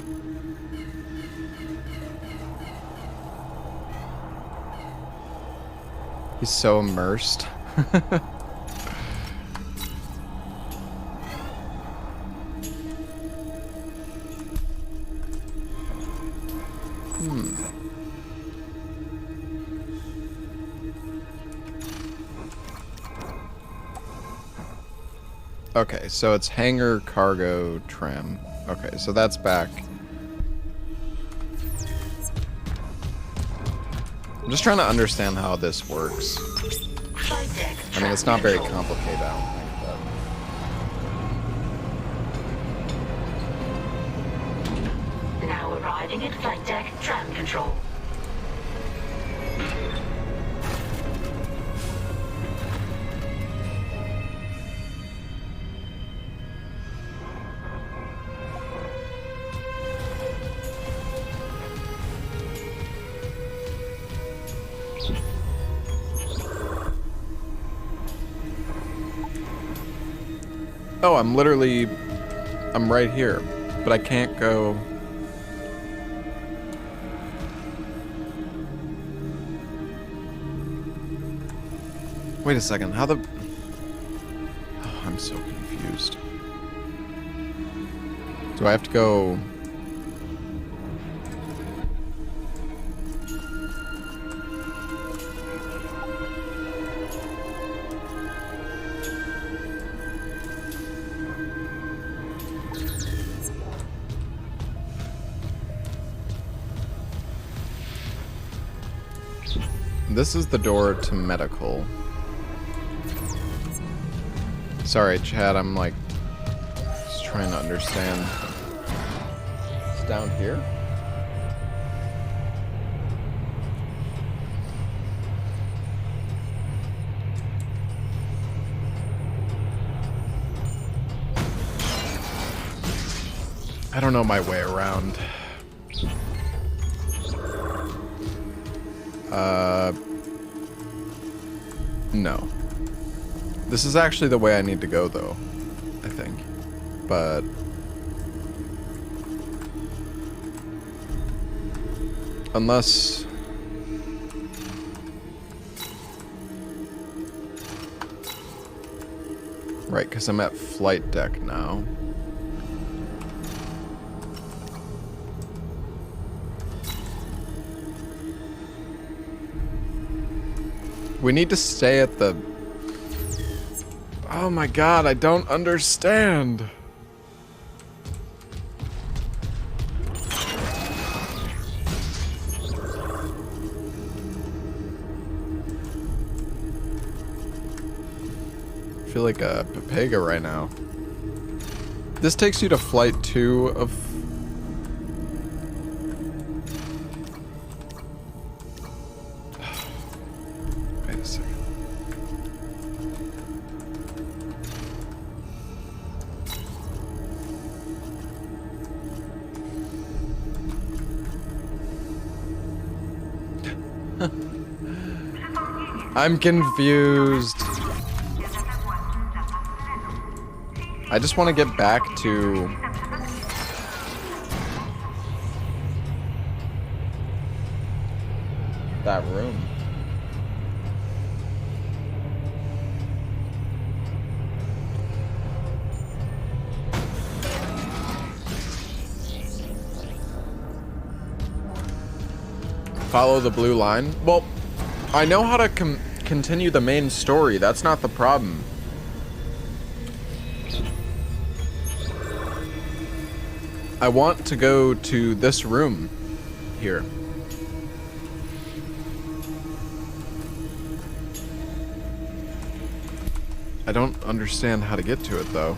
He's so immersed. Okay, so it's hangar, cargo, tram. Okay, so that's back. I'm just trying to understand how this works. I mean, it's not very complicated, I don't think, but... Now arriving at flight deck tram control. Oh, I'm right here, but I can't go... Wait a second, how the... Oh, I'm so confused. Do I have to go... This is the door to medical. Sorry, Chad, I'm like just trying to understand. It's down here? I don't know my way around. No. This is actually the way I need to go, though, I think. But... Unless... Right, because I'm at flight deck now. We need to stay at the... Oh my god, I don't understand. I feel like a Pepega right now. This takes you to flight 2 of... Wait a second. I'm confused. I just want to get back to... that room. Follow the blue line? Well, I know how to continue the main story. That's not the problem. I want to go to this room here. I don't understand how to get to it though.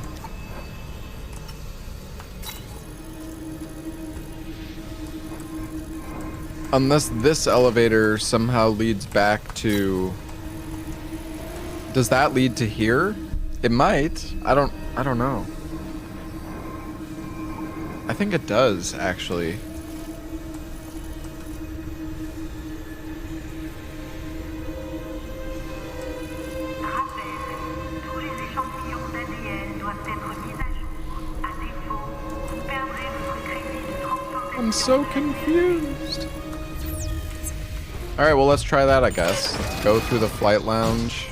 Unless this elevator somehow leads back to... Does that lead to here? It might. I don't know. I think it does, actually. I'm so confused. Alright, well, let's try that, I guess. Go through the flight lounge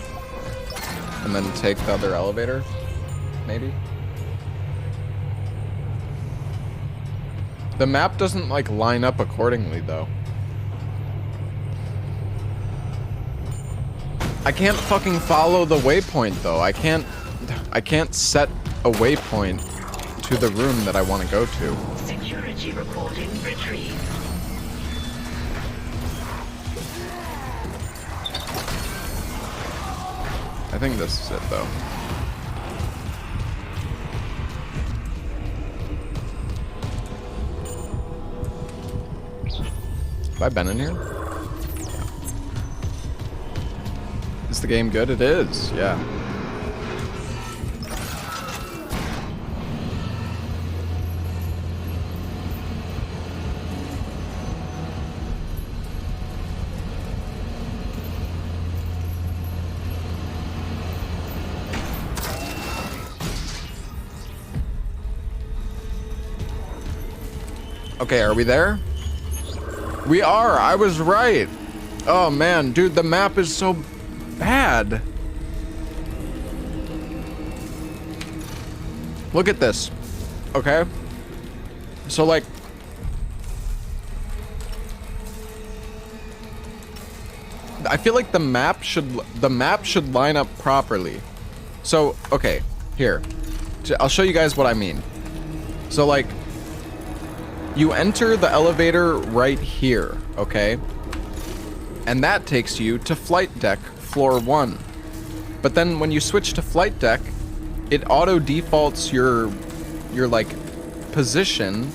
and then take the other elevator, maybe? The map doesn't, like, line up accordingly, though. I can't fucking follow the waypoint, though. I can't set a waypoint to the room that I want to go to. Security recording retrieved. I think this is it, though. Have I been in here? Is the game good? It is, yeah. Okay, are we there? We are! I was right! Oh man, dude, the map is so bad. Look at this. Okay? So, like... I feel like the map should line up properly. So, okay, here. I'll show you guys what I mean. So, like... You enter the elevator right here, okay? And that takes you to flight deck floor 1. But then when you switch to flight deck, it auto defaults your like position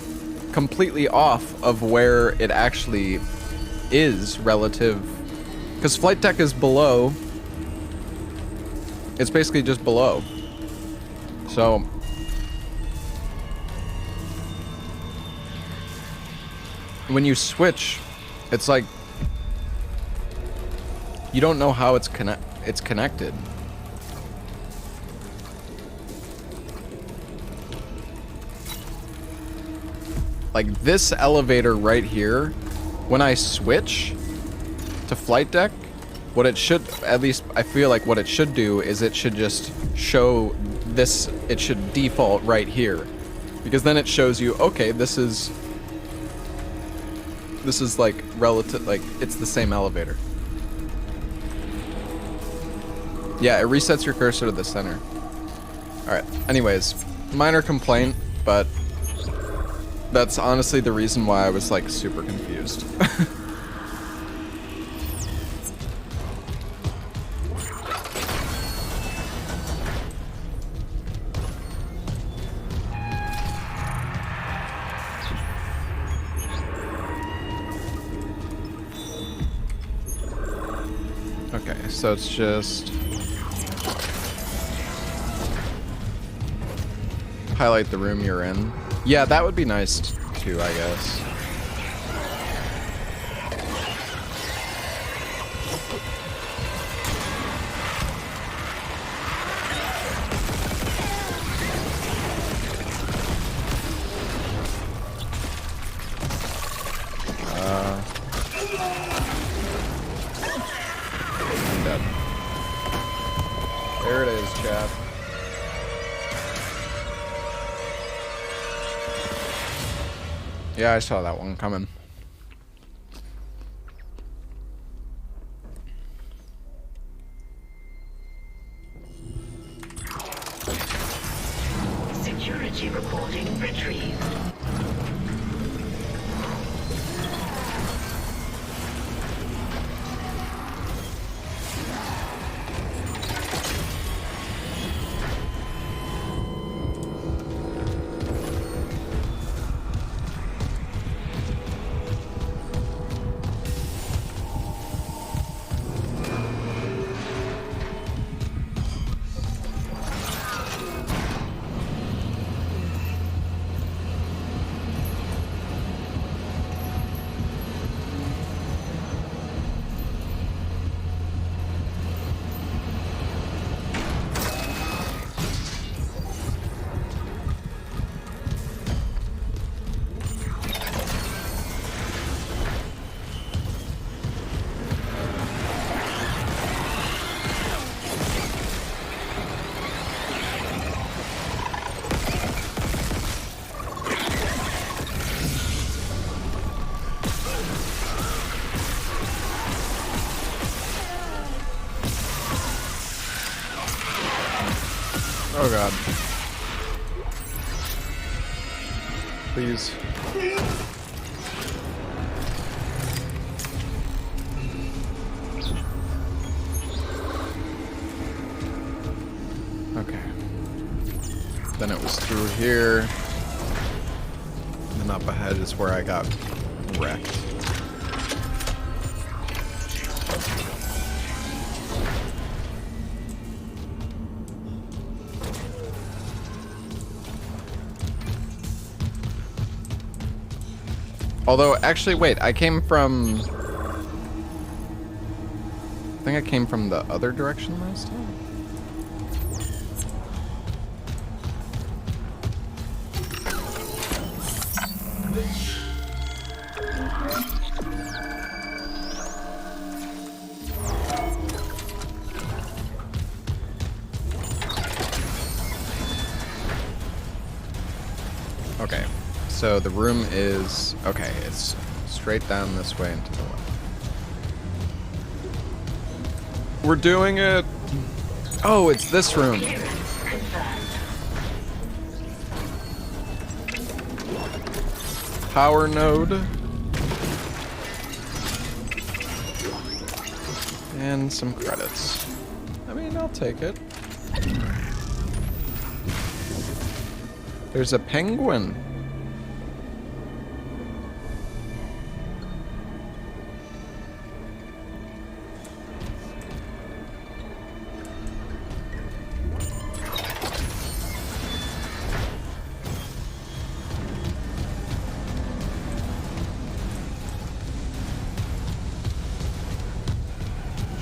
completely off of where it actually is relative, because flight deck is below. It's basically just below. So when you switch, it's like you don't know how it's connected. Like this elevator right here, when I switch to flight deck, what it should, at least I feel like what it should do is it should just show this, it should default right here. Because then it shows you, okay, this is like relative, like it's the same elevator. Yeah, it resets your cursor to the center. Alright, anyways, minor complaint, but that's honestly the reason why I was like super confused. Okay, so it's just highlight the room you're in. Yeah, that would be nice too, I guess. I'm dead. There it is, chat. Yeah, I saw that one coming. Security recording retrieved. Oh god. Please. Okay. Then it was through here. And up ahead is where I got wrecked. Although, actually, wait, I came from... I think I came from the other direction last time? Okay. So the room is... Okay, it's straight down this way and to the left. We're doing it! Oh, it's this room. Power node. And some credits. I mean, I'll take it. There's a penguin.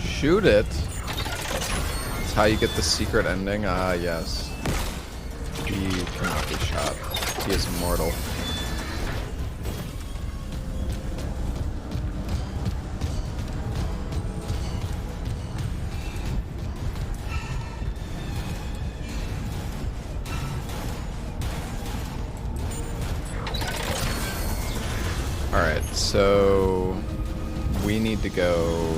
Shoot it. That's how you get the secret ending. Ah, yes. He cannot be shot. He is immortal. Alright, so we need to go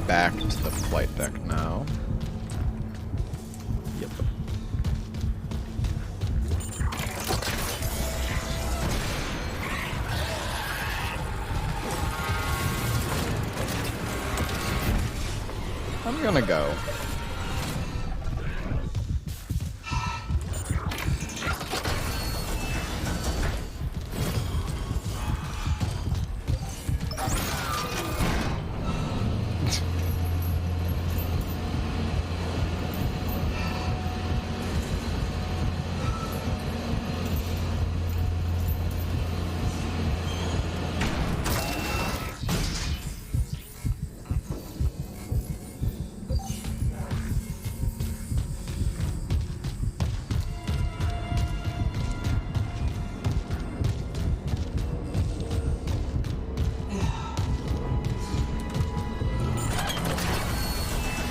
back to the flight deck now. Yep. I'm gonna go.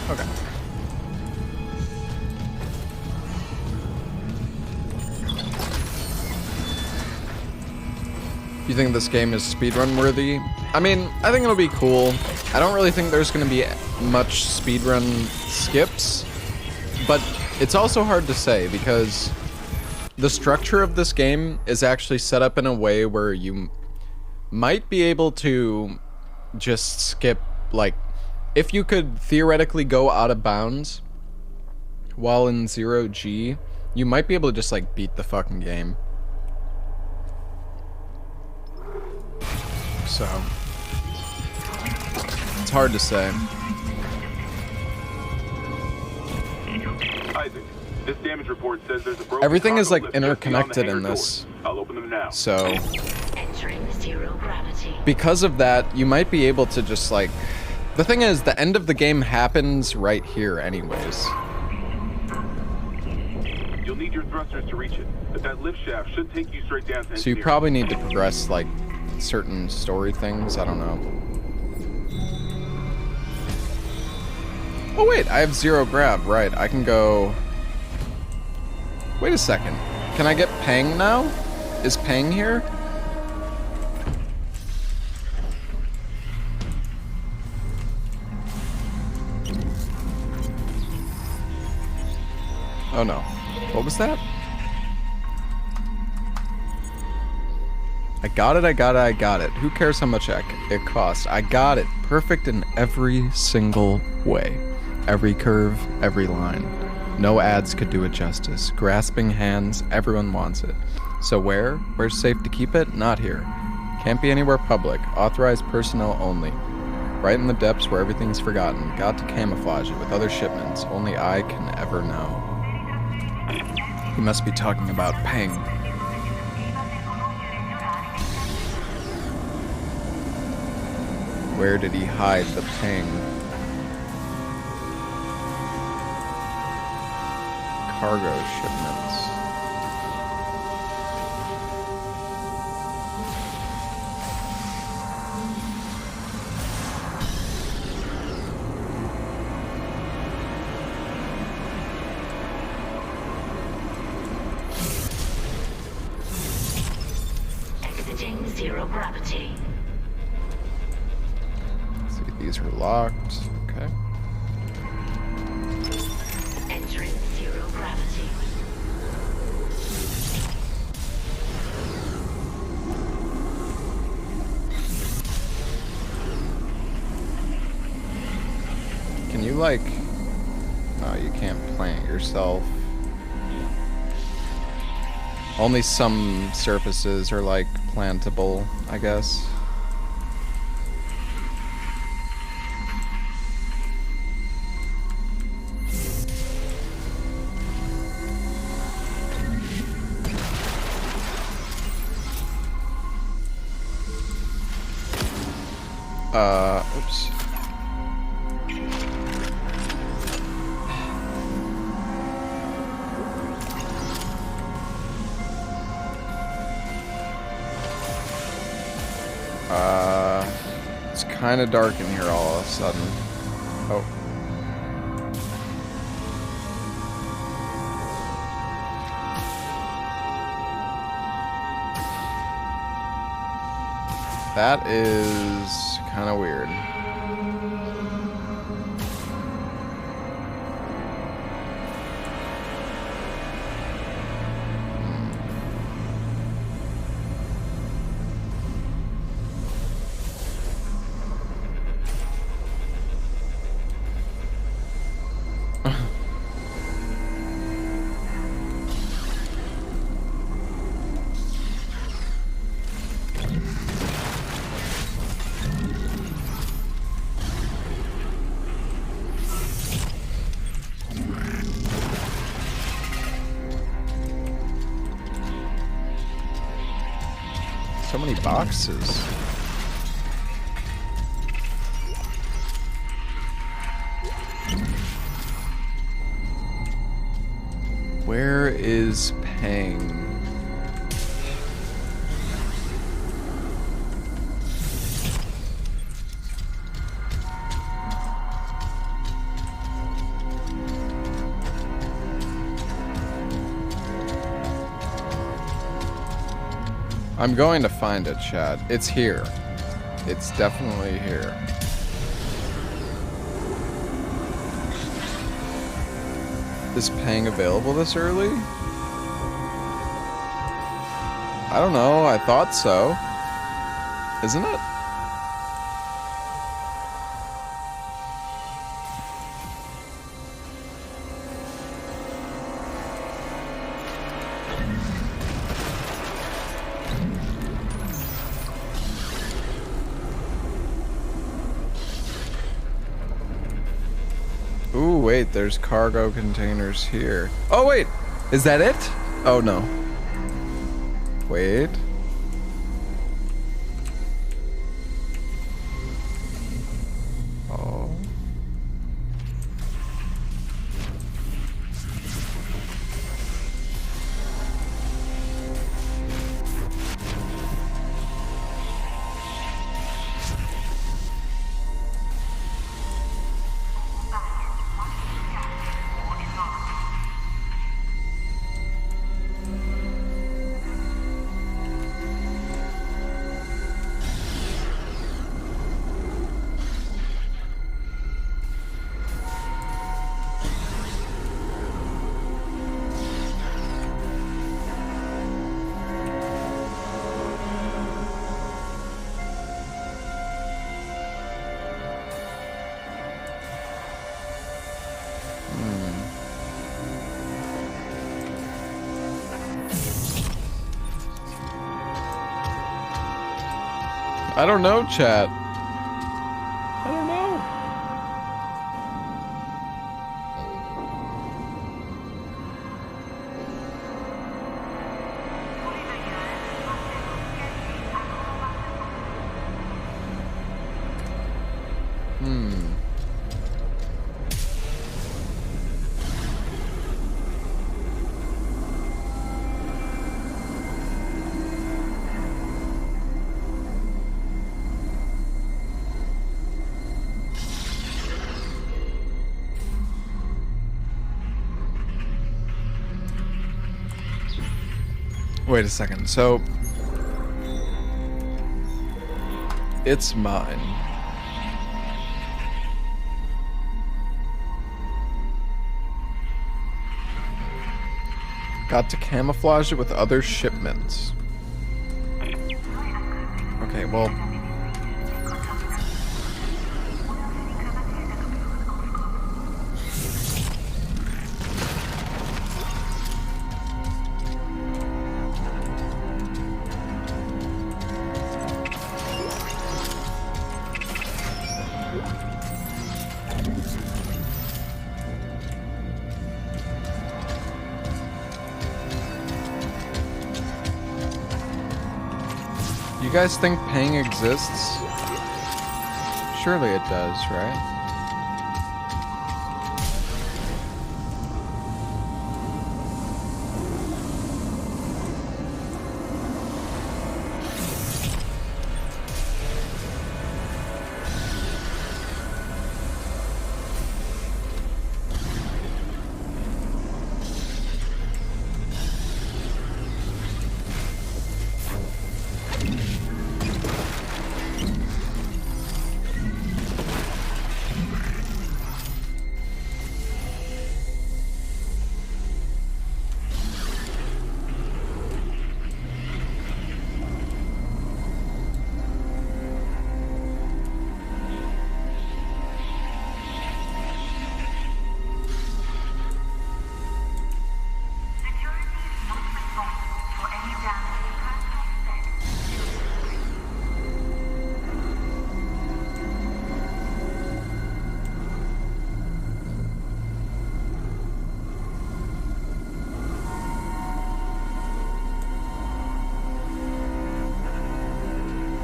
Okay. You think this game is speedrun worthy? I mean, I think it'll be cool. I don't really think there's going to be much speedrun skips, but it's also hard to say because the structure of this game is actually set up in a way where you might be able to just skip, like, if you could theoretically go out of bounds while in 0G, you might be able to just, like, beat the fucking game. So, it's hard to say. Isaac, this damage report says there's a broken Everything is, like, cargo lift just beyond the interconnected in hangar this. doors. I'll open them now. So, Entering zero gravity. because of that, you might be able to just, like... The thing is, the end of the game happens right here anyways. You'll need your thrusters to reach it, but that lift shaft should take you straight down to So you engineering. probably need to progress, like, certain story things. I don't know. Oh, wait. I have 0 grab. Right. I can go... Wait a second. Can I get Pang now? Is Pang here? Oh, no. What was that? I got it, I got it, I got it. Who cares how much it costs? I got it. Perfect in every single way. Every curve, every line. No ads could do it justice. Grasping hands, everyone wants it. So where? Where's safe to keep it? Not here. Can't be anywhere public. Authorized personnel only. Right in the depths where everything's forgotten. Got to camouflage it with other shipments. Only I can ever know. He must be talking about Peng. Where did he hide the Peng? Cargo shipments. Exiting zero gravity. See, these are locked. Okay. Entering zero gravity. Can you, like... No, you can't plant yourself. Only some surfaces are, like, plantable, I guess. Oops. It's kind of dark in here all of a sudden. Oh. That is kind of weird. So many boxes. Where is Peng? I'm going to find it, Chad. It's here. It's definitely here. Is Peng available this early? I don't know. I thought so. Isn't it? Ooh, wait, there's cargo containers here. Oh, wait! Is that it? Oh, no. Wait. Oh. I don't know, chat. I don't know. Wait a second, so... It's mine. Got to camouflage it with other shipments. Okay, well... You guys think Pang exists? Surely it does, right?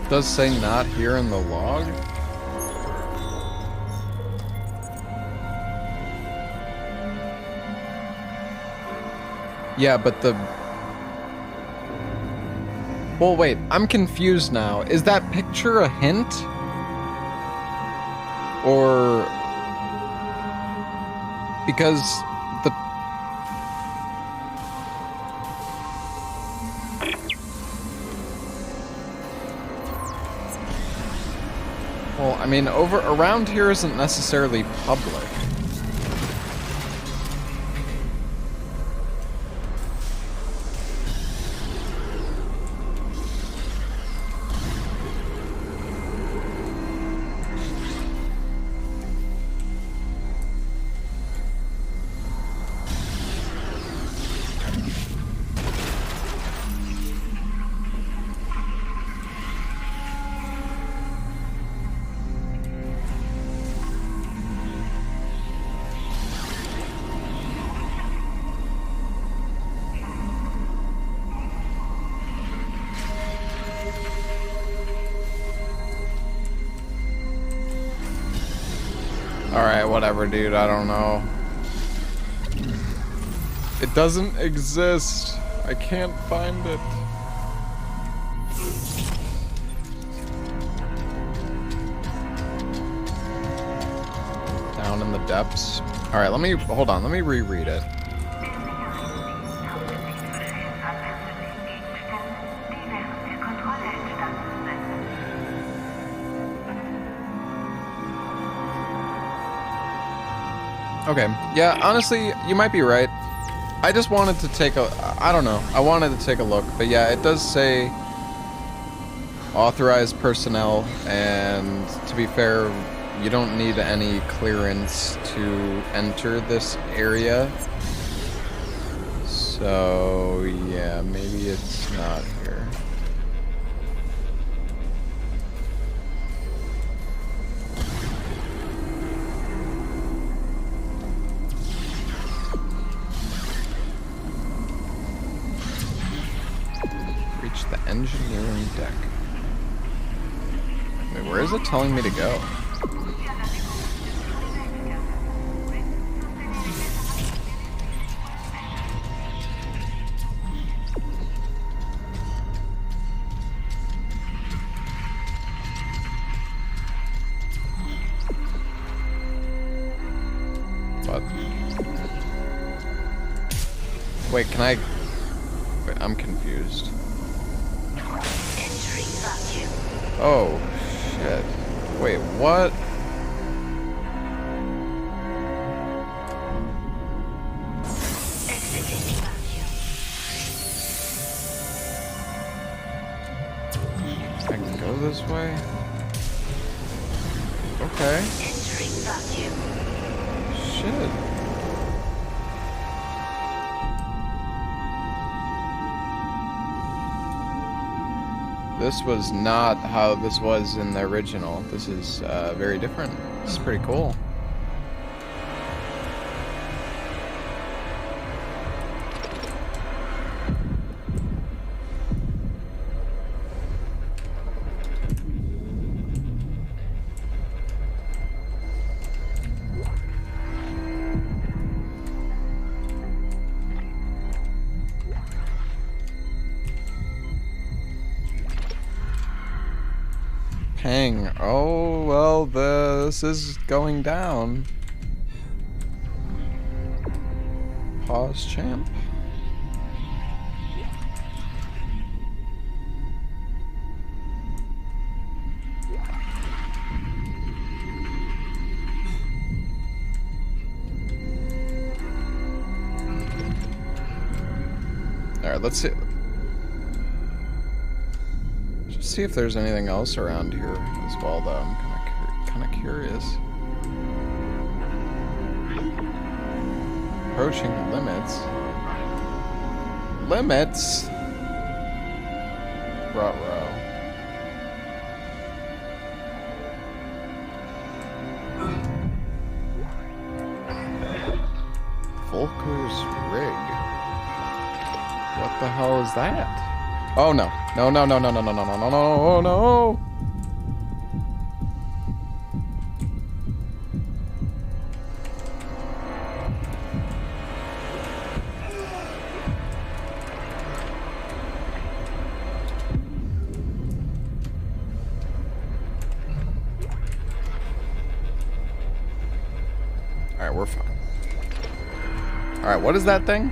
Does say not here in the log? Yeah, but the... Well, wait, I'm confused now. Is that picture a hint? Or... Because the... Well, I mean, around here isn't necessarily public. Alright, whatever, dude. I don't know. It doesn't exist. I can't find it. Down in the depths. Alright, let me... Hold on. Let me reread it. Okay, yeah, honestly, you might be right. I just wanted to take a... I don't know. I wanted to take a look. But yeah, it does say authorized personnel, and to be fair, you don't need any clearance to enter this area. So, yeah, maybe it's not here. engineering deck. Wait, where is it telling me to go? What? Wait, can I... Wait, I'm confused. Oh, shit. Wait, what? I can go this way? Okay. Shit. This was not how this was in the original. This is very different. This is pretty cool. Pang. Oh, well, this is going down. Pause, champ. Alright, let's see. See if there's anything else around here as well, though. I'm kind of curious. Approaching limits. Limits? Ruh-roh. Volker's rig. What the hell is that? Oh no. No, no, no, no, no, no, no, no, no, no, no. Alright, we're fine. Alright, what is that thing?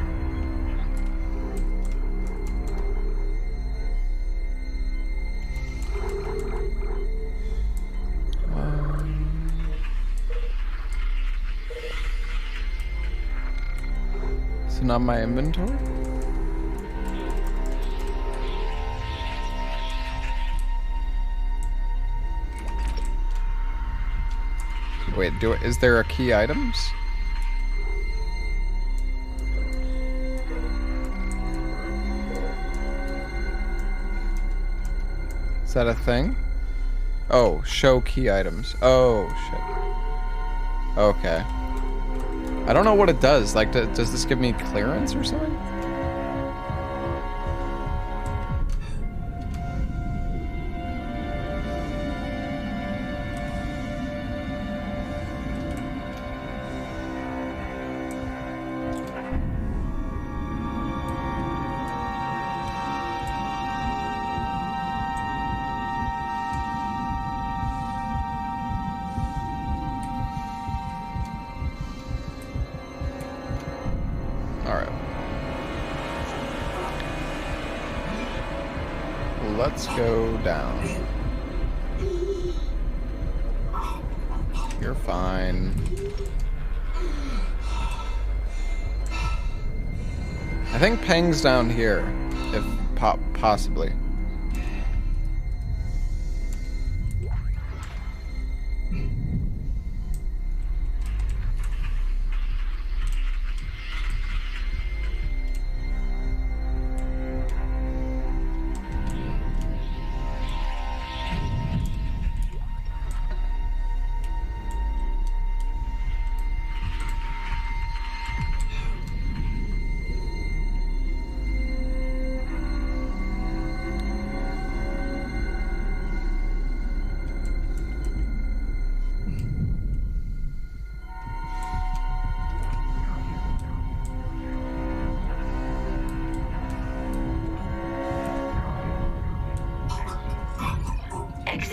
Not my inventory? Wait, is there a key items? Is that a thing? Oh, show key items. Oh, shit. Okay. I don't know what it does. Like, does this give me clearance or something? Let's go down. You're fine. I think Peng's down here, if possibly.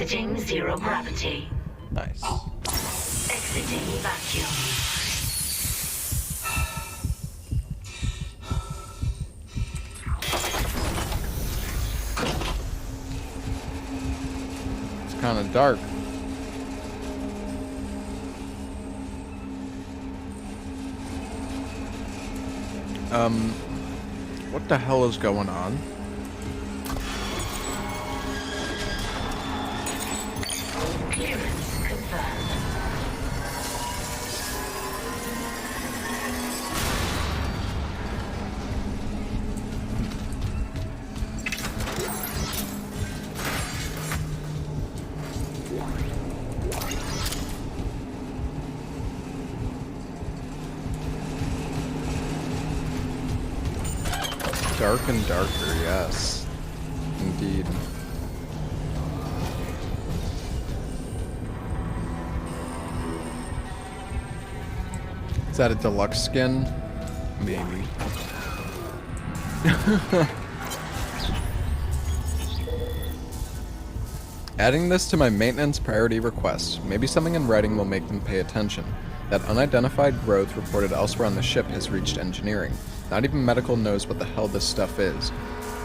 Exiting zero gravity. Nice. Exiting vacuum. It's kind of dark. What the hell is going on? Clearance confirmed. Dark and darker, yes. Indeed. Is that a deluxe skin? Maybe. Adding this to my maintenance priority requests. Maybe something in writing will make them pay attention. That unidentified growth reported elsewhere on the ship has reached engineering. Not even medical knows what the hell this stuff is.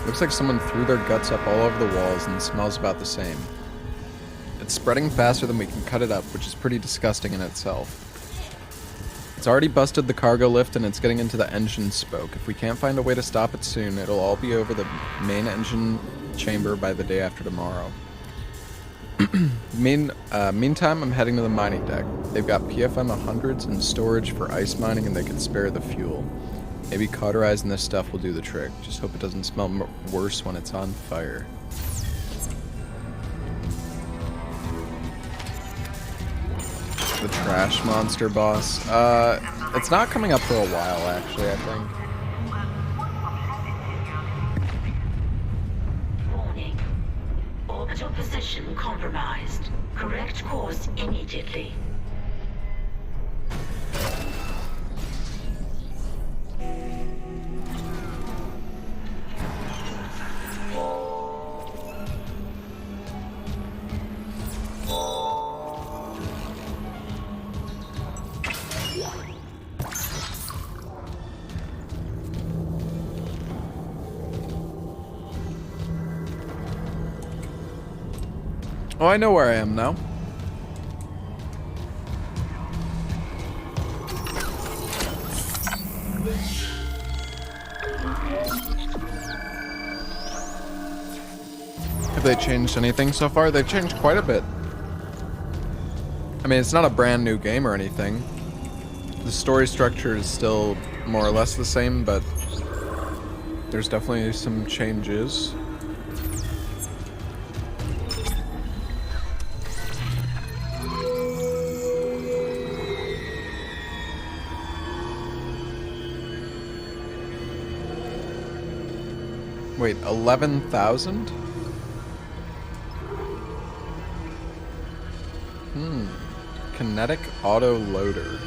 Looks like someone threw their guts up all over the walls and smells about the same. It's spreading faster than we can cut it up, which is pretty disgusting in itself. It's already busted the cargo lift and it's getting into the engine spoke. If we can't find a way to stop it soon, it'll all be over the main engine chamber by the day after tomorrow. Meantime, I'm heading to the mining deck. They've got PFM 100s and storage for ice mining and they can spare the fuel. Maybe cauterizing this stuff will do the trick. Just hope it doesn't smell worse when it's on fire. The trash monster boss. It's not coming up for a while, actually, I think. Warning. Orbital position compromised. Correct course immediately. Oh, I know where I am now. Have they changed anything so far? They've changed quite a bit. I mean, it's not a brand new game or anything. The story structure is still more or less the same, but there's definitely some changes. Wait, 11,000? Kinetic auto loader.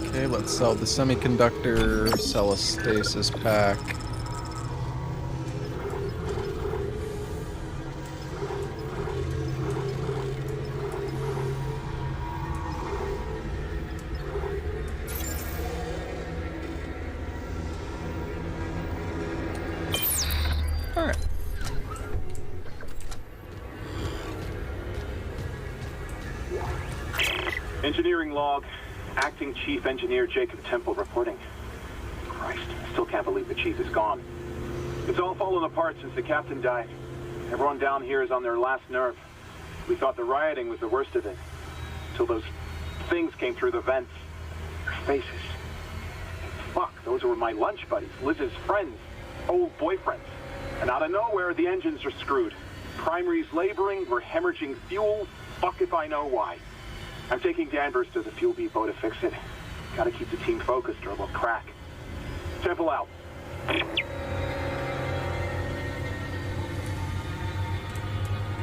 Okay, let's sell the semiconductor, sell a stasis pack. Alright. Engineering log. Acting Chief Engineer Jacob Temple reporting. Christ, I still can't believe the chief is gone. It's all fallen apart since the captain died. Everyone down here is on their last nerve. We thought the rioting was the worst of it. Until those things came through the vents. Their faces. Fuck, those were my lunch buddies, Liz's friends, old boyfriends. And out of nowhere, the engines are screwed. Primary's laboring, we're hemorrhaging fuel. Fuck if I know why. I'm taking Danvers to the fuel depot to fix it. Gotta keep the team focused or it'll crack. Temple out.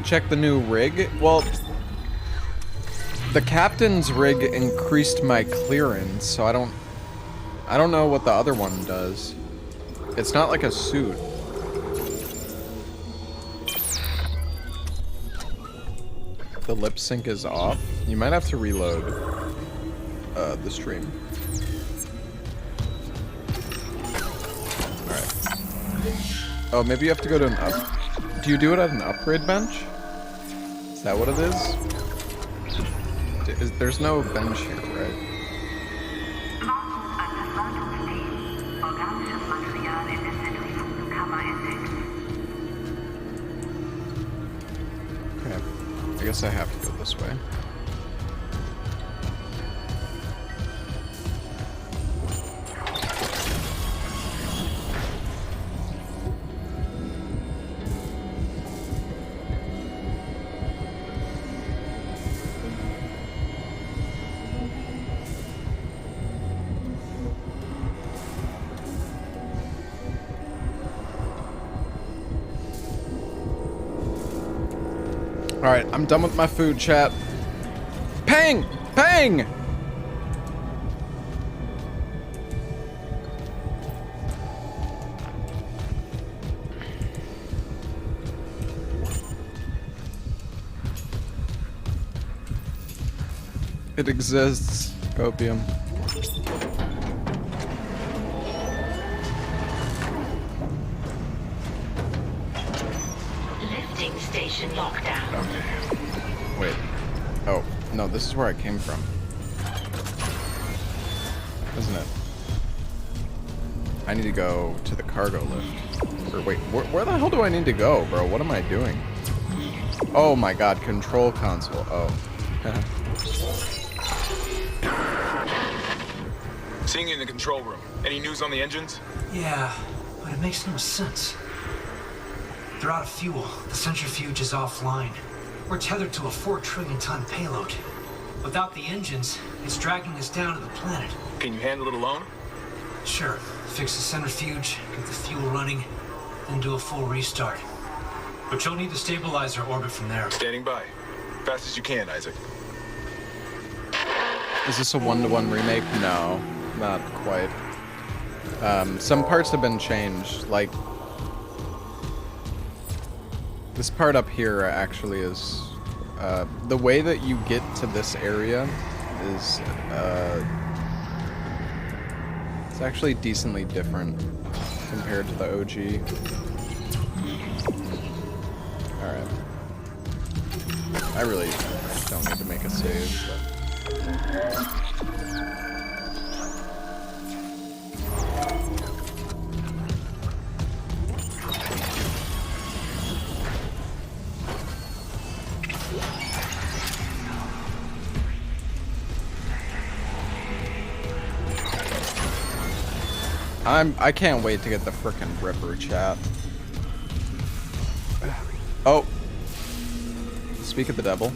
Check the new rig. Well, the captain's rig increased my clearance, so I don't know what the other one does. It's not like a suit. The lip sync is off. You might have to reload the stream. Alright. Oh, maybe you have to go to an up. Do you do it at an upgrade bench? Is that what it is? There's no bench here, right? Okay. I guess I have to go this way. Alright, I'm done with my food, chat. Pang! Pang! It exists. Copium. Lifting station lockdown. Okay. Wait. Oh, no, this is where I came from. Isn't it? I need to go to the cargo lift. Or wait, where the hell do I need to go, bro? What am I doing? Oh my god, control console. Oh. Seeing you in the control room. Any news on the engines? Yeah, but it makes no sense. They're out of fuel. The centrifuge is offline. We're tethered to a 4 trillion ton payload. Without the engines, it's dragging us down to the planet. Can you handle it alone? Sure. Fix the centrifuge, get the fuel running, then do a full restart. But you'll need to stabilize our orbit from there. Standing by. Fast as you can, Isaac. Is this a 1-to-1 remake? No, not quite. Some parts have been changed, like this part up here actually is the way that you get to this area is it's actually decently different compared to the OG. Alright. I really don't need to make a save, but I can't wait to get the frickin' Ripper, chat. Oh. Speak of the devil.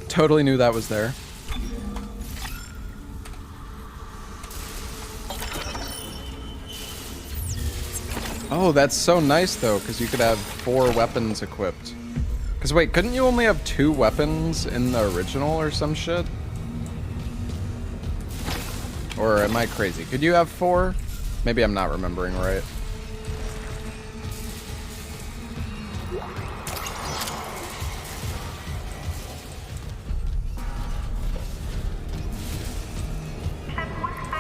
Totally knew that was there. Oh, that's so nice though, because you could have 4 weapons equipped. Because wait, couldn't you only have 2 weapons in the original or some shit? Or am I crazy? Could you have 4? Maybe I'm not remembering right.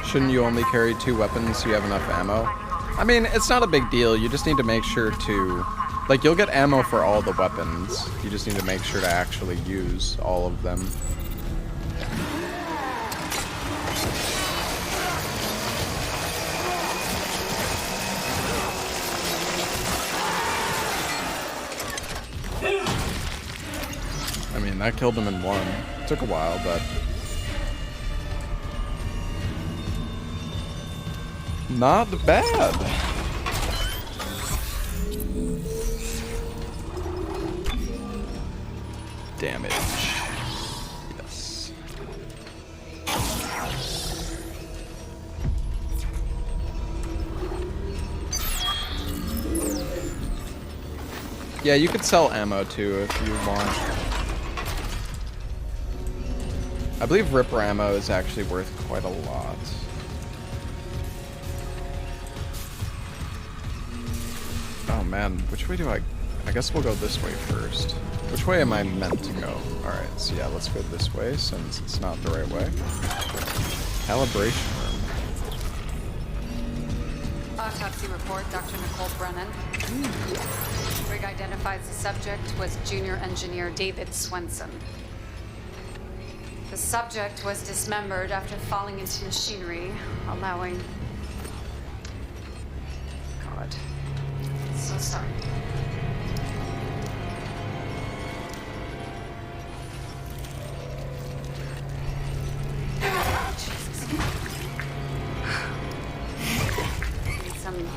Shouldn't you only carry 2 weapons so you have enough ammo? I mean, it's not a big deal. You just need to make sure to... Like, you'll get ammo for all the weapons. You just need to make sure to actually use all of them. I mean, that killed him in 1. It took a while, but... Not bad. Damage. Yes. Yeah, you could sell ammo too if you want. I believe Ripper ammo is actually worth quite a lot. Oh man, which way do I guess we'll go this way first. Which way am I meant to go? Alright, so yeah, let's go this way since it's not the right way. Calibration room. Autopsy report, Dr. Nicole Brennan. Rig identifies the subject was junior engineer David Swenson. The subject was dismembered after falling into machinery, allowing... God. So sorry. Jesus. Need some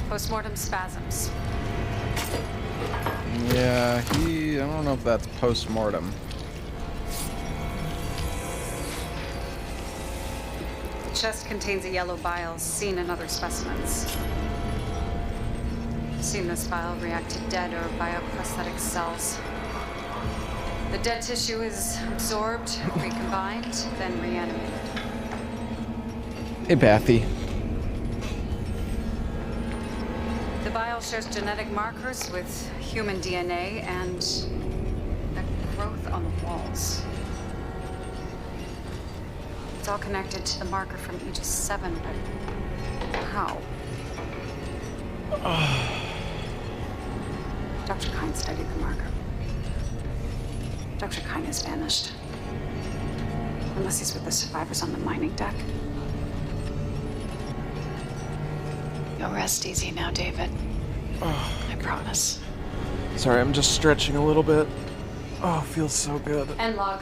postmortem spasms. Yeah, I don't know if that's post-mortem. The chest contains a yellow bile seen in other specimens. Seen this bile react to dead or bioprosthetic cells. The dead tissue is absorbed, recombined, then reanimated. Hey, Bathy. The bile shares genetic markers with human DNA and the growth on the walls. It's all connected to the marker from Aegis 7, but how? Dr. Kine studied the marker. Dr. Kine has vanished. Unless he's with the survivors on the mining deck. You'll rest easy now, David. I promise. Sorry, I'm just stretching a little bit. Oh, feels so good. End log.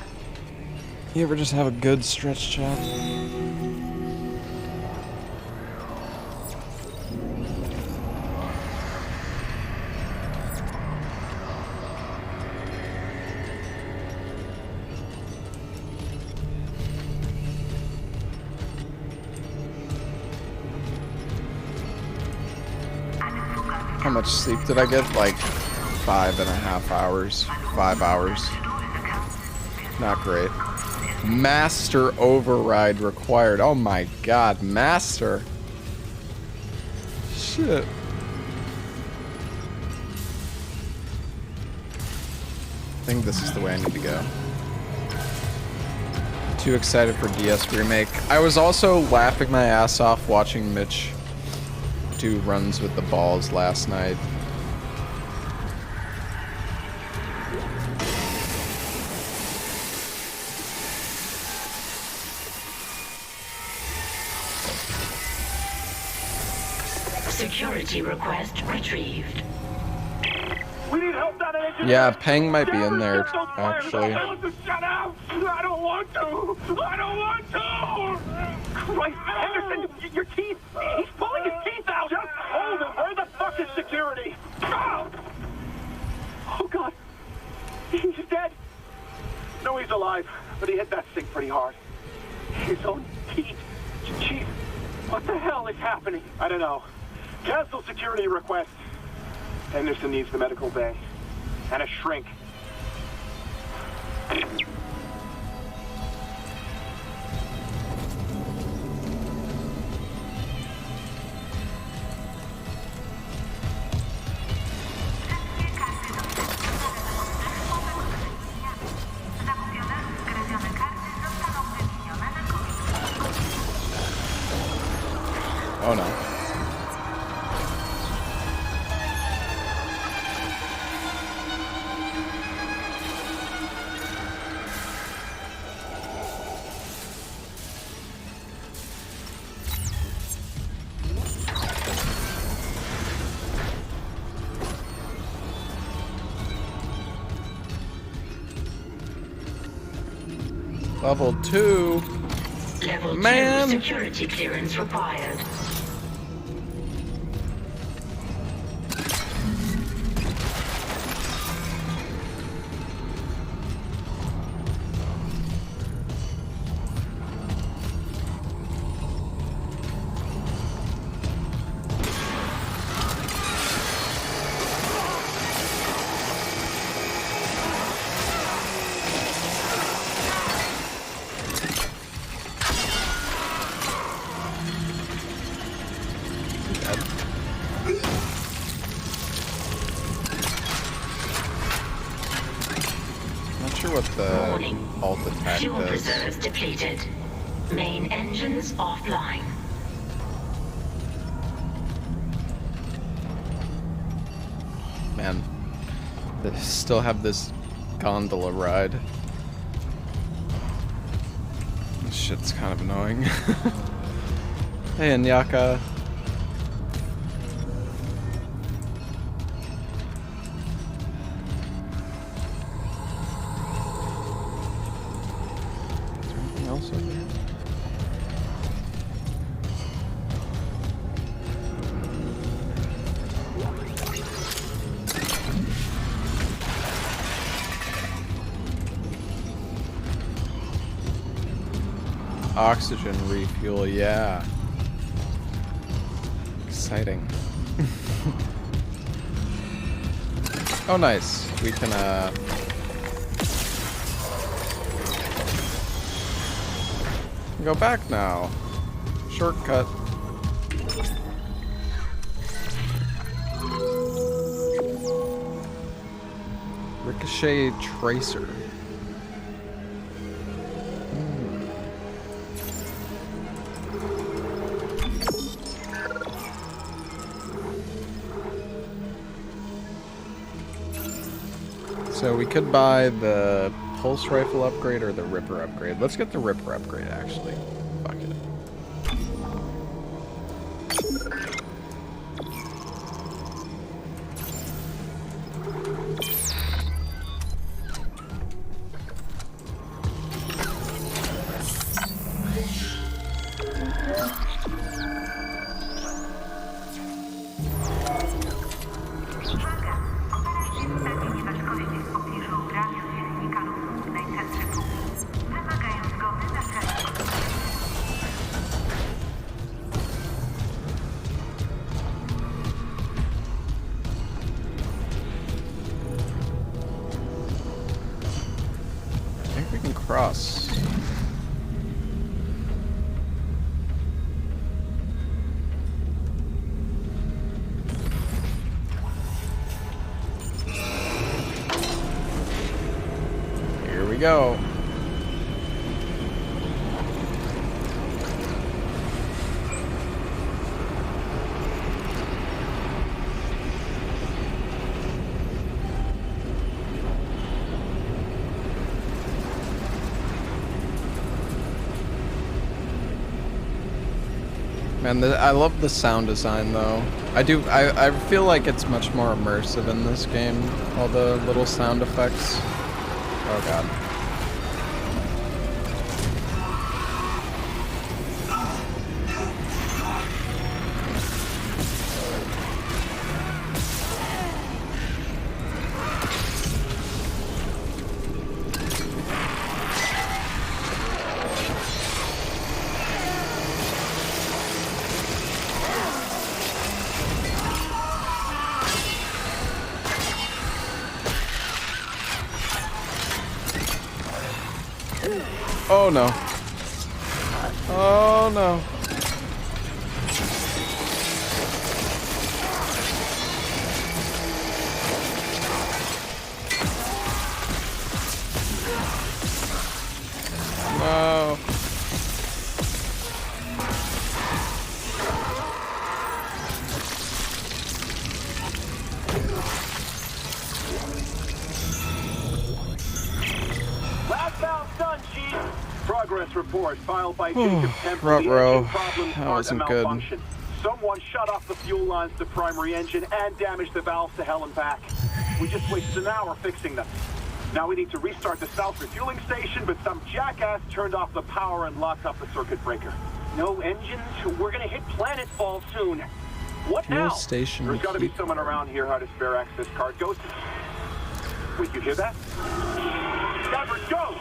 You ever just have a good stretch, chat? How much sleep did I get? Like 5.5 hours. 5 hours. Not great. Master override required. Oh my god, master. Shit. I think this is the way I need to go. Too excited for DS Remake. I was also laughing my ass off watching Mitch do runs with the balls last night. Security request retrieved. We need help down at Yeah, Peng might be in there, actually. Shut up! I don't want to! I don't want to! Christ, Henderson, your teeth! He's pulling his teeth out! Just hold him! Where the fuck is security? Oh, God. He's dead. No, he's alive, but he hit that thing pretty hard. His own teeth. Chief, what the hell is happening? I don't know. Cancel security request. Henderson needs the medical bay. And a shrink. Oh no. Level 2. Level Man. 2 security clearance required. Not sure what the Warning. alt attack Fuel does. reserves depleted. Main engines offline. Man, they still have this gondola ride. This shit's kind of annoying. Hey, Anyaka. Is there anything else over here? Oxygen refuel, yeah. Exciting. Oh, nice. We can, go back now. Shortcut. Ricochet Tracer. So we could buy the pulse rifle upgrade or the Ripper upgrade. Let's get the Ripper upgrade, actually. Fuck it. Cross. Here we go. Man, I love the sound design though. I feel like it's much more immersive in this game. All the little sound effects. Oh god. Oh no. Oh no. No. Last valve done, Chief. Progress report filed by Jacob Temple. Ruh-roh. Problems That are wasn't a good. malfunction. Someone shut off the fuel lines to the primary engine and damaged the valves to hell and back. We just wasted an hour fixing them. Now we need to restart the south refueling station, but some jackass turned off the power and locked up the circuit breaker. No engines? We're gonna hit planetfall soon. What Fuel now? station There's gotta be key someone around here how to spare access card. Go. Wait, you hear that? Stafford, go!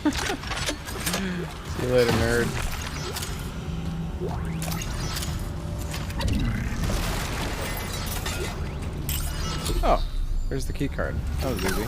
See you later, nerd. Oh, there's the key card. That was easy.